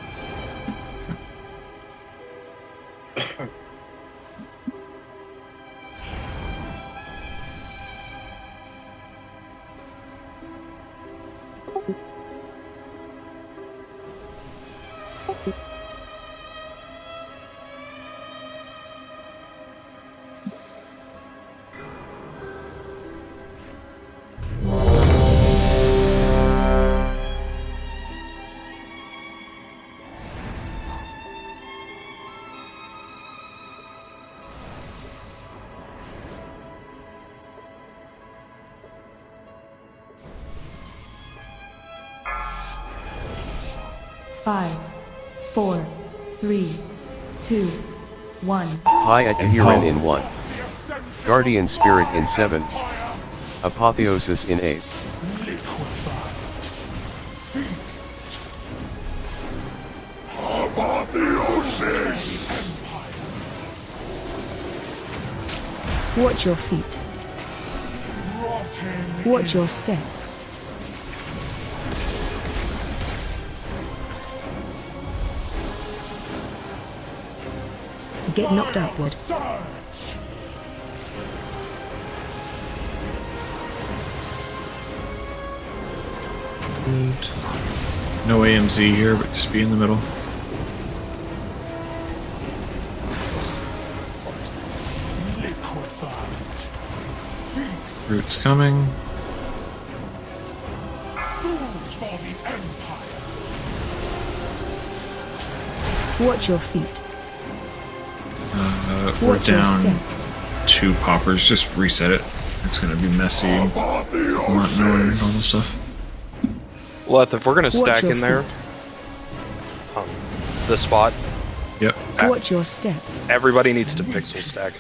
Q: Five, 4, 3, 2, 1.
M: Haya Yahiran in 1. Guardian Spirit in 7. Apotheosis in 8.
G: Apotheosis!
L: Watch your feet. Watch your steps. Get knocked upward.
A: No AMZ here, but just be in the middle. Root's coming.
L: Watch your feet.
A: We're
L: Watch your
A: down
L: step.
A: 2 poppers. Just reset it. It's gonna be messy. Not knowing all this stuff.
H: Leth, if we're gonna
L: Watch
H: stack
L: your
H: in there, the spot.
A: Yep.
L: Watch your step.
H: Everybody needs to pixel stack.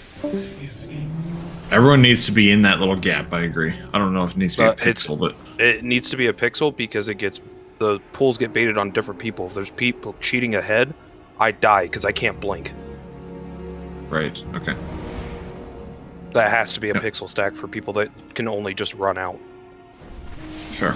A: Everyone needs to be in that little gap. I agree. I don't know if it needs to be a pixel, but
H: it needs to be a pixel because the pools get baited on different people. If there's people cheating ahead, I die because I can't blink.
A: Right. Okay.
H: That has to be a pixel stack for people that can only just run out.
A: Sure.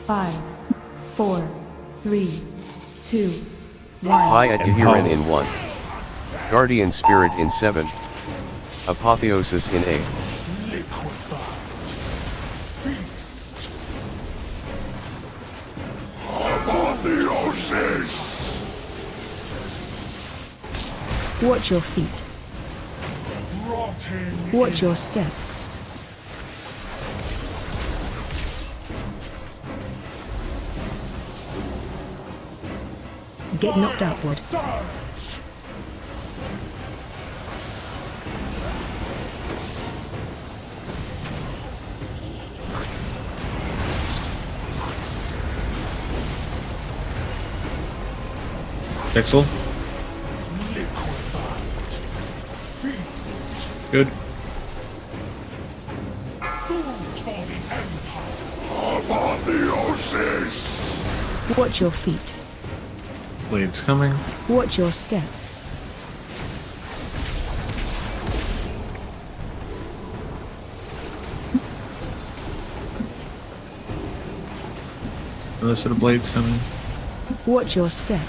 Q: Five, 4, 3, 2, 1.
M: High Adherent in 1. Guardian Spirit in 7. Apotheosis in 8.
G: Apotheosis!
L: Watch your feet. Watch your steps. Get knocked upward.
A: Pixel. Good.
G: Apotheosis!
L: Watch your feet.
A: Blades coming.
L: Watch your step.
A: Another set of blades coming.
L: Watch your step.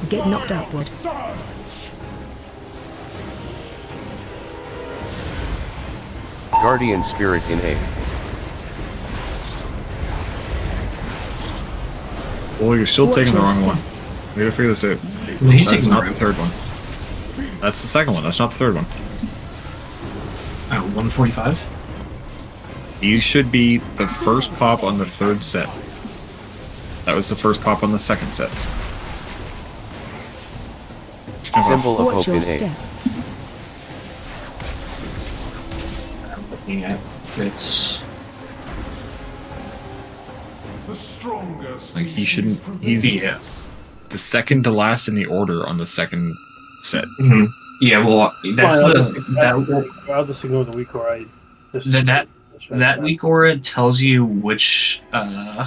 L: Get knocked upward.
M: Guardian Spirit in 8.
A: Well, you're still taking the wrong one. We gotta figure this out. That's not the third one. That's the second one. That's not the third one.
E: 145?
A: You should be the first pop on the third set. That was the first pop on the second set.
M: Symbol of Hope in 8.
E: Yeah, it's
A: like he shouldn't. He's the second to last in the order on the second set.
E: Mm-hmm. Yeah, well, that's
T: I'll just ignore the weak aura.
E: That weak aura tells you which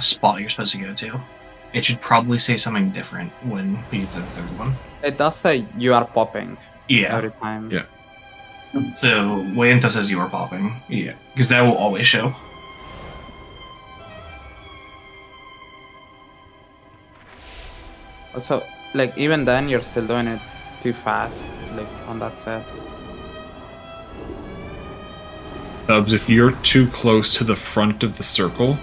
E: spot you're supposed to go to. It should probably say something different when you do the third one.
I: It does say you are popping.
E: Yeah.
I: Every time.
A: Yeah.
E: So Wayento says you are popping. Yeah. Because that will always show.
I: Also, like, even then, you're still doing it too fast, like, on that set.
A: Dubs, if you're too close to the front of the circle,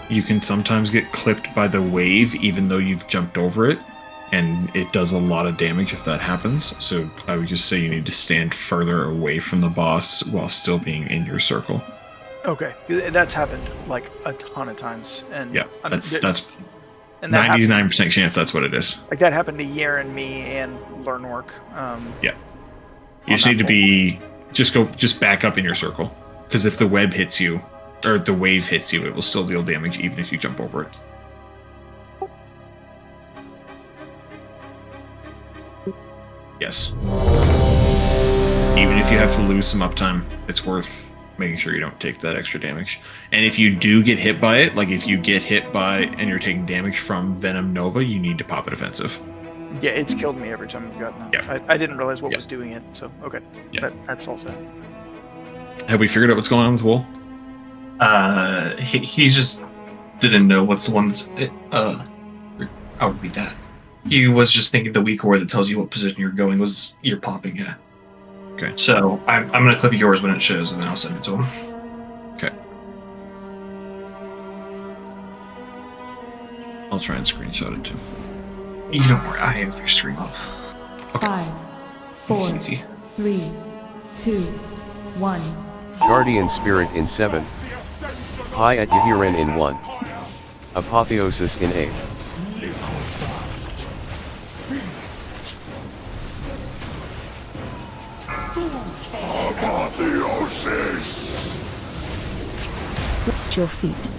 A: you can sometimes get clipped by the wave even though you've jumped over it, and it does a lot of damage if that happens. So I would just say you need to stand further away from the boss while still being in your circle.
F: Okay, that's happened like a ton of times, and
A: Yeah, that's
F: and that
A: 99% chance that's what it is.
F: like that happened to Yer and me and Lernwork.
A: Yeah. You just need to be just back up in your circle, because if the web hits you or the wave hits you, it will still deal damage even if you jump over it. Yes. Even if you have to lose some uptime, it's worth making sure you don't take that extra damage. And if you do get hit by it, like if you get hit by and you're taking damage from Venom Nova, you need to pop it offensive.
F: Yeah, it's killed me every time I've gotten that.
A: Yeah.
F: I didn't realize what was doing it, so okay.
A: Yeah.
F: That's all set.
A: Have we figured out what's going on with Wool?
E: He just didn't know what's the one that's. I'll repeat that. He was just thinking the weak core that tells you what position you're going was you're popping at.
A: Okay.
E: So I'm gonna clip yours when it shows, and then I'll send it to him.
A: Okay. I'll try and screenshot it too.
E: You don't worry, I have your stream up.
A: Okay.
Q: 5, 4, 3, 2, 1.
M: Guardian Spirit in 7. High at Yahiren in 1. Apotheosis in 8.
G: Apotheosis!
L: Watch your feet.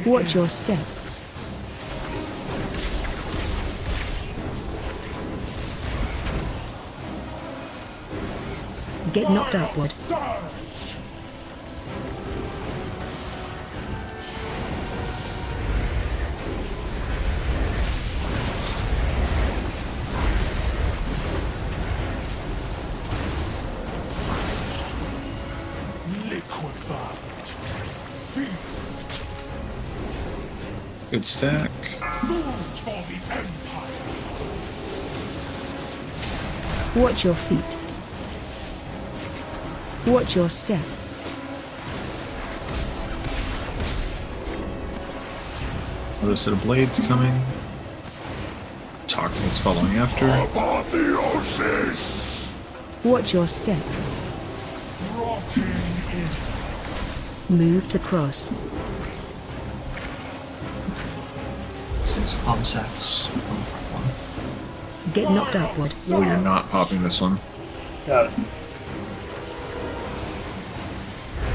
L: Watch your steps. Get knocked upward.
G: Liquefied. Feast.
A: Good stack.
G: Food for the Empire.
L: Watch your feet. Watch your step.
A: Another set of blades coming. Toxins following after.
G: Apotheosis.
L: Watch your step. Move to cross.
E: This is Omsax.
L: Get knocked upward.
A: Oh, you're not popping this one.
T: Got it.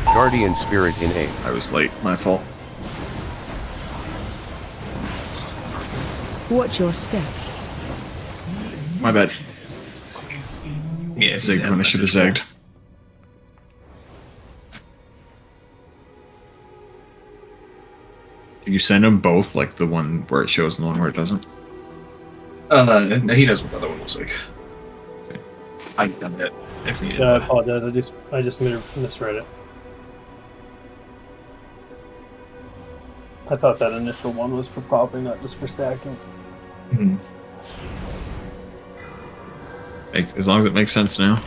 M: Guardian Spirit in 8.
A: I was late. My fault.
L: Watch your step.
A: My bad.
E: Yeah,
A: Zigged when I should have zagged. Did you send them both, like the one where it shows and the one where it doesn't?
E: No, he knows what the other one looks like.
A: Okay.
E: I can send it if needed.
T: Yeah, I apologize. I just misread it. I thought that initial one was for popping, not just for stacking.
E: Mm-hmm.
A: As long as it makes sense now.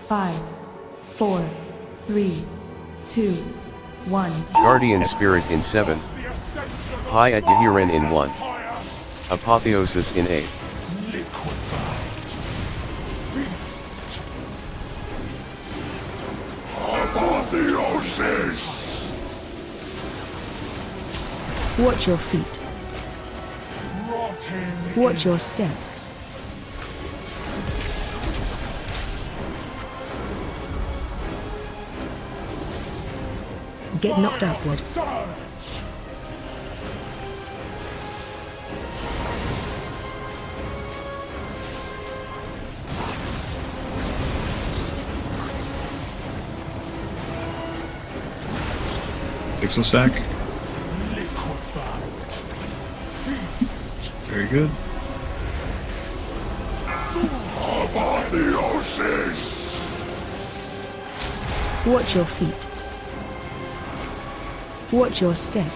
Q: Five, 4, 3, 2, 1.
M: Guardian Spirit in 7. High at Yahiren in 1. Apotheosis in 8.
G: Apotheosis!
L: Watch your feet. Watch your steps. Get knocked upward.
A: Pixel stack. Very good.
G: Apotheosis!
L: Watch your feet. Watch your step.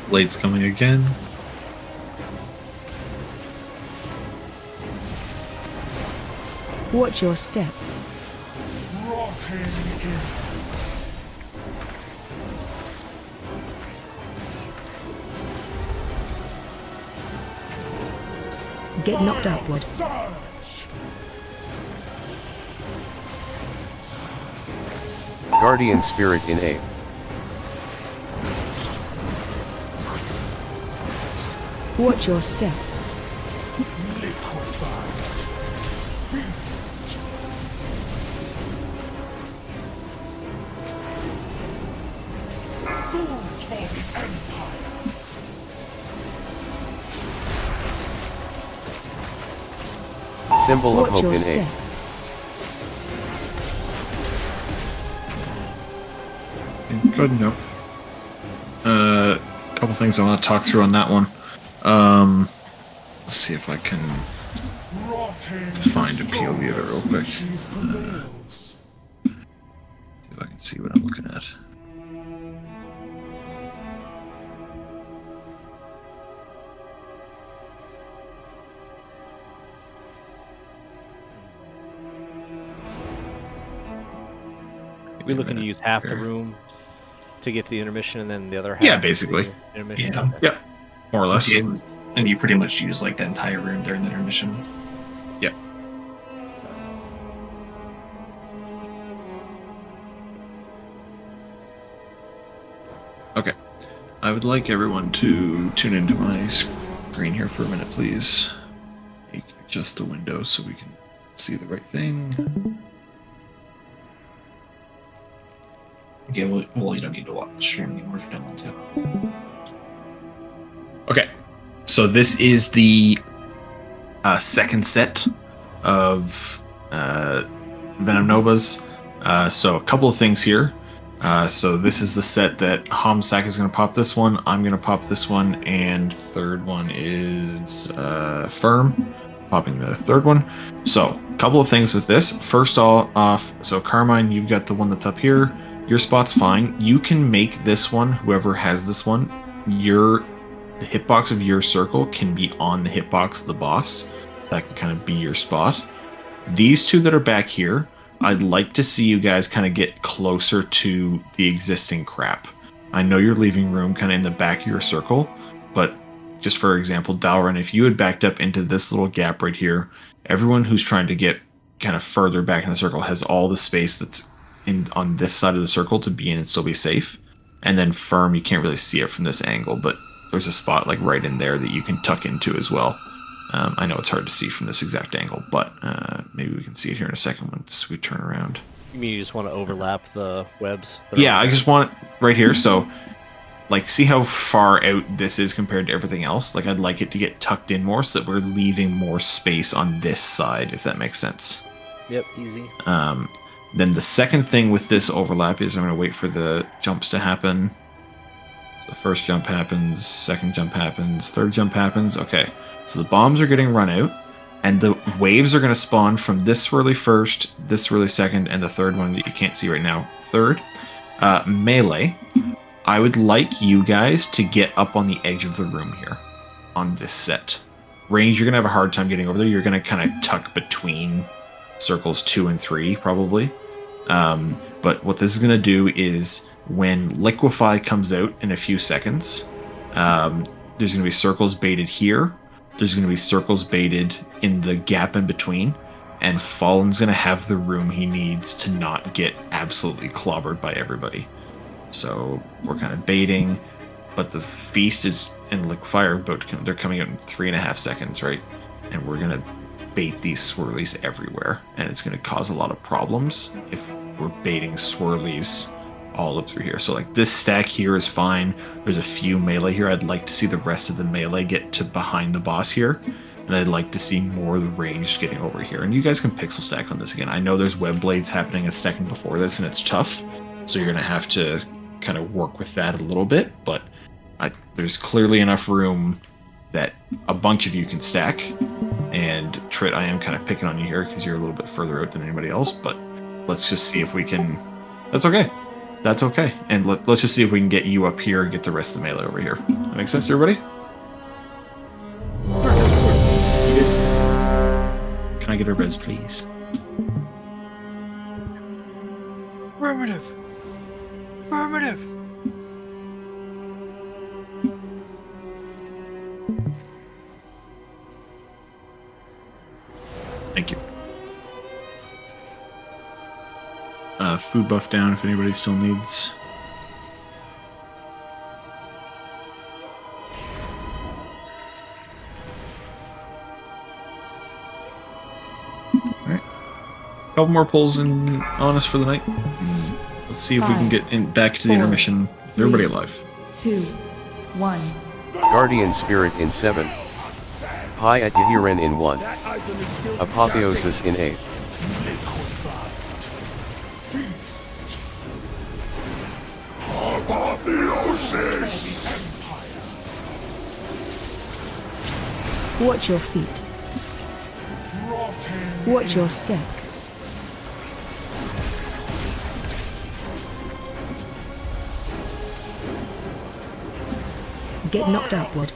A: Blade's coming again.
L: Watch your step. Get knocked upward.
M: Guardian Spirit in 8.
L: Watch your step.
M: Symbol of
L: Watch
M: hope
L: your
M: in
L: step.
M: A.
A: Good enough. A couple things I want to talk through on that one. Let's see if I can find a POV of it real quick. See if I can see what I'm looking at.
P: We're looking to use half the room to get to the intermission, and then the other half.
A: Yeah, basically.
P: Intermission.
E: Yeah.
A: Yep. More or less.
E: And you pretty much use like the entire room during the intermission.
A: Yep. Okay. I would like everyone to tune into my screen here for a minute, please. Adjust the window so we can see the right thing.
E: Okay, well, you don't need to watch the stream anymore if you don't want to.
A: Okay, so this is the second set of Venom Novas. So a couple of things here. So this is the set that Homsack is going to pop this one, I'm going to pop this one, and third one is Firm, popping the third one. So a couple of things with this. First off, so Carmine, you've got the one that's up here. Your spot's fine. You can make this one, whoever has this one, the hitbox of your circle can be on the hitbox of the boss. That can kind of be your spot. These two that are back here, I'd like to see you guys kind of get closer to the existing crap. I know you're leaving room kind of in the back of your circle, but just for example, Dalrin, if you had backed up into this little gap right here, everyone who's trying to get kind of further back in the circle has all the space that's on this side of the circle to be in and still be safe. And then Firm, you can't really see it from this angle, but there's a spot like right in there that you can tuck into as well. I know it's hard to see from this exact angle, but maybe we can see it here in a second once we turn around.
P: You mean you just want to overlap the webs?
A: Yeah, I just want it right here. So, like, see how far out this is compared to everything else? Like, I'd like it to get tucked in more so that we're leaving more space on this side, if that makes sense.
P: Yep, easy.
A: Then the second thing with this overlap is I'm going to wait for the jumps to happen. So the first jump happens, second jump happens, third jump happens. Okay, so the bombs are getting run out, and the waves are going to spawn from this swirly first, this swirly second, and the third one that you can't see right now, third. Melee, I would like you guys to get up on the edge of the room here on this set. Range, you're going to have a hard time getting over there. You're going to kind of tuck between circles 2 and 3, probably. But what this is going to do is when Liquefy comes out in a few seconds, there's going to be circles baited here. There's going to be circles baited in the gap in between. And Fallen's going to have the room he needs to not get absolutely clobbered by everybody. So we're kind of baiting. But the Feast is and Liquefy are about to come. They're coming out in 3.5 seconds, right? And we're going to bait these swirlies everywhere, and it's going to cause a lot of problems if we're baiting swirlies all up through here. So like this stack here is fine. There's a few melee here. I'd like to see the rest of the melee get to behind the boss here, and I'd like to see more of the range getting over here. And you guys can pixel stack on this again. I know there's web blades happening a second before this, and it's tough, so you're going to have to kind of work with that a little bit, but there's clearly enough room that a bunch of you can stack. And Trit, I am kind of picking on you here because you're a little bit further out than anybody else, but let's just see if we can... That's okay. That's okay. And let's just see if we can get you up here and get the rest of the melee over here. That makes sense to everybody? Can I get a res, please?
F: Affirmative. Affirmative.
A: Thank you. Food buff down if anybody still needs. couple more pulls on us for the night. Let's see if we can get back to the intermission. Everybody alive.
Q: 2, 1.
M: Guardian Spirit in 7. High at Yahiren in 1. Apotheosis in 8.
G: Apotheosis!
L: Watch your feet. Watch your step. Get knocked upward.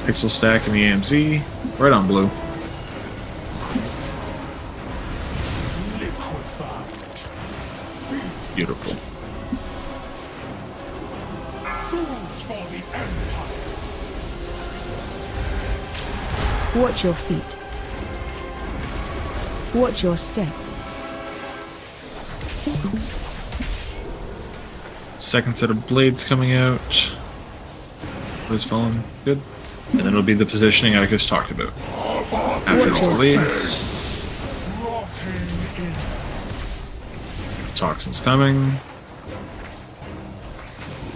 A: Pixel stack in the AMZ. Right on, blue. Beautiful.
L: Watch your feet. Watch your step.
A: Second set of blades coming out. Who's falling? Good. And then it'll be the positioning I just talked about. After these blades. Toxins coming.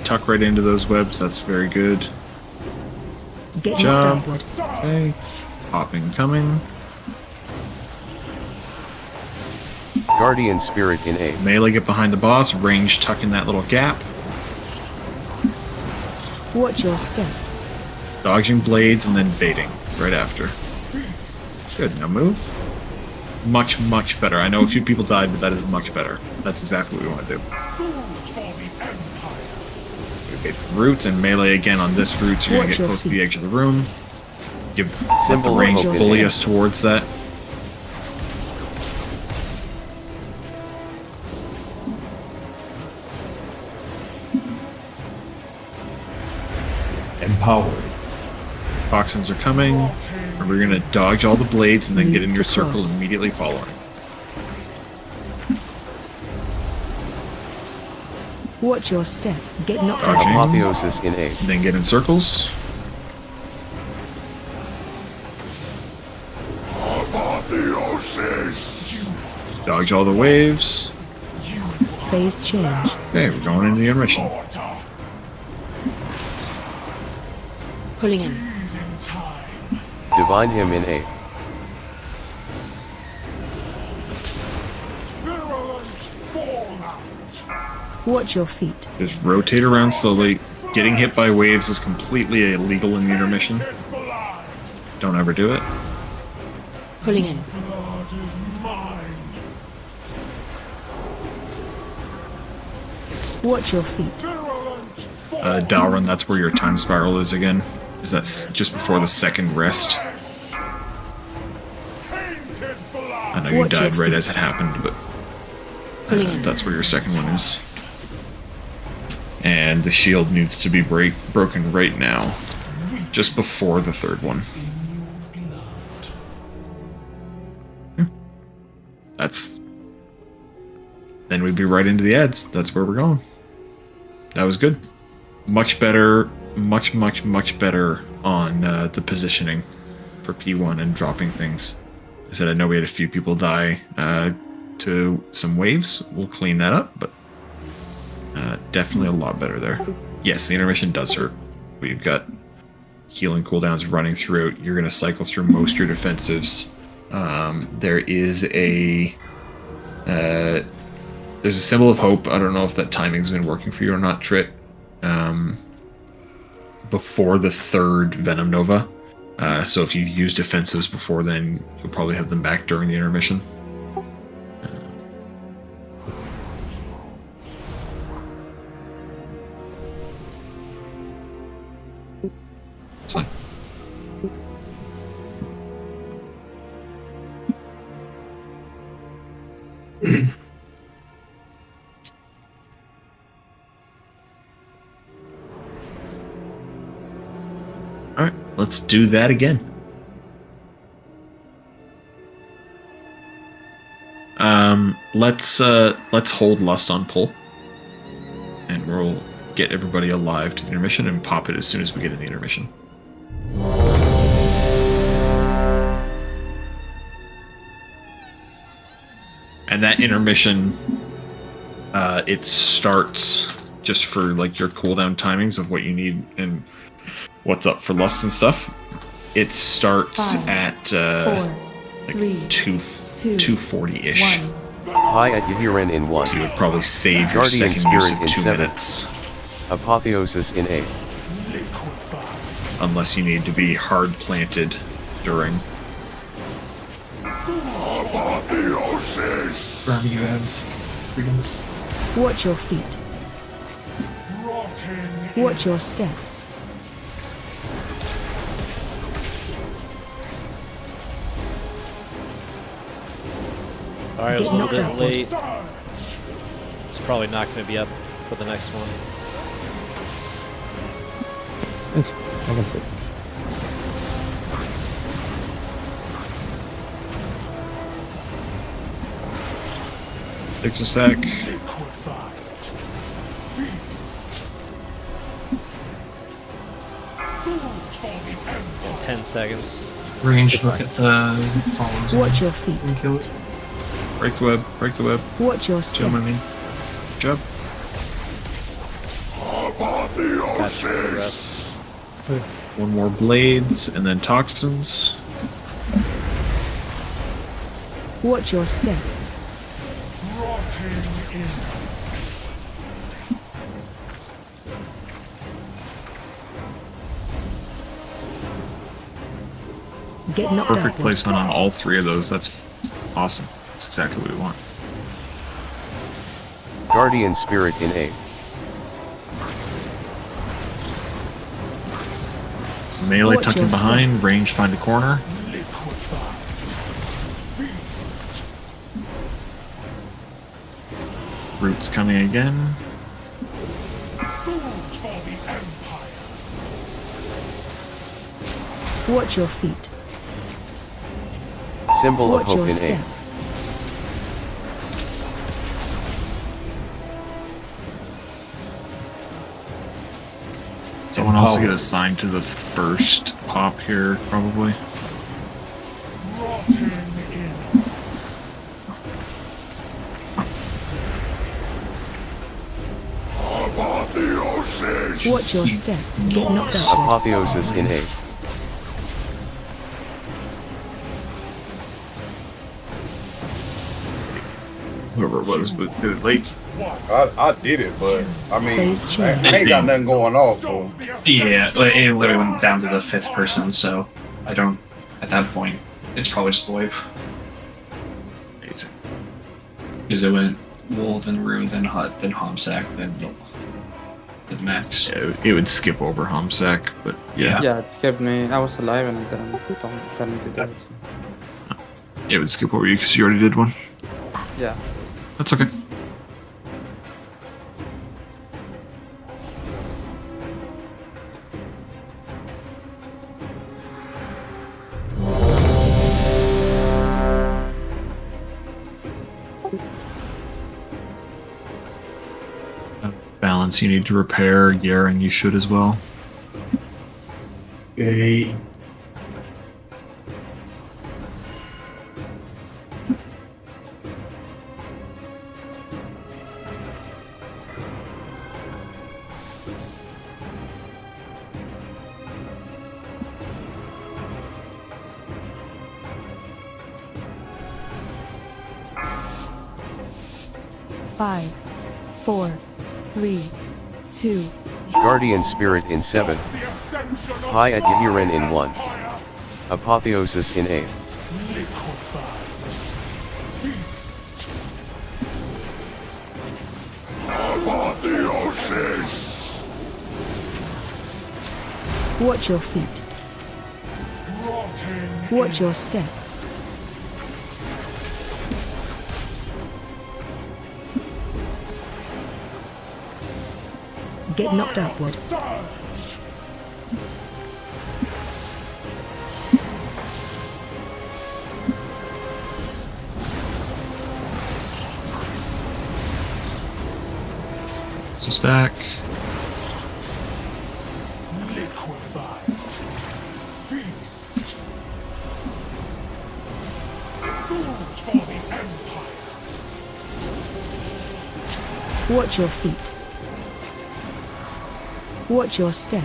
A: Tuck right into those webs, that's very good.
L: Get
A: job.
L: upward.
A: Okay. Popping coming.
M: Guardian Spirit in 8.
A: Melee get behind the boss, range tuck in that little gap.
L: Watch your step.
A: Dodging blades and then baiting right after. Good, now move. Much, much better. I know a few people died, but that is much better. That's exactly what we want to do. Okay, roots and melee again on this route, so you're going to get close to the edge of the room. Let the range bully us towards that.
J: Empowered.
A: Toxins are coming. And we're going to dodge all the blades and then get in your circle immediately following.
L: Watch your step. Get knocked
A: Dodging.
M: Apotheosis in 8.
A: Then get in circles.
G: Apotheosis!
A: Dodge all the waves.
L: Phase change.
A: Okay, we're going into the intermission.
L: Pulling in.
M: Divine Him in 8.
L: Watch your feet.
A: Just rotate around slowly. Getting hit by waves is completely illegal in the intermission. Don't ever do it.
L: Pulling in. Watch your feet.
A: Dalrun, that's where your time spiral is again. Is that just before the second rest? I know you died right as it happened, but that's where your second one is. And the shield needs to be broken right now, just before the third one. Then we'd be right into the ads. That's where we're going. That was good. Much better, much better on the positioning for P1 and dropping things. I said I know we had a few people die to some waves. We'll clean that up, but definitely a lot better there. Yes, the intermission does hurt. We've got healing cooldowns running throughout. You're going to cycle through most of your defensives. There is a there's a symbol of hope. I don't know if that timing's been working for you or not, Trit. Before the third Venom Nova. So if you use defensives before then, you'll probably have them back during the intermission. It's fine. All right, let's do that again. Let's hold Lust on pull, and we'll get everybody alive to the intermission and pop it as soon as we get in the intermission. And that intermission, it starts just for like your cooldown timings of what you need and what's up for lust and stuff. It starts at 240-ish.
M: High at Yahiren in 1.
A: So you would probably save your
M: Guardian
A: second use
M: Spirit
A: of
M: in
A: 2
M: 7.
A: minutes.
M: Apotheosis in 8.
A: Unless you need to be hard planted during.
L: Watch your feet. Watch your steps.
P: Alright, it was a little bit
L: knocked out.
P: late. It's probably not going to be up for the next one.
D: I can see.
A: Takes a stack.
P: In 10 seconds.
E: Range, look at the fallen zone.
L: Watch your feet.
E: And kill it.
A: Break the web, break the web.
L: Watch your step.
A: Jump, I mean. Jump. One more blades, and then toxins.
L: Watch your step. Get knocked
A: Perfect
L: outward.
A: placement on all 3 of those. That's awesome. That's exactly what we want.
M: Guardian Spirit in 8.
A: Melee
L: Watch
A: tucking
L: your step.
A: behind, range find a corner. Roots coming again.
L: Watch your feet.
M: Symbol of
L: Watch
M: Hope
L: your
M: in 8.
L: step.
A: Someone else will get assigned to the first pop here, probably.
L: Watch your step. Get knocked outward.
M: Apotheosis in 8.
A: Whoever it was, but did it late.
B: I did it, but I mean,
L: Phase
B: I ain't got nothing going on, so.
E: Yeah, it literally went down to the 5th person, so I don't. At that point, it's probably just the wipe.
A: Amazing.
E: Because it went Wool, then Rue, then Hut, then Homsack, then Max.
A: Yeah, it would skip over Homsack, but yeah.
I: Yeah, it kept me. I was alive and it didn't do that.
A: It would skip over you because you already did one.
I: Yeah.
A: That's okay. Balance you need to repair. Yaren, you should as well.
J: Okay.
L: Five, 4, 3, 2.
M: Guardian Spirit in 7. High at Yahiren in 1. Apotheosis in 8.
L: Watch your feet. Watch your steps. Get knocked outward.
A: So stack.
L: Watch your feet. Watch your step.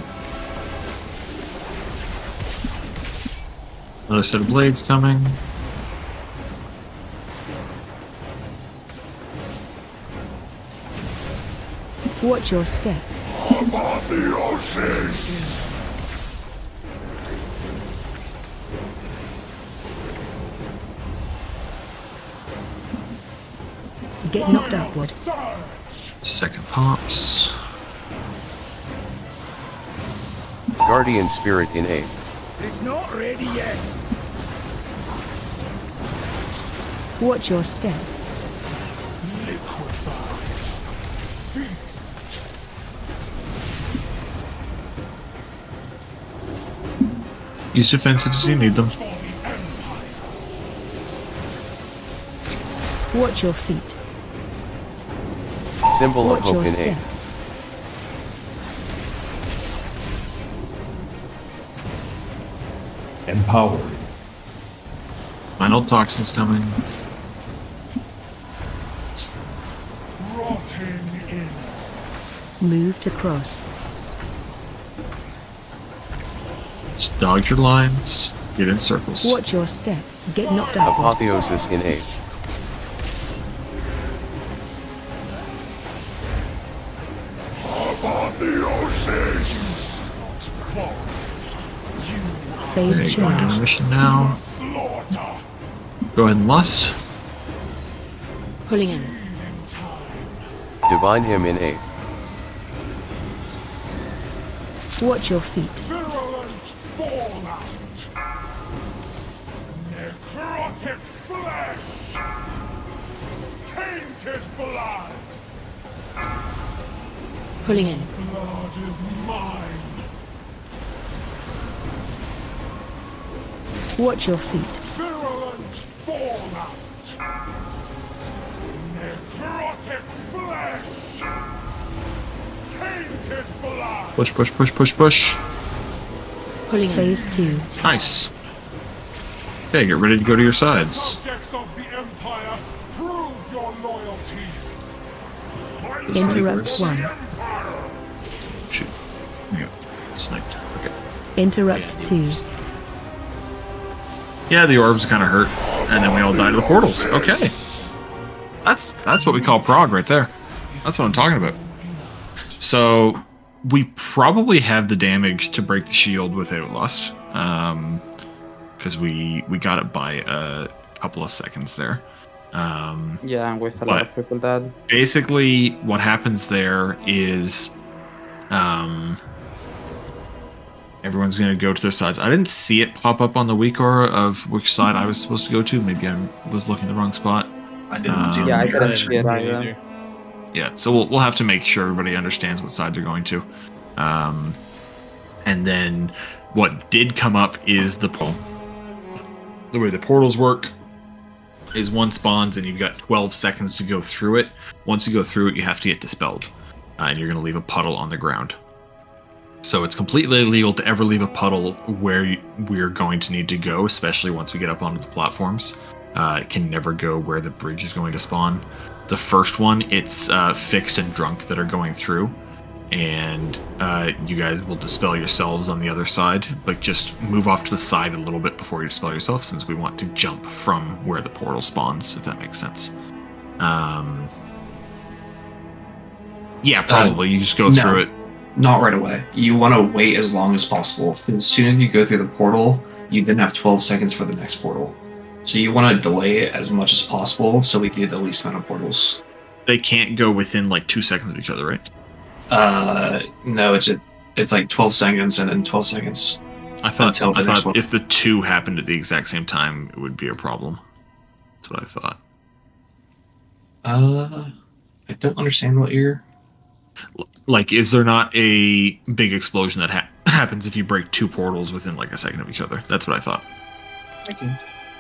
A: Another set of blades coming.
L: Watch your step.
G: Apotheosis.
L: Get knocked upward.
A: Second pops.
M: Guardian Spirit in 8.
G: It's not ready yet.
L: Watch your step.
A: Use defensives as you need them.
L: Watch your feet.
M: Symbol of
L: Watch your
M: Hope in 8.
L: step.
A: Empowered. Final toxins coming.
L: Move to cross.
A: Just dodge your lines. Get in circles.
L: Watch your step. Get knocked upward.
M: Apotheosis in 8.
G: Apotheosis.
L: Phase
A: Okay, going
L: change.
A: to mission now. Go ahead and lust.
L: Pulling in.
M: Divine Hymn in 8.
L: Watch your feet.
G: Virulent fallout. Necrotic flesh. Tainted blood.
L: Pulling in.
G: Blood is mine.
L: Watch your feet.
G: Virulent fallout. Necrotic flesh. Tainted blood.
A: Push, push, push, push, push.
L: Pulling in. Phase 2.
A: Nice. Okay, get ready to go to your sides.
G: Subjects of the Empire, prove your loyalty.
L: Interrupt 1.
A: Shoot. There you go. Sniped. Okay.
L: Interrupt 2.
A: Yeah, the orbs kind of hurt, and then we all died to the portals. Okay. That's what we call prog right there. That's what I'm talking about. So we probably have the damage to break the shield without lust, because we got it by a couple of seconds there.
I: Yeah, and with a lot of people dead.
A: Basically, what happens there is, everyone's going to go to their sides. I didn't see it pop up on the weak aura of which side I was supposed to go to. Maybe I was looking the wrong spot.
E: I didn't see it.
I: Yeah, I didn't see it either.
A: Yeah, so we'll have to make sure everybody understands what side they're going to. And then what did come up is the portal. The way the portals work is one spawns and you've got 12 seconds to go through it. Once you go through it, you have to get dispelled. And you're going to leave a puddle on the ground. So it's completely illegal to ever leave a puddle where we're going to need to go, especially once we get up onto the platforms. It can never go where the bridge is going to spawn. The first one, it's Fixed and Drunk that are going through. And you guys will dispel yourselves on the other side, but just move off to the side a little bit before you dispel yourself, since we want to jump from where the portal spawns, if that makes sense. Yeah, probably. You just go through it.
E: Not right away. You want to wait as long as possible. As soon as you go through the portal, you then have 12 seconds for the next portal. So you want to delay it as much as possible so we get the least amount of portals.
A: They can't go within like 2 seconds of each other, right?
E: No, it's like 12 seconds and then 12 seconds.
A: I thought if the two happened at the exact same time, it would be a problem. That's what I thought.
E: I don't understand what you're...
A: Like, is there not a big explosion that happens if you break two portals within like a second of each other? That's what I thought.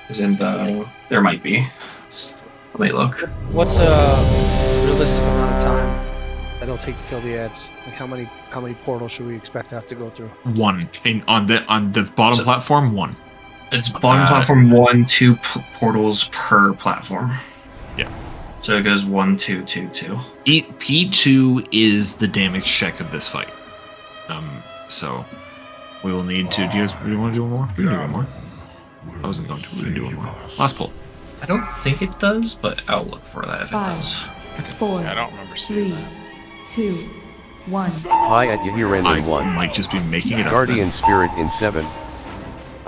E: As in, there might be. Let me look.
O: What's a realistic amount of time that it'll take to kill the ads? Like how many portals should we expect to have to go through?
A: One on the bottom platform. One.
E: It's bottom platform 1, 2 portals per platform.
A: Yeah.
E: So it goes 1, 2, 2, 2.
A: P2 is the damage check of this fight. So we will need to. Do you want to do one more? We can do one more. I wasn't going to. We can do one more. Last pull.
E: I don't think it does, but I'll look for that if it does.
Q: 4,
C: I don't remember seeing
Q: 3, 2, 1.
M: Pi at Yahiren in 1.
A: Might just be making it up.
M: Guardian Spirit in 7.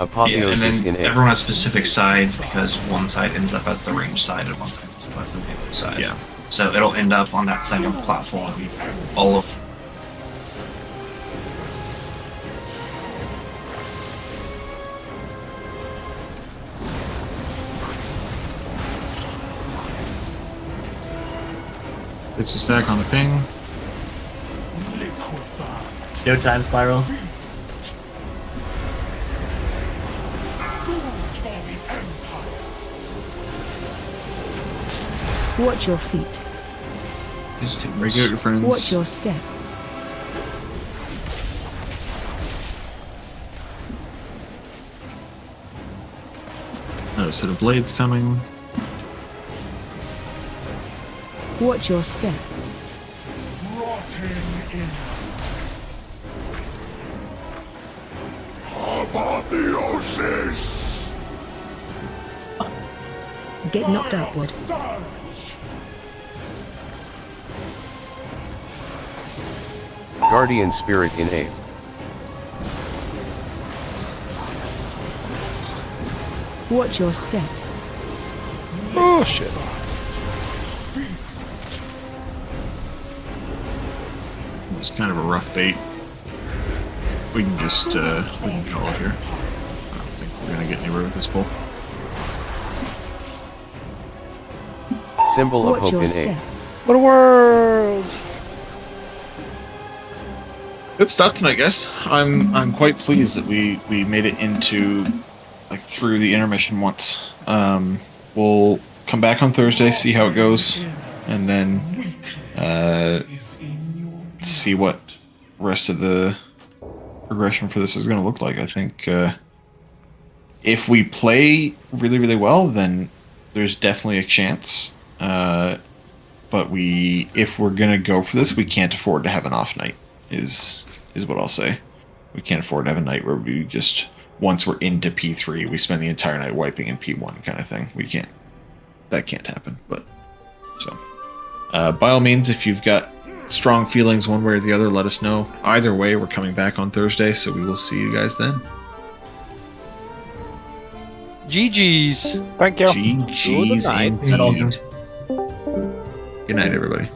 M: Apotheosis
E: and then
M: in 8.
E: everyone has specific sides because one side ends up as the range side and one side ends up as the melee side.
A: Yeah.
E: So it'll end up on that second platform. All of
A: It's a stack on the ping.
K: No time spiral.
L: Watch your feet.
A: Regular friends.
L: Watch your step.
A: Another set of blades coming.
L: Watch your step.
G: Apotheosis!
L: Get knocked upward.
M: Guardian Spirit in 8.
L: Watch your step.
O: Oh shit.
A: It's kind of a rough bait. We can just we can call it here. I don't think we're gonna get anywhere with this pull.
M: Symbol of
L: Watch
M: Hope
L: your
M: in
L: step.
M: 8.
O: What a world!
A: Good stuff tonight, guys. I'm quite pleased that we made it into like through the intermission once. We'll come back on Thursday, see how it goes, and then see what rest of the progression for this is going to look like. I think if we play really, really well, then there's definitely a chance. But if we're going to go for this, we can't afford to have an off night. Is what I'll say. We can't afford to have a night where we just, once we're into P3, we spend the entire night wiping in P1 kind of thing. We can't. That can't happen. But so, by all means, if you've got strong feelings one way or the other, let us know. Either way, we're coming back on Thursday, so we will see you guys then.
O: GG's. Thank you.
A: GG's indeed. Good night, everybody.